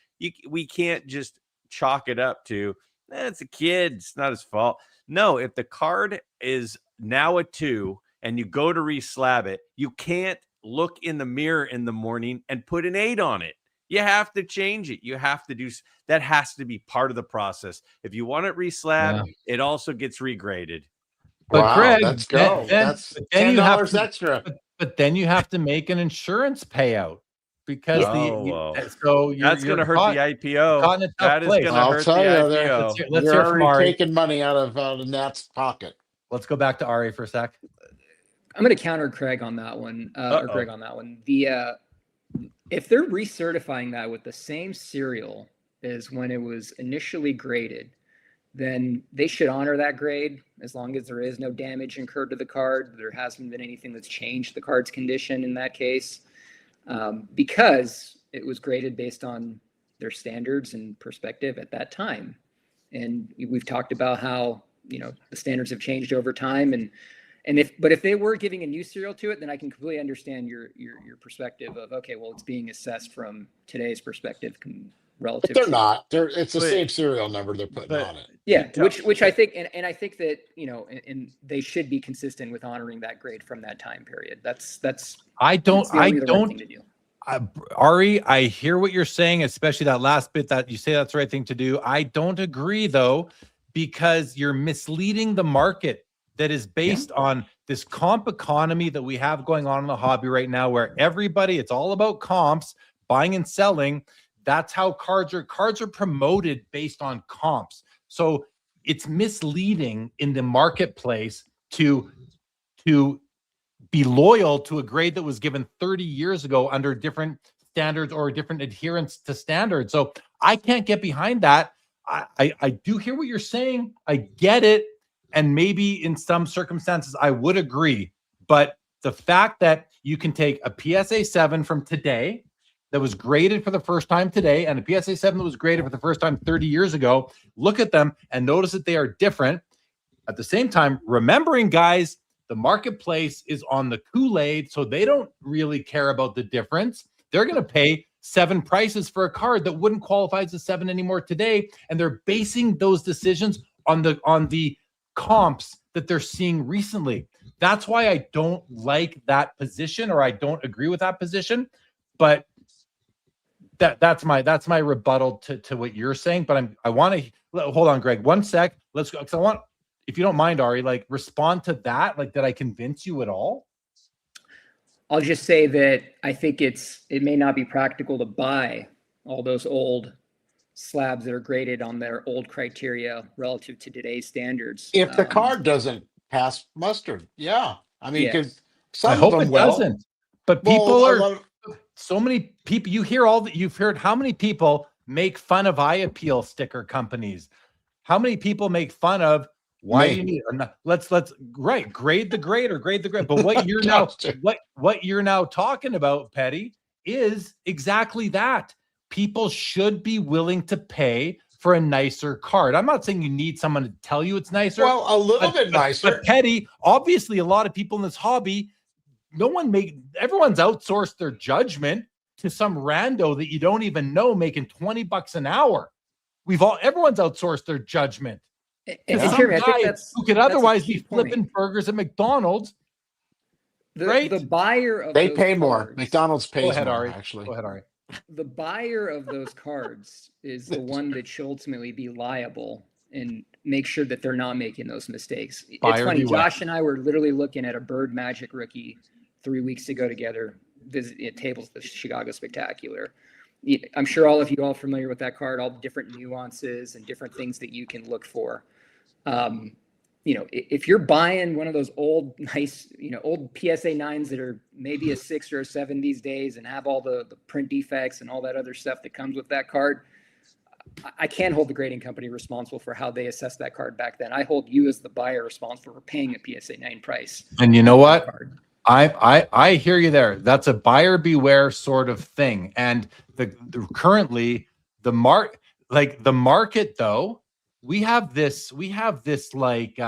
We can't just chalk it up to, it's a kid, it's not his fault. No, if the card is now a 2 and you go to reslab it, you can't look in the mirror in the morning and put an 8 on it. You have to change it. You have to do that. Has to be part of the process. If you want it reslabbed, it also gets regraded. But wow, Greg, let's go. That's then $10 extra. But then you have to make an insurance payout, because so that's going to hurt the IPO. That is going to hurt the IPO. Let's You're hear from already Ari. taking money out of Nat's pocket. Let's go back to Ari for a sec. I'm going to counter Craig on that one, or Greg on that one. If they're recertifying that with the same serial as when it was initially graded, then they should honor that grade as long as there is no damage incurred to the card. There hasn't been anything that's changed the card's condition in that case, because it was graded based on their standards and perspective at that time. And we've talked about how, the standards have changed over time. But if they were giving a new serial to it, then I can completely understand your perspective of, okay, well, it's being assessed from today's perspective relative. But they're not. It's the same serial number they're putting on it. Yeah, which I think, and I think that and they should be consistent with honoring that grade from that time period. That's I don't. Right thing to do. Ari, I hear what you're saying, especially that last bit that you say that's the right thing to do. I don't agree though, because you're misleading the market that is based on this comp economy that we have going on in the hobby right now, where it's all about comps, buying and selling. That's how cards are promoted based on comps. So it's misleading in the marketplace to be loyal to a grade that was given 30 years ago under different standards or different adherence to standards. So I can't get behind that. I do hear what you're saying. I get it. and maybe in some circumstances I would agree. But the fact that you can take a PSA 7 from today that was graded for the first time today and a PSA 7 that was graded for the first time 30 years ago, look at them and notice that they are different. At the same time, remembering, guys, the marketplace is on the Kool-Aid, so they don't really care about the difference. They're going to pay 7 prices for a card that wouldn't qualify as a 7 anymore today, and they're basing those decisions on the comps that they're seeing recently. That's why I don't like that position, or I don't agree with that position. But that's my rebuttal to what you're saying. But I want to hold on, Greg, 1 sec. Let's go, because I want, if you don't mind, Ari, like, respond to that. Like, did I convince you at all? I'll just say that I think it may not be practical to buy all those old slabs that are graded on their old criteria relative to today's standards. If the card doesn't pass muster, yeah. I mean, Yeah. because I some hope of them it will. doesn't. But Well, people a are lot of- so many people. You hear all that. You've heard how many people make fun of eye appeal sticker companies. How many people make fun of why Me. do you need it? Let's right, grade the grade or grade the grade. But what you're now what you're now talking about, Petty, is exactly that. People should be willing to pay for a nicer card. I'm not saying you need someone to tell you it's nicer. Well, a little bit nicer. But Petty, obviously, a lot of people in this hobby, everyone's outsourced their judgment to some rando that you don't even know making $20 an hour. Everyone's outsourced their judgment. And Some Jeremy, I think guy that's who could that's a otherwise key be flipping point. burgers at McDonald's. right? The buyer of They those pay more. cards- McDonald's Go pays ahead, more, Ari. actually. Go ahead, Ari. The buyer of those cards is the one that should ultimately be liable and make sure that they're not making those mistakes. Buyer It's funny. beware. Josh and I were literally looking at a Bird Magic rookie 3 weeks ago together, visiting at tables at the Chicago Spectacular. I'm sure all of you all familiar with that card, all the different nuances and different things that you can look for. If you're buying one of those old, nice, old PSA 9s that are maybe a 6 or a 7 these days and have all the print defects and all that other stuff that comes with that card, I can't hold the grading company responsible for how they assessed that card back then. I hold you as the buyer responsible for paying a PSA 9 price. And you know what? Card. I hear you there. That's a buyer beware sort of thing. And currently the market though, we have this like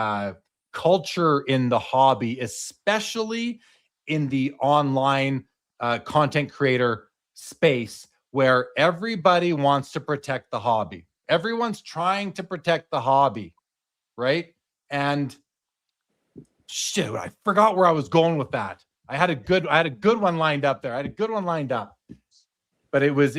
culture in the hobby, especially in the online content creator space, where everybody wants to protect the hobby. Everyone's trying to protect the hobby, right? And shit, I forgot where I was going with that. I had a good one lined up there. But it was,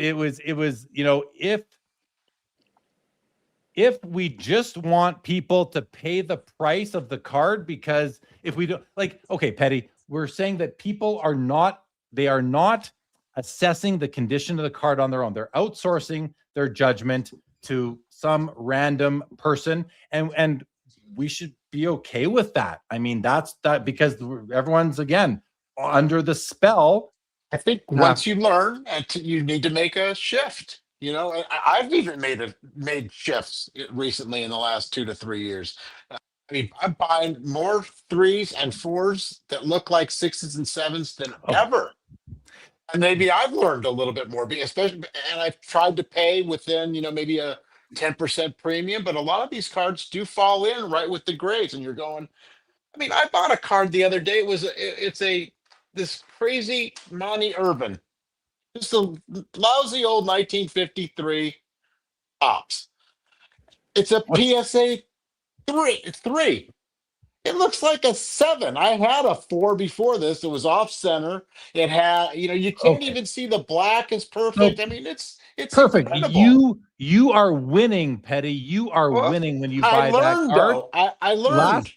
if we just want people to pay the price of the card, because if we don't, like, okay, Petty, we're saying that people are not assessing the condition of the card on their own. They're outsourcing their judgment to some random person, and we should be okay with that. I mean, that's that, because everyone's, again, under the spell. I think once you learn, you need to make a shift. I've even made shifts recently in the last 2 to 3 years. I mean, I'm buying more 3s and 4s that look like 6s and 7s than ever. And maybe I've learned a little bit more, and I've tried to pay within, maybe a 10% premium, but a lot of these cards do fall in right with the grades, and you're going. I mean, I bought a card the other day. It's this crazy Monty Urban. Just a lousy old 1953 Topps. It's a PSA 3. It's 3. It looks like a 7. I had a 4 before this. It was off center. It had, you can't even see the black is perfect. I mean, it's perfect. incredible. You are winning, Petty. You are winning when you buy that card. Though. I learned.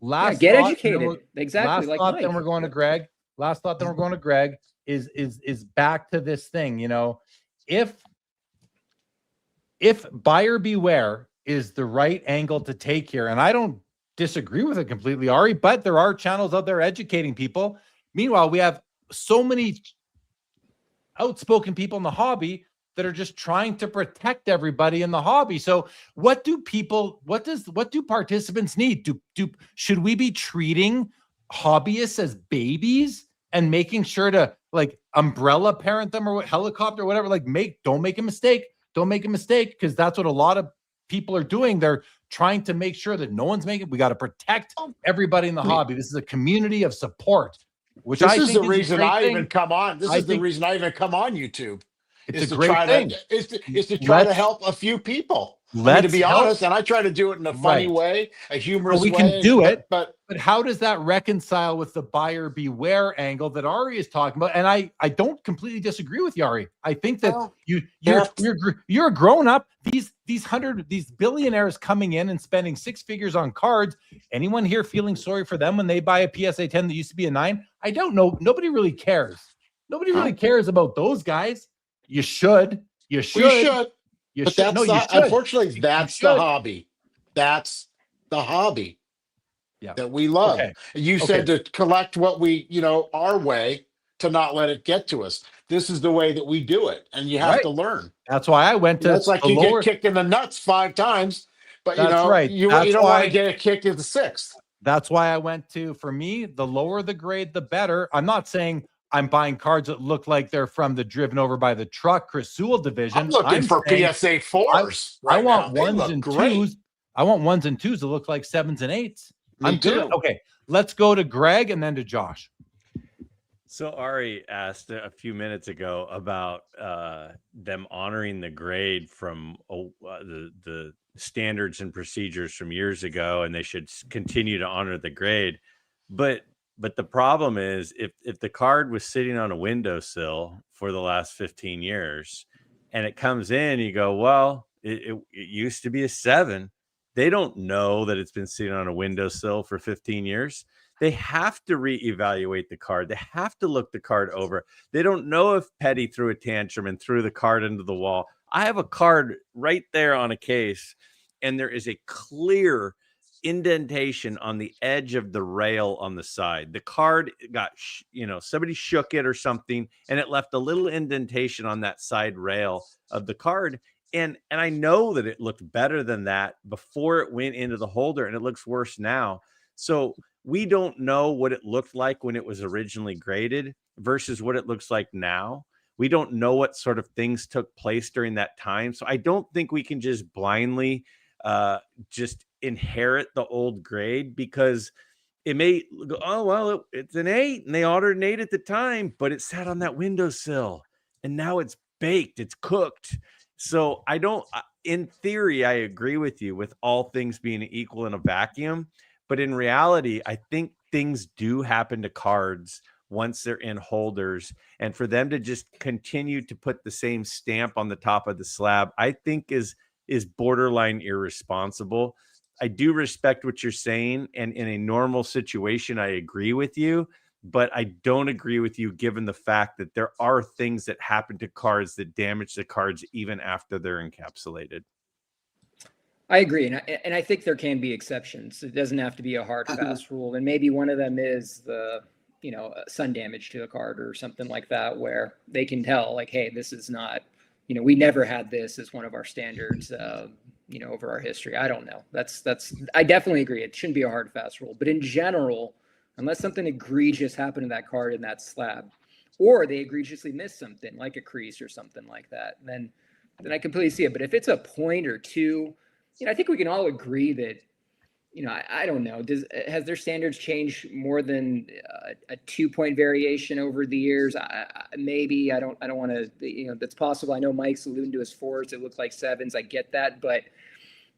Last get thought, educated. Exactly. Last like thought, Mike. then we're going to Greg. Last thought, then we're going to Greg. Is back to this thing. If buyer beware is the right angle to take here, and I don't disagree with it completely, Ari, but there are channels out there educating people. Meanwhile, we have so many outspoken people in the hobby that are just trying to protect everybody in the hobby. So what do participants need? Should we be treating hobbyists as babies and making sure to like umbrella parent them or helicopter or whatever? Like don't make a mistake. Don't make a mistake, because that's what a lot of people are doing. They're trying to make sure that no one's making. We got to protect everybody in the hobby. This is a community of support, which This I is think the reason I even come on. This I is the think reason I even come on YouTube. it's Is a to great try thing. to is to try to Let's- help a few people. I mean, to let's be help. honest, and I try to do it in a funny Right. way, a humorous we way. can do it. But But how does that reconcile with the buyer beware angle that Ari is talking about? And I don't completely disagree with you, Ari. I think that Well, you're a grown up. These billionaires coming in and spending six figures on cards. Anyone here feeling sorry for them when they buy a PSA 10 that used to be a 9? I don't know. Nobody really cares. Nobody really cares about those guys. You should. You should. we should. You But should. that's No, you not, should. unfortunately, that's the should. hobby. That's the hobby Yeah. that we love. Okay. You said to collect what we, our way, to not let it get to us. This is the way that we do it, and you have Right. to learn. That's why I went to It's like the you lower. get kicked in the nuts 5 times, but That's right. you That's don't want why- to get it kicked at the 6th. That's why I went to, for me, the lower the grade, the better. I'm not saying I'm buying cards that look like they're from the driven over by the truck Chris Sewell division. I'm looking for saying PSA 4s. I right want now. They ones look and great. twos. I want ones and twos that look like 7s and 8s. Me I'm good. too. Okay, let's go to Greg and then to Josh. So Ari asked a few minutes ago about them honoring the grade from the standards and procedures from years ago, and they should continue to honor the grade. But the problem is, if the card was sitting on a windowsill for the last 15 years, and it comes in, you go, well, it used to be a 7. They don't know that it's been sitting on a windowsill for 15 years. They have to reevaluate the card. They have to look the card over. They don't know if Petty threw a tantrum and threw the card into the wall. I have a card right there on a case, and there is a clear indentation on the edge of the rail on the side. The card got, somebody shook it or something, and it left a little indentation on that side rail of the card. And I know that it looked better than that before it went into the holder, and it looks worse now. So we don't know what it looked like when it was originally graded versus what it looks like now. We don't know what sort of things took place during that time. So I don't think we can just blindly just inherit the old grade, because it may go, oh, well, it's an 8 and they ordered an 8 at the time, but it sat on that windowsill and now it's baked, it's cooked. So in theory, I agree with you with all things being equal in a vacuum. But in reality, I think things do happen to cards once they're in holders. And for them to just continue to put the same stamp on the top of the slab, I think is borderline irresponsible. I do respect what you're saying. And in a normal situation, I agree with you. But I don't agree with you given the fact that there are things that happen to cards that damage the cards even after they're encapsulated. I agree, and I think there can be exceptions. It doesn't have to be a hard, fast rule, and maybe one of them is the sun damage to a card or something like that, where they can tell, like, hey, this is not, we never had this as one of our standards, over our history. I don't know. I definitely agree. It shouldn't be a hard, fast rule, but in general, unless something egregious happened to that card in that slab, or they egregiously missed something like a crease or something like that, then I completely see it. But if it's a point or two, I think we can all agree that, I don't know, has their standards changed more than a 2-point variation over the years? Maybe. I don't want to, that's possible. I know Mike's alluding to his 4s that look like 7s. I get that. But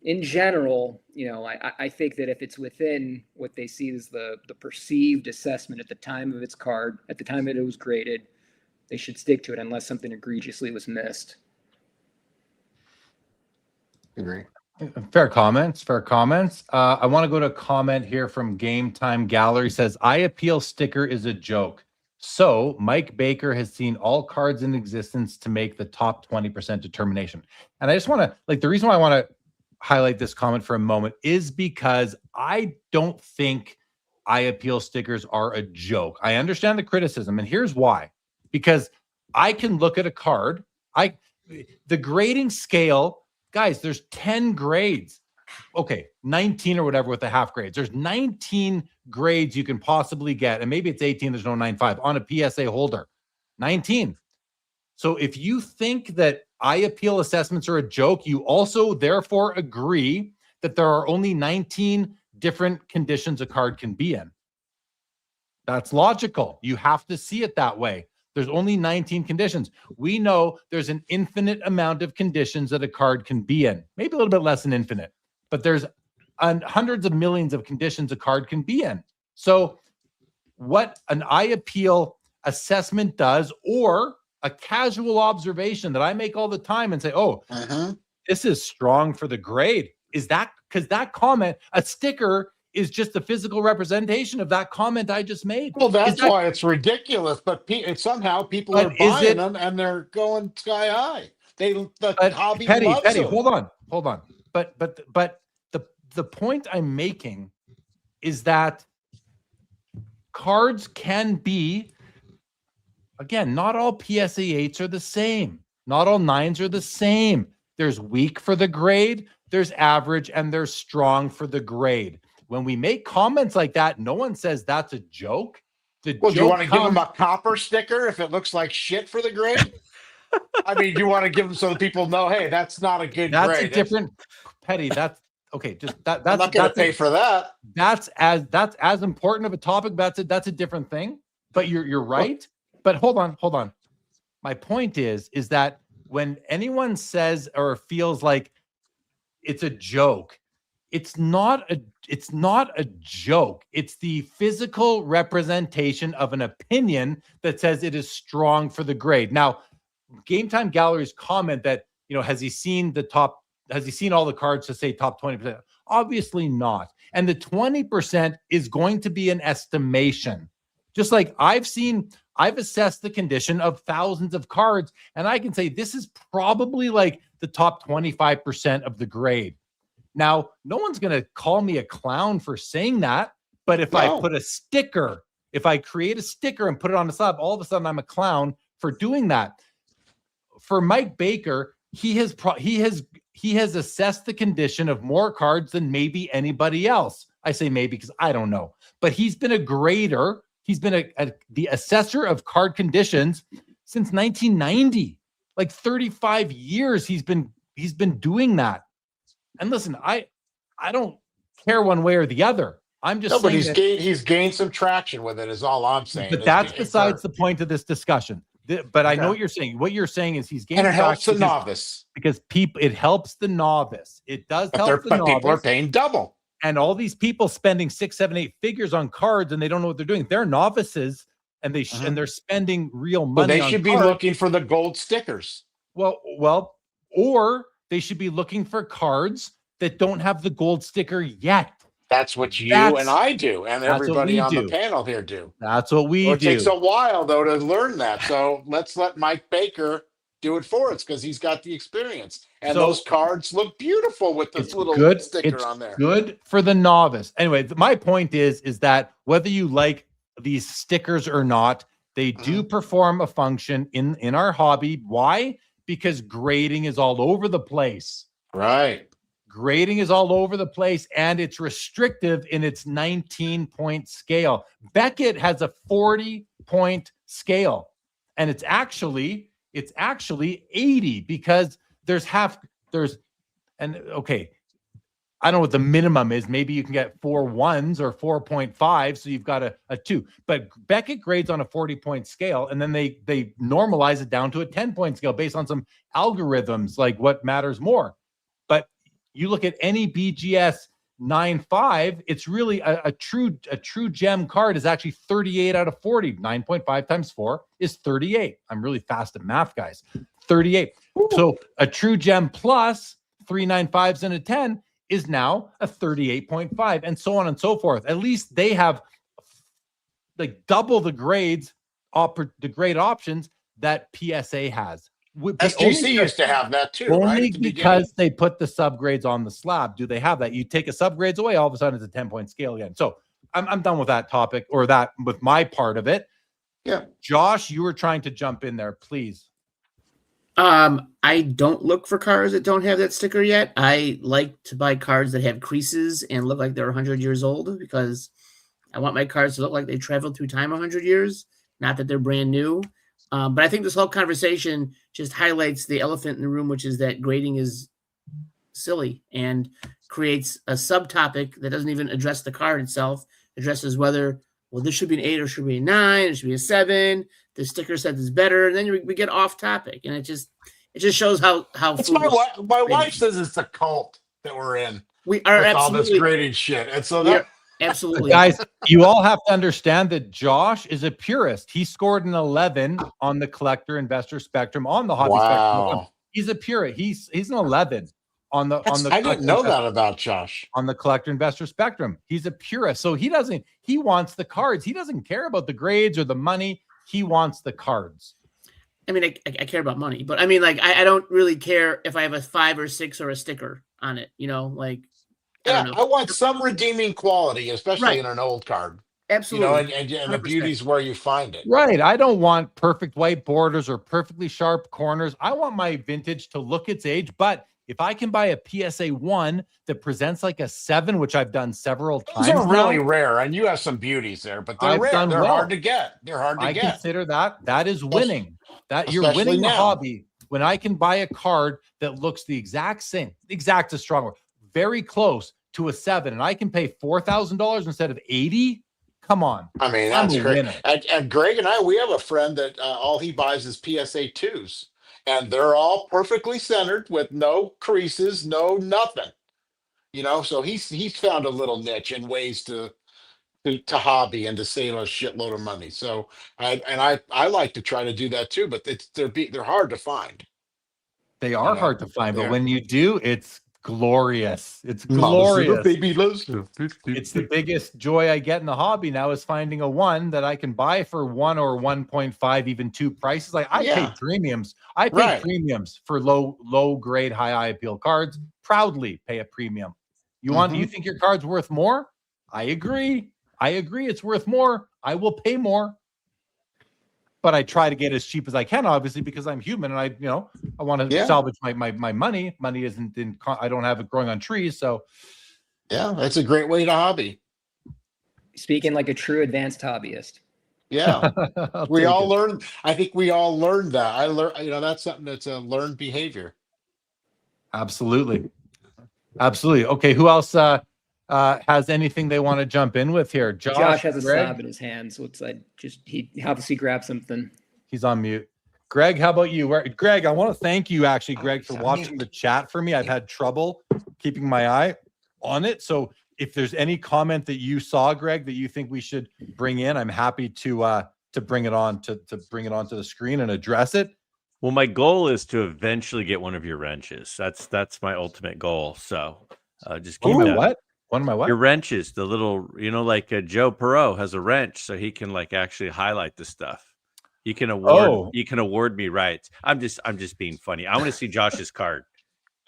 in general, I think that if it's within what they see as the perceived assessment at the time of its card, at the time that it was graded, they should stick to it unless something egregiously was missed. Agree. Fair comments. I want to go to a comment here from Game Time Gallery. Says, I appeal sticker is a joke. So Mike Baker has seen all cards in existence to make the top 20% determination. And I just want to, the reason why I want to highlight this comment for a moment is because I don't think I appeal stickers are a joke. I understand the criticism, and here's why. Because I can look at a card. the grading scale, guys, there's 10 grades. Okay, 19 or whatever with the half grades. There's 19 grades you can possibly get, and maybe it's 18, there's no 9.5 on a PSA holder. 19. So if you think that eye appeal assessments are a joke, you also therefore agree that there are only 19 different conditions a card can be in. That's logical. You have to see it that way. There's only 19 conditions. We know there's an infinite amount of conditions that a card can be in. Maybe a little bit less than infinite, but there's hundreds of millions of conditions a card can be in. So what an eye appeal assessment does, or a casual observation that I make all the time and say, oh, this is strong for the grade. Is that because that comment, a sticker is just the physical representation of that comment I just made? Well, that's why it's ridiculous. But somehow people are buying them and they're going sky high. The hobby loves them. Hold on. But the point I'm making is that cards can be, again, not all PSA 8s are the same. Not all 9s are the same. There's weak for the grade, there's average, and there's strong for the grade. When we make comments like that, no one says that's a joke. Well, do you want to give them a copper sticker if it looks like shit for the grade? I mean, you want to give them so that people know, hey, that's not a good grade. That's a different, Petty. That's okay. Just that. That's I'm not going to pay for that. That's as important of a topic. That's a different thing. But you're right. But hold on. My point is that when anyone says or feels like it's a joke, it's not a joke. It's the physical representation of an opinion that says it is strong for the grade. Now, Game Time Gallery's comment that, has he seen all the cards to say top 20%? Obviously not. And the 20% is going to be an estimation. Just like I've assessed the condition of thousands of cards, and I can say this is probably like the top 25% of the grade. Now, no one's going to call me a clown for saying that, but if I put a sticker, if I create a sticker and put it on the slab, all of a sudden I'm a clown for doing that. For Mike Baker, he has assessed the condition of more cards than maybe anybody else. I say maybe because I don't know, but he's been a grader. He's been the assessor of card conditions since 1990. Like 35 years he's been saying that. And listen, I don't care one way or the other. I'm just saying but he's gained some traction with it is all I'm saying. But that's besides the point of this discussion. But I know what you're saying. What you're saying is he's gained traction. And it helps the novice. Because it helps the novice. It does help the novice. People are paying double. And all these people spending 6, 7, 8 figures on cards and they don't know what they're doing. They're novices and they're spending real money. But they should be looking for the gold stickers. Well, or they should be looking for cards that don't have the gold sticker yet. That's what you and I do, and everybody on the panel here do. That's what we do. It takes a while, though, to learn that. So let's let Mike Baker do it for us because he's got the experience. And those cards look beautiful with this little sticker on there. Good for the novice. Anyway, my point is that whether you like these stickers or not, they do perform a function in our hobby. Why? Because grading is all over the place. Right. Grading is all over the place, and it's restrictive in its 19-point scale. Beckett has a 40-point scale, and it's actually 80 because I don't know what the minimum is. Maybe you can get 4 1s or 4.5, so you've got a 2. But Beckett grades on a 40-point scale, and then they normalize it down to a 10-point scale based on some algorithms, like what matters more. But you look at any BGS 9.5, it's really a true gem card is actually 38 out of 40. 9.5 times 4 is 38. I'm really fast at math, guys. 38. Ooh. So a true gem plus 3 9.5s and a 10 is now a 38.5, and so on and so forth. At least they have like double the grades, the grade options that PSA has. SGC used to have that too, only because they put the subgrades on the slab. Do they have that? You take a subgrades away, all of a sudden it's a 10-point scale again. So I'm done with that topic, or that with my part of it. Yeah. Josh, you were trying to jump in there, please. I don't look for cars that don't have that sticker yet. I like to buy cars that have creases and look like they're 100 years old because I want my cars to look like they traveled through time 100 years, not that they're brand new. But I think this whole conversation just highlights the elephant in the room, which is that grading is silly and creates a subtopic that doesn't even address the card itself. Addresses whether, well, this should be an 8 or should be a 9, it should be a 7. The sticker says it's better, and then we get off topic, and it just shows how It's foolish my wife grading says it's a cult that we're in we are. with all this Absolutely, grading shit. And so we that are absolutely. Guys, you all have to understand that Josh is a purist. He scored an 11 on the collector investor spectrum, on the hobby spectrum. wow. He's a purist. He's an 11 on the I didn't know that about Josh. on the collector investor spectrum. He's a purist. So he wants the cards. He doesn't care about the grades or the money. He wants the cards. I mean, I care about money, but I mean, like, I don't really care if I have a 5 or 6 or a sticker on it. You know, like, Yeah, don't know. I want some redeeming quality, especially Right. in an old card. Absolutely. You know, and the 100%. beauty's where you find it. Right. I don't want perfect white borders or perfectly sharp corners. I want my vintage to look its age. But if I can buy a PSA 1 that presents like a 7, which I've done several times, Those are really now, rare, and you have some beauties there, but they're I've rare. done They're well. hard to get. They're hard to I get. consider that is winning. That you're especially winning the now. hobby when I can buy a card that looks the exact same. Exact is strong word. Very close to a 7, and I can pay $4,000 instead of 80. Come on. I mean, I'm that's a great. winner. And Greg and I, we have a friend that all he buys is PSA 2s, and they're all perfectly centered with no creases, no nothing. You know, so he's found a little niche and ways to hobby and to save a shitload of money. So I like to try to do that too, but they're hard to find. They are know, hard to find, but they're- when you do, it's glorious. It's Mama's little glorious. baby loves It's the biggest joy I get in the hobby now is finding a 1 that I can buy for 1 or 1.5, even 2 prices. Like I pay Yeah. premiums. I pay Right. premiums for low grade, high eye appeal cards. Proudly pay a premium. You think your card's worth more? I agree. It's worth more. I will pay more. But I try to get as cheap as I can, obviously, because I'm human and I want to Yeah. salvage my money. Money isn't I don't have it growing on trees. So Yeah, that's a great way to hobby. Speaking like a true advanced hobbyist. Yeah. I'll We take all it. learn. I think we all learned that. I learned, that's something that's a learned behavior. Absolutely. Okay, who else has anything they want to jump in with here? Josh has a Greg? slab in his hand, so it's like he obviously grabbed something. He's on mute. Greg, how about you? Greg, I want to thank you actually, Greg, for he's on watching mute. the chat for me. I've had trouble keeping my eye on it. So if there's any comment that you saw, Greg, that you think we should bring in, I'm happy to bring it on to bring it onto the screen and address it. Well, my goal is to eventually get one of your wrenches. That's my ultimate goal. So just keep that. What? One of my what? Your wrenches, the little, like Joe Perot has a wrench, so he can like actually highlight the stuff. You can award me rights. I'm just being funny. I want to see Josh's card.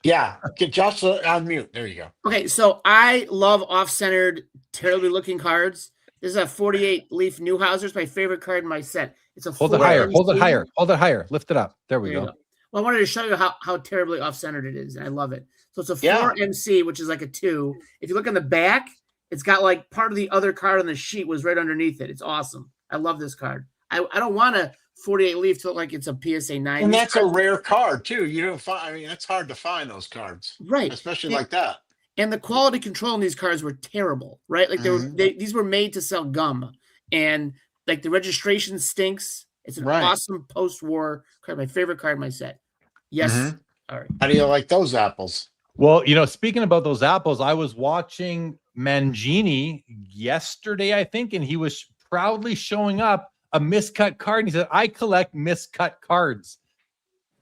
Yeah. Get Josh on mute. There you go. Okay, so I love off-centered, terribly looking cards. This is a 48 leaf Neuhauser. It's my favorite card in my set. It's a Hold it higher. Hold it higher. Hold it higher. Lift it up. There we There you go. Well, I wanted to show you how terribly off-centered it is, and I love it. So it's a 4 Yeah. MC, which is like a 2. If you look on the back, it's got like part of the other card on the sheet was right underneath it. It's awesome. I love this card. I don't want a 48 leaf to look like it's a PSA 9. And These that's a cards- rare card too. You don't find. I mean, it's hard to find those cards, right. especially Yeah. like that. And the quality control in these cards were terrible, right? Like these were made to sell gum, and like the registration stinks. It's an Right. awesome post-war card. My favorite card in my set. Yes. Mhm. All right. How do you like those apples? Well, speaking about those apples, I was watching Mangini yesterday, I think, and he was proudly showing up a miscut card. And he said, I collect miscut cards.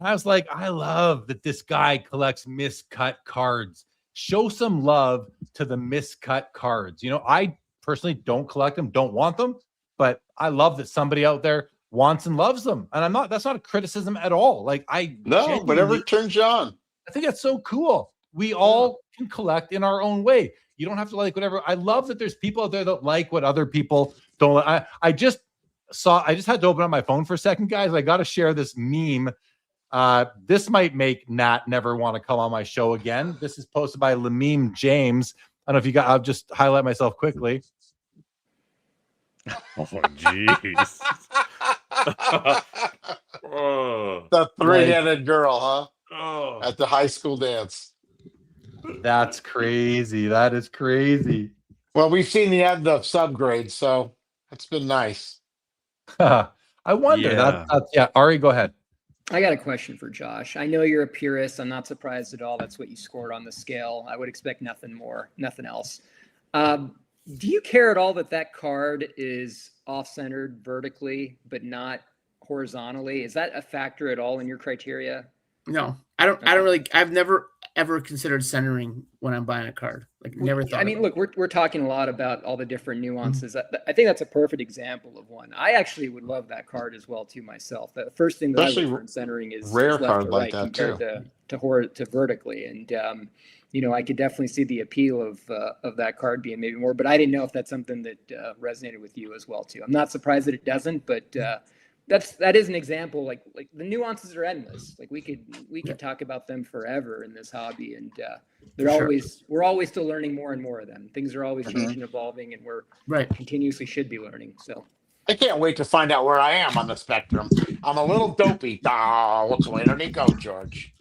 I was like, I love that this guy collects miscut cards. Show some love to the miscut cards. I personally don't collect them, don't want them, but I love that somebody out there wants and loves them. And that's not a criticism at all. Like No, whatever turns you on. I think that's so cool. We all can collect in our own way. You don't have to like whatever. I love that there's people out there that like what other people don't like. I just had to open up my phone for a second, guys. I got to share this meme This might make Nat never want to come on my show again. This is posted by Lamim James. I don't know if you got, I'll just highlight myself quickly. Oh, jeez. Oh. The three-headed girl, huh? Oh. At the high school dance. That's crazy. That is crazy. Well, we've seen the end of subgrade, so it's been nice. I wonder. Yeah. Yeah. Ari, go ahead. I got a question for Josh. I know you're a purist. I'm not surprised at all. That's what you scored on the scale. I would expect nothing more, nothing else. Do you care at all that card is off-centered vertically, but not horizontally? Is that a factor at all in your criteria? No, I don't really. I've never ever considered centering when I'm buying a card. Like never thought. I mean, look, we're talking a lot about all the different nuances. I think that's a perfect example of one. I actually would love that card as well too myself. The first thing that I look for in centering is rare left card to like right that compared to vertically, and you know, I could definitely see the appeal of that card being maybe more. But I didn't know if that's something that resonated with you as well too. I'm not surprised that it doesn't, but that is an example. Like the nuances are endless. Like we could talk about them forever in this hobby, and we're always still learning more and more of them. Things are always changing, evolving, and we're continuously should be learning. So I can't wait to find out where I am on the spectrum. I'm a little dopey. Which way did he go, George?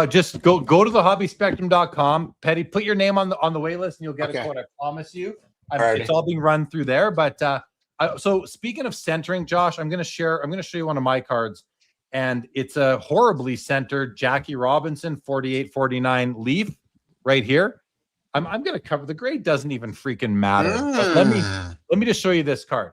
Just go to the hobbyspectrum.com. Petty, put your name on the wait list and you'll get a quote. I promise you. It's all being run through there. But so speaking of centering, Josh, I'm going to show you one of my cards, and it's a horribly centered Jackie Robinson 48-49 Leaf right here. I'm going to cover the grade. Doesn't even freaking matter. Let me just show you this card.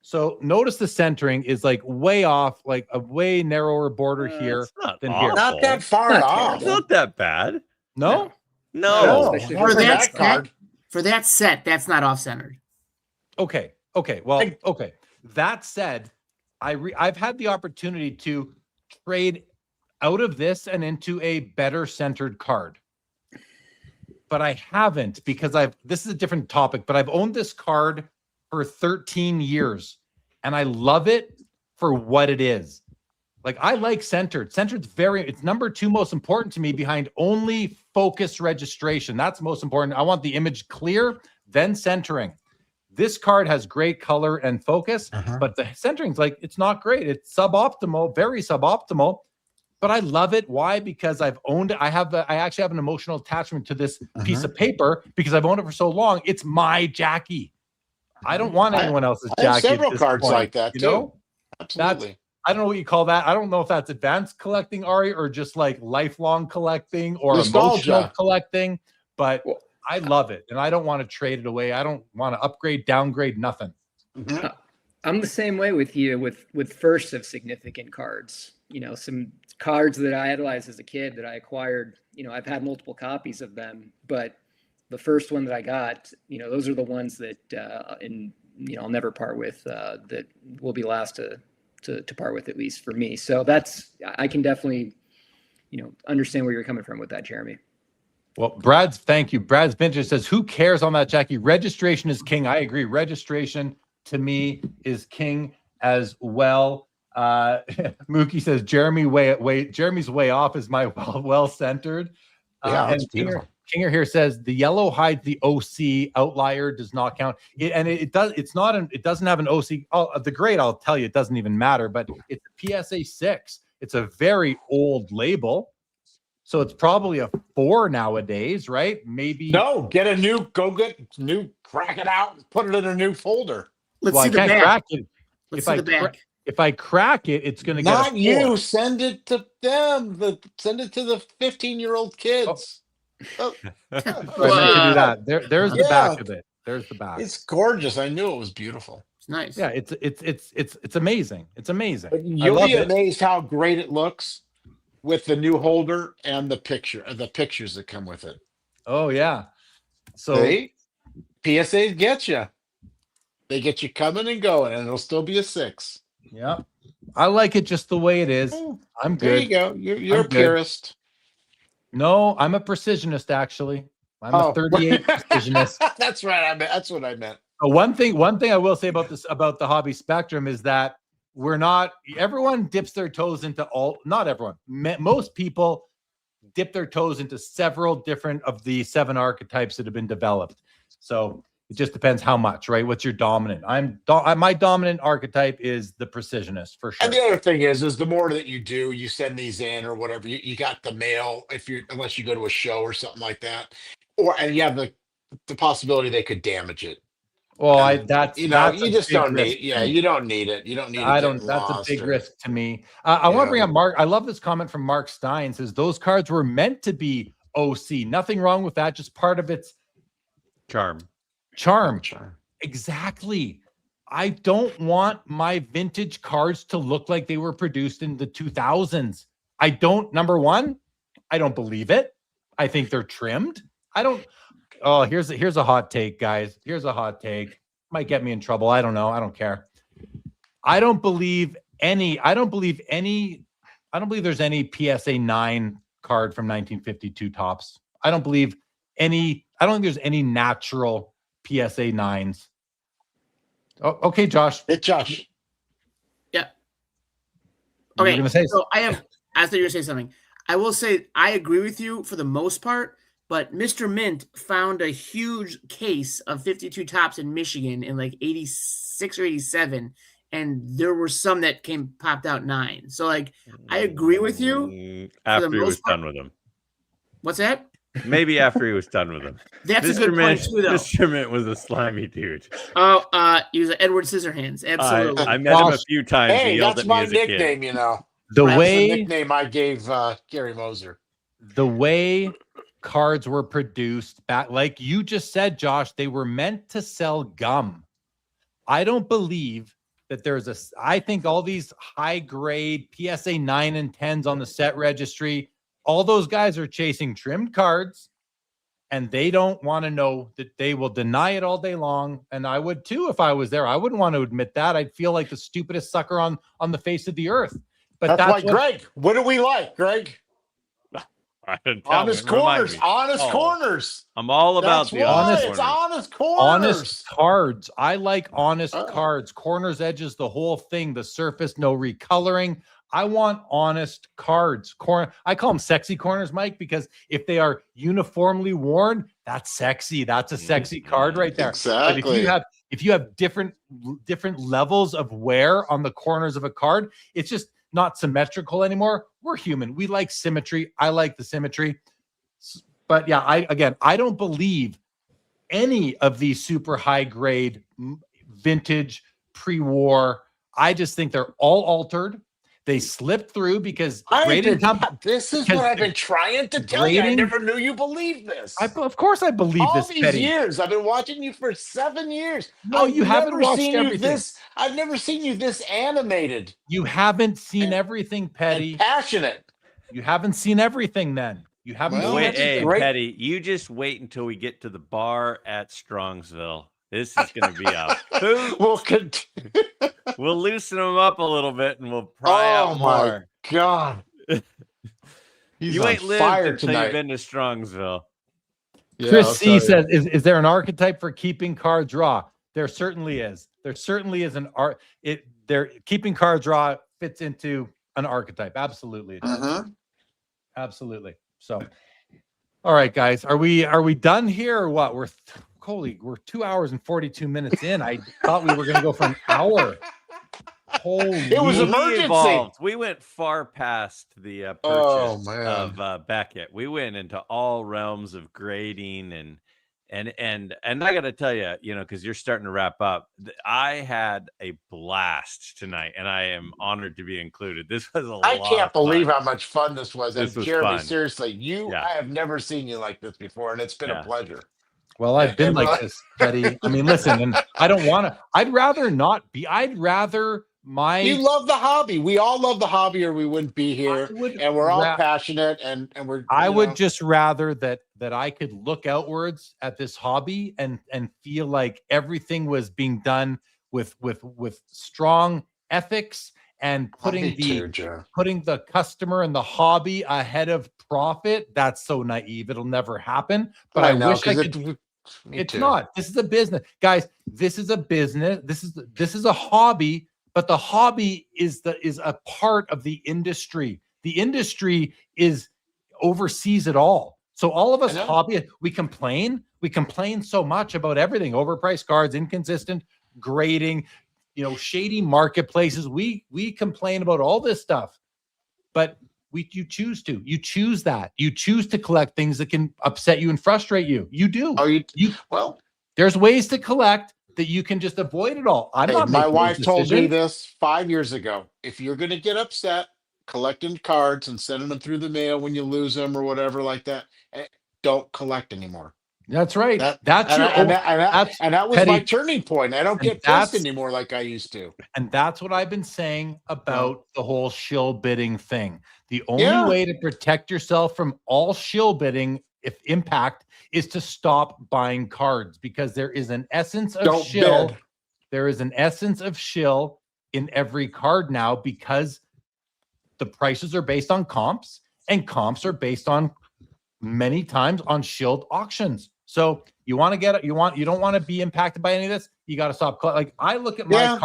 So notice the centering is like way off, like a way narrower border here than here. Not that far off. It's not that bad. No. For that card, for that set, that's not off centered. Okay. Well, okay. That said, I've had the opportunity to trade out of this and into a better centered card, but I haven't because this is a different topic, but I've owned this card for 13 years and I love it for what it is. Like I like centered. Centered's it's number 2 most important to me behind only focus registration. That's most important. I want the image clear, then centering. This card has great color and focus, but the centering's like, it's not great. It's suboptimal, very suboptimal, but I love it. Why? Because I've owned it. I actually have an emotional attachment to this piece of paper because I've owned it for so long. It's my Jackie. I don't want anyone else's Jackie. I have several cards like that, you know? Absolutely. I don't know what you call that. I don't know if that's advanced collecting, Ari, or just like lifelong collecting or nostalgia. Emotional collecting, but I love it, and I don't want to trade it away. I don't want to upgrade, downgrade, nothing. I'm the same way with you with first of significant cards. You know, some cards that I idolized as a kid that I acquired. You know, I've had multiple copies of them, but the first one that I got, you know, those are the ones that, I'll never part with. That will be last to part with, at least for me. So I can definitely, understand where you're coming from with that, Jeremy. Well, thank you. Brad's Vintage says, who cares on that, Jackie? Registration is king. I agree. Registration to me is king as well. Mookie says, Jeremy's way off is my well-centered. That's beautiful. Kinger here says the yellow hides the OC, outlier does not count. It doesn't have an OC. The grade, I'll tell you, it doesn't even matter, but it's a PSA 6. It's a very old label. So it's probably a 4 nowadays, right? Maybe. No, crack it out, and put it in a new folder. Let's see the back. Crack it. Let's see the back. If I crack it, it's going to get Not you. Send it to them. Send it to the 15-year-old kids. I meant to do that. There's the back of it. There's the back. It's gorgeous. I knew it was beautiful. It's nice. Yeah, it's amazing. It's amazing. But you'll be amazed how great it looks with the new holder and the pictures that come with it. Oh yeah. So PSAs get you. They get you coming and going, and it'll still be a 6. Yeah, I like it just the way it is. I'm good. There you go. You're a purist. No, I'm a precisionist. Actually, I'm a 38 precisionist. That's right. That's what I meant. One thing I will say about the hobby spectrum is that everyone dips their toes into not everyone, most people dip their toes into several different of the 7 archetypes that have been developed. So it just depends how much, right? What's your dominant? My dominant archetype is the precisionist for sure. And the other thing is the more that you do, you send these in or whatever, you got the mail unless you go to a show or something like that, and you have the possibility they could damage it. Well, You just don't need. Yeah, you don't need it. You don't need. That's a big risk to me. I want to bring up Mark. I love this comment from Mark Stein. Says those cards were meant to be OC. Nothing wrong with that. Just part of its Charm. Exactly. I don't want my vintage cards to look like they were produced in the 2000s. Number one, I don't believe it. I think they're trimmed. Oh, here's a hot take, guys. Here's a hot take. Might get me in trouble. I don't know. I don't care. I don't believe there's any PSA 9 card from 1952 tops. I don't think there's any natural PSA 9s. Oh, okay, Josh. Yeah. Okay. You're gonna say so I thought you were going to say something. I will say I agree with you for the most part, but Mr. Mint found a huge case of 52 tops in Michigan in like 86 or 87, and there were some that popped out 9. So like I agree with you. After he was done with them. What's that? Maybe after he was done with them. That's a good point too, though. Mr. Mint was a slimy dude. Oh, he was like Edward Scissorhands. Absolutely. I met him a few times. Hey, that's my nickname. The nickname I gave Gary Moser. The way cards were produced back, like you just said, Josh, they were meant to sell gum. I don't believe that I think all these high grade PSA 9 and 10s on the set registry, all those guys are chasing trimmed cards, and they don't want to know that. They will deny it all day long. And I would too if I was there. I wouldn't want to admit that. I'd feel like the stupidest sucker on the face of the earth. But that's why, Greg, what do we like, Greg? Honest corners. I'm all about the honest corners. It's honest corners. Honest cards. I like honest cards. Corners, edges, the whole thing. The surface, no recoloring. I want honest cards. I call them sexy corners, Mike, because if they are uniformly worn, that's sexy. That's a sexy card right there. Exactly. But if you have different levels of wear on the corners of a card, it's just not symmetrical anymore. We're human. We like symmetry. I like the symmetry. But yeah, I don't believe any of these super high grade vintage pre-war. I just think they're all altered. They slipped through because this is what I've been trying to tell you. I never knew you believed this. Of course I believe all this. All these Petty. years. I've been watching you for 7 years. No, you haven't watched everything. I've never seen you this animated. You haven't seen everything, Petty. Passionate. You haven't seen everything then. You haven't seen everything. Hey, Petty, you just wait until we get to the bar at Strongsville. This is going to be a hoot. We'll loosen them up a little bit and we'll pry out more. Oh, my God. You ain't lived until you've been to Strongsville. Yeah, Chris C says, is there an archetype for keeping cards raw? There certainly is. There certainly is an art. Keeping cards raw fits into an archetype. Absolutely. It does. Absolutely. So, all right, guys, are we done here or what? We're 2 hours and 42 minutes in. I thought we were going to go for an hour. Holy, it was emergency. We went far past the purchase of Beckett. We went into all realms of grading and I got to tell you, because you're starting to wrap up. I had a blast tonight, and I am honored to be included. This was I can't believe how much fun this was. This was Jeremy, fun. Seriously, I have never seen you like this before, and it's been a pleasure. Well, I've been like this, Petty. I mean, listen, and I don't want to. I'd rather not be. I'd rather You love the hobby. We all love the hobby, or we wouldn't be here. And we're all passionate, and we're. I would just rather that I could look outwards at this hobby and feel like everything was being done with strong ethics and putting the customer and the hobby ahead of profit. That's so naive. It'll never happen. But I wish I could. It's not. This is a business, guys. This is a business. This is a hobby but the hobby is a part of the industry. The industry oversees it all. So all of us hobby, we complain so much about everything: overpriced cards, inconsistent grading, shady marketplaces. We complain about all this stuff, but you choose to collect things that can upset you and frustrate you. You do. Well, there's ways to collect that you can just avoid it all. My wife told me this 5 years ago. If you're going to get upset collecting cards and sending them through the mail when you lose them or whatever like that, don't collect anymore. That's right. That was Petty, my turning point. I don't get pissed anymore like I used to. And that's what I've been saying about the whole shill bidding thing. The only way to protect yourself from all shill bidding, if impact, is to stop buying cards, because there is an essence of shill. Bid. There is an essence of shill in every card now, because the prices are based on comps, and comps are based on many times on shilled auctions. So you don't want to be impacted by any of this. You got to stop. Like, I look at my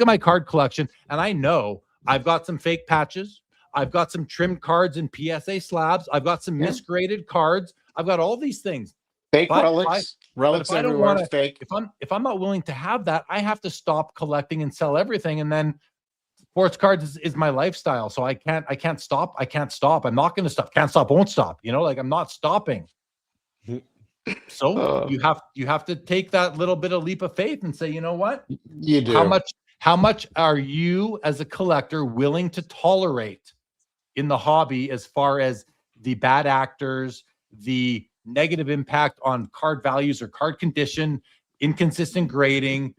my card collection, and I know I've got some fake patches. I've got some trimmed cards and PSA slabs. I've got some misgraded cards. I've got all these things. Fake relics everywhere. Fake. If I'm not willing to have that, I have to stop collecting and sell everything. And then sports cards is my lifestyle. So I can't stop. I'm not going to stop. Can't stop, won't stop. I'm not stopping. So you have to take that little bit of leap of faith and say, you know what? You do. How much are you as a collector willing to tolerate in the hobby, as far as the bad actors, the negative impact on card values or card condition, inconsistent grading,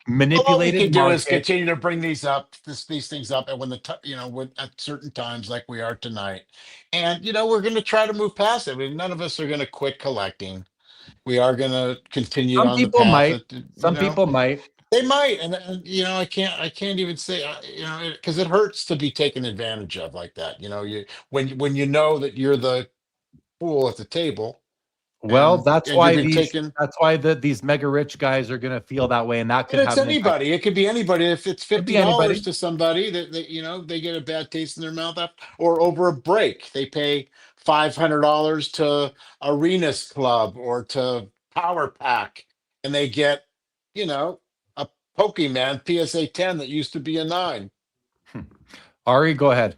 manipulated? All we can do is continue to bring these things up, and when at certain times, like we are tonight, and we're going to try to move past it. I mean, none of us are going to quit collecting. We are going to continue on the path. Some people might. They might, and I can't even say, because it hurts to be taken advantage of like that. When you know that you're the fool at the table. Well, that's why these mega rich guys are going to feel that way, and that could it's anybody. It could be anybody. If it's $50 to somebody that they get a bad taste in their mouth, or over a break, they pay $500 to Arenas Club or to Power Pack, and they get a Pokemon PSA 10 that used to be a 9. Ari, go ahead.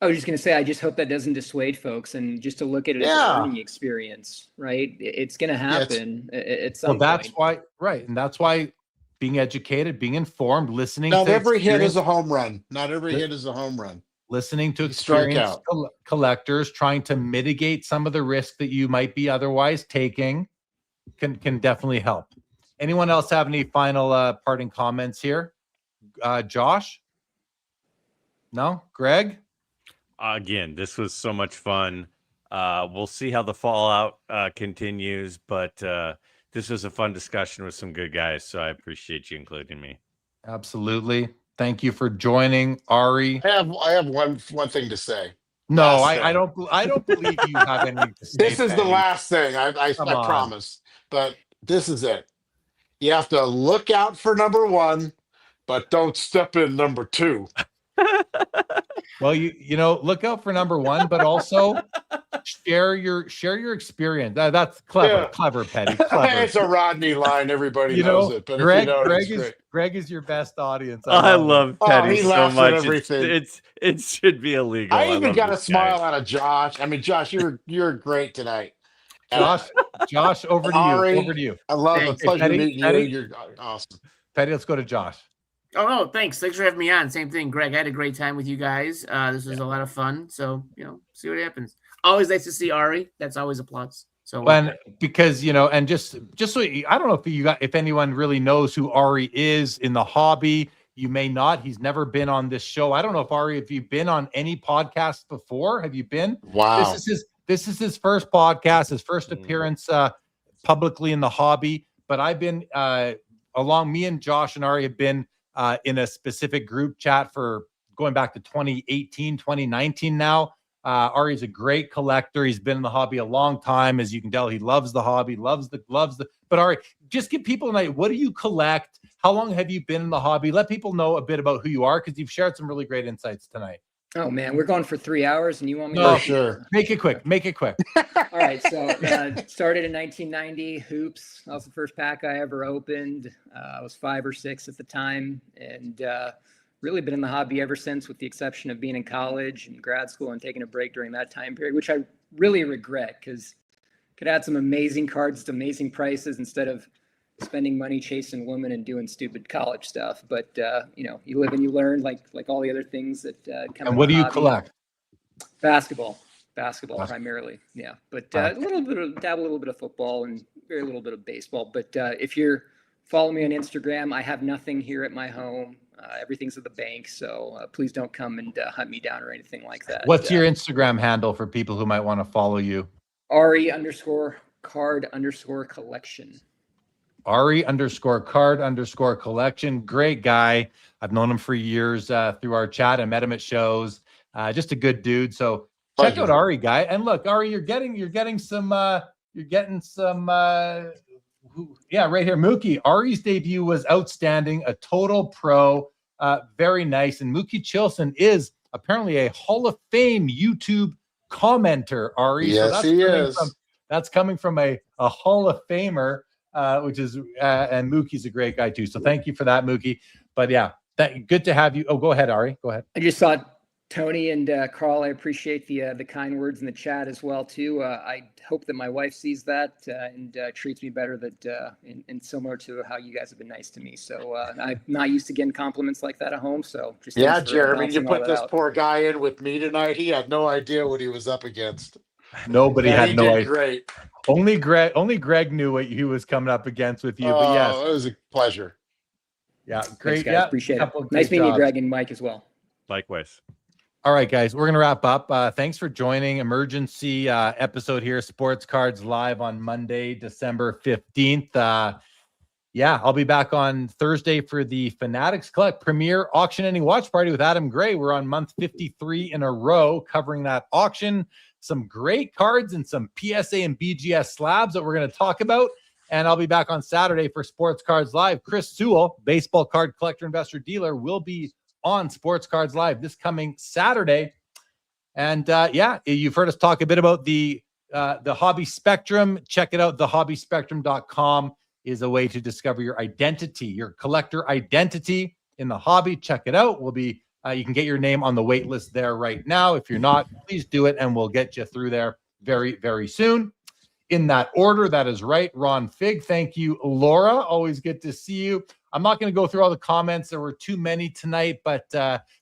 I was just going to say, I just hope that doesn't dissuade folks, and just to look at it as a learning experience, right? It's going to happen at some point. That's why, right. And that's why being educated, being informed, listening. Not every hit is a home run. Not every hit is a home run. Listening to experienced collectors, trying to mitigate some of the risk that you might be otherwise taking can definitely help. Anyone else have any final parting comments here? Josh? No? Greg? Again, this was so much fun. We'll see how the fallout continues, but this was a fun discussion with some good guys, so I appreciate you including me. Absolutely. Thank you for joining, Ari. I have one thing to say. No, I don't believe you have anything to say. This is the last thing. I promise. But this is it. You have to look out for number 1, but don't step in number 2. Well, look out for number 1, but also share your experience. That's clever, Petty. Clever. It's a Rodney line. Everybody knows it. But Greg is your best audience. I love Petty he so much. Everything. It should be illegal. I even got a smile out of Josh. I mean, Josh, you're great tonight. Josh, over to Ari, you. Over to you. I love the pleasure meeting you. You're awesome. Petty, let's go to Josh. Oh, no, thanks. Thanks for having me on. Same thing, Greg. I had a great time with you guys. This was a lot of fun. So, see what happens. Always nice to see Ari. That's always a plus. So, because, and just so I don't know if anyone really knows who Ari is in the hobby. You may not. He's never been on this show. I don't know if Ari, if you've been on any podcast before. Have you been? Wow. This is his first podcast, his first appearance publicly in the hobby. But I've been me and Josh and Ari have been in a specific group chat for going back to 2018, 2019 now. Ari's a great collector. He's been in the hobby a long time. As you can tell, he loves the hobby, loves the, but Ari, just give people an idea. What do you collect? How long have you been in the hobby? Let people know a bit about who you are, because you've shared some really great insights tonight. Oh man, we're going for 3 hours and you want me No, to sure. Make it quick. All right, so started in 1990, hoops. That was the first pack I ever opened. I was 5 or 6 at the time, and really been in the hobby ever since, with the exception of being in college and grad school and taking a break during that time period, which I really regret, because could add some amazing cards to amazing prices instead of spending money chasing women and doing stupid college stuff. But you know, you live and you learn, like all the other things that come. And what do you hobby. collect? Basketball primarily, yeah. But a little bit of football and very little bit of baseball. But if you're following me on Instagram, I have nothing here at my home. Everything's at the bank, so please don't come and hunt me down or anything like that. What's your Instagram handle for people who might want to follow you? Ari_card_collection. Ari_card_collection. Great guy. I've known him for years through our chat. I met him at shows. Just a good dude. So check out Ari, guy. And look, Ari, you're getting some right here. Mookie, Ari's debut was outstanding. A total pro. Very nice. And Mookie Chilson is apparently a Hall of Fame YouTube commenter, Ari. Yes, he is. That's coming from a Hall of Famer, which is, and Mookie's a great guy too. So thank you for that, Mookie. But yeah, good to have you. Oh, go ahead, Ari. Go ahead. I just saw Tony and Carl. I appreciate the kind words in the chat as well too. I hope that my wife sees that and treats me better, and similar to how you guys have been nice to me. So I'm not used to getting compliments like that at home. So just Jeremy, you put this poor guy in with me tonight. He had no idea what he was up against. Nobody had no idea. Great. Only Greg knew what he was coming up against with you. But yes, it was a pleasure. Yeah, Thanks, great. guys. Yeah, appreciate it. Nice meeting you, Greg, and Mike as well. Likewise. All right, guys, we're going to wrap up. Thanks for joining emergency episode here, Sports Cards Live on Monday, December 15th. Yeah, I'll be back on Thursday for the Fanatics Collect Premier Auction Ending Watch Party with Adam Gray. We're on month 53 in a row covering that auction. Some great cards and some PSA and BGS slabs that we're going to talk about. And I'll be back on Saturday for Sports Cards Live. Chris Sewell, baseball card collector, investor, dealer, will be on Sports Cards Live this coming Saturday. And yeah, you've heard us talk a bit about the Hobby Spectrum. Check it out. TheHobbySpectrum.com is a way to discover your identity, your collector identity in the hobby. Check it out. We'll be you can get your name on the wait list there right now. If you're not, please do it, and we'll get you through there very, very soon. In that order, that is right. Ron Fig, thank you. Laura, always good to see you. I'm not going to go through all the comments. There were too many tonight, but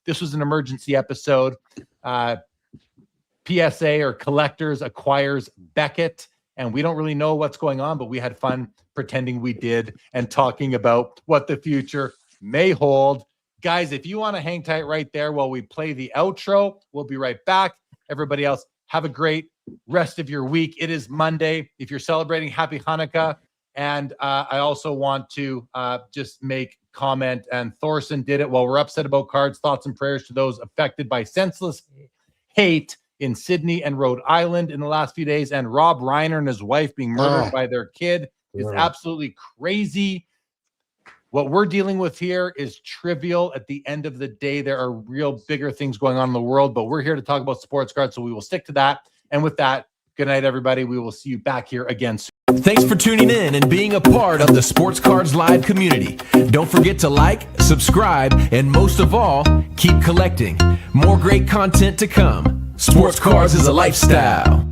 this was an emergency episode. PSA or Collectors acquires Beckett, and we don't really know what's going on, but we had fun pretending we did and talking about what the future may hold. Guys, if you want to hang tight right there while we play the outro, we'll be right back. Everybody else, have a great rest of your week. It is Monday. If you're celebrating, happy Hanukkah. And I also want to just make comment, and Thorson did it. While we're upset about cards, thoughts and prayers to those affected by senseless hate in Sydney and Rhode Island in the last few days, and Rob Reiner and his wife being murdered by their kid is absolutely crazy. What we're dealing with here is trivial. At the end of the day, there are real bigger things going on in the world, but we're here to talk about sports cards, so we will stick to that. And with that, good night, everybody. We will see you back here again soon. Thanks for tuning in and being a part of the Sports Cards Live community. Don't forget to like, subscribe, and most of all, keep collecting. More great content to come. Sports Cards is a lifestyle.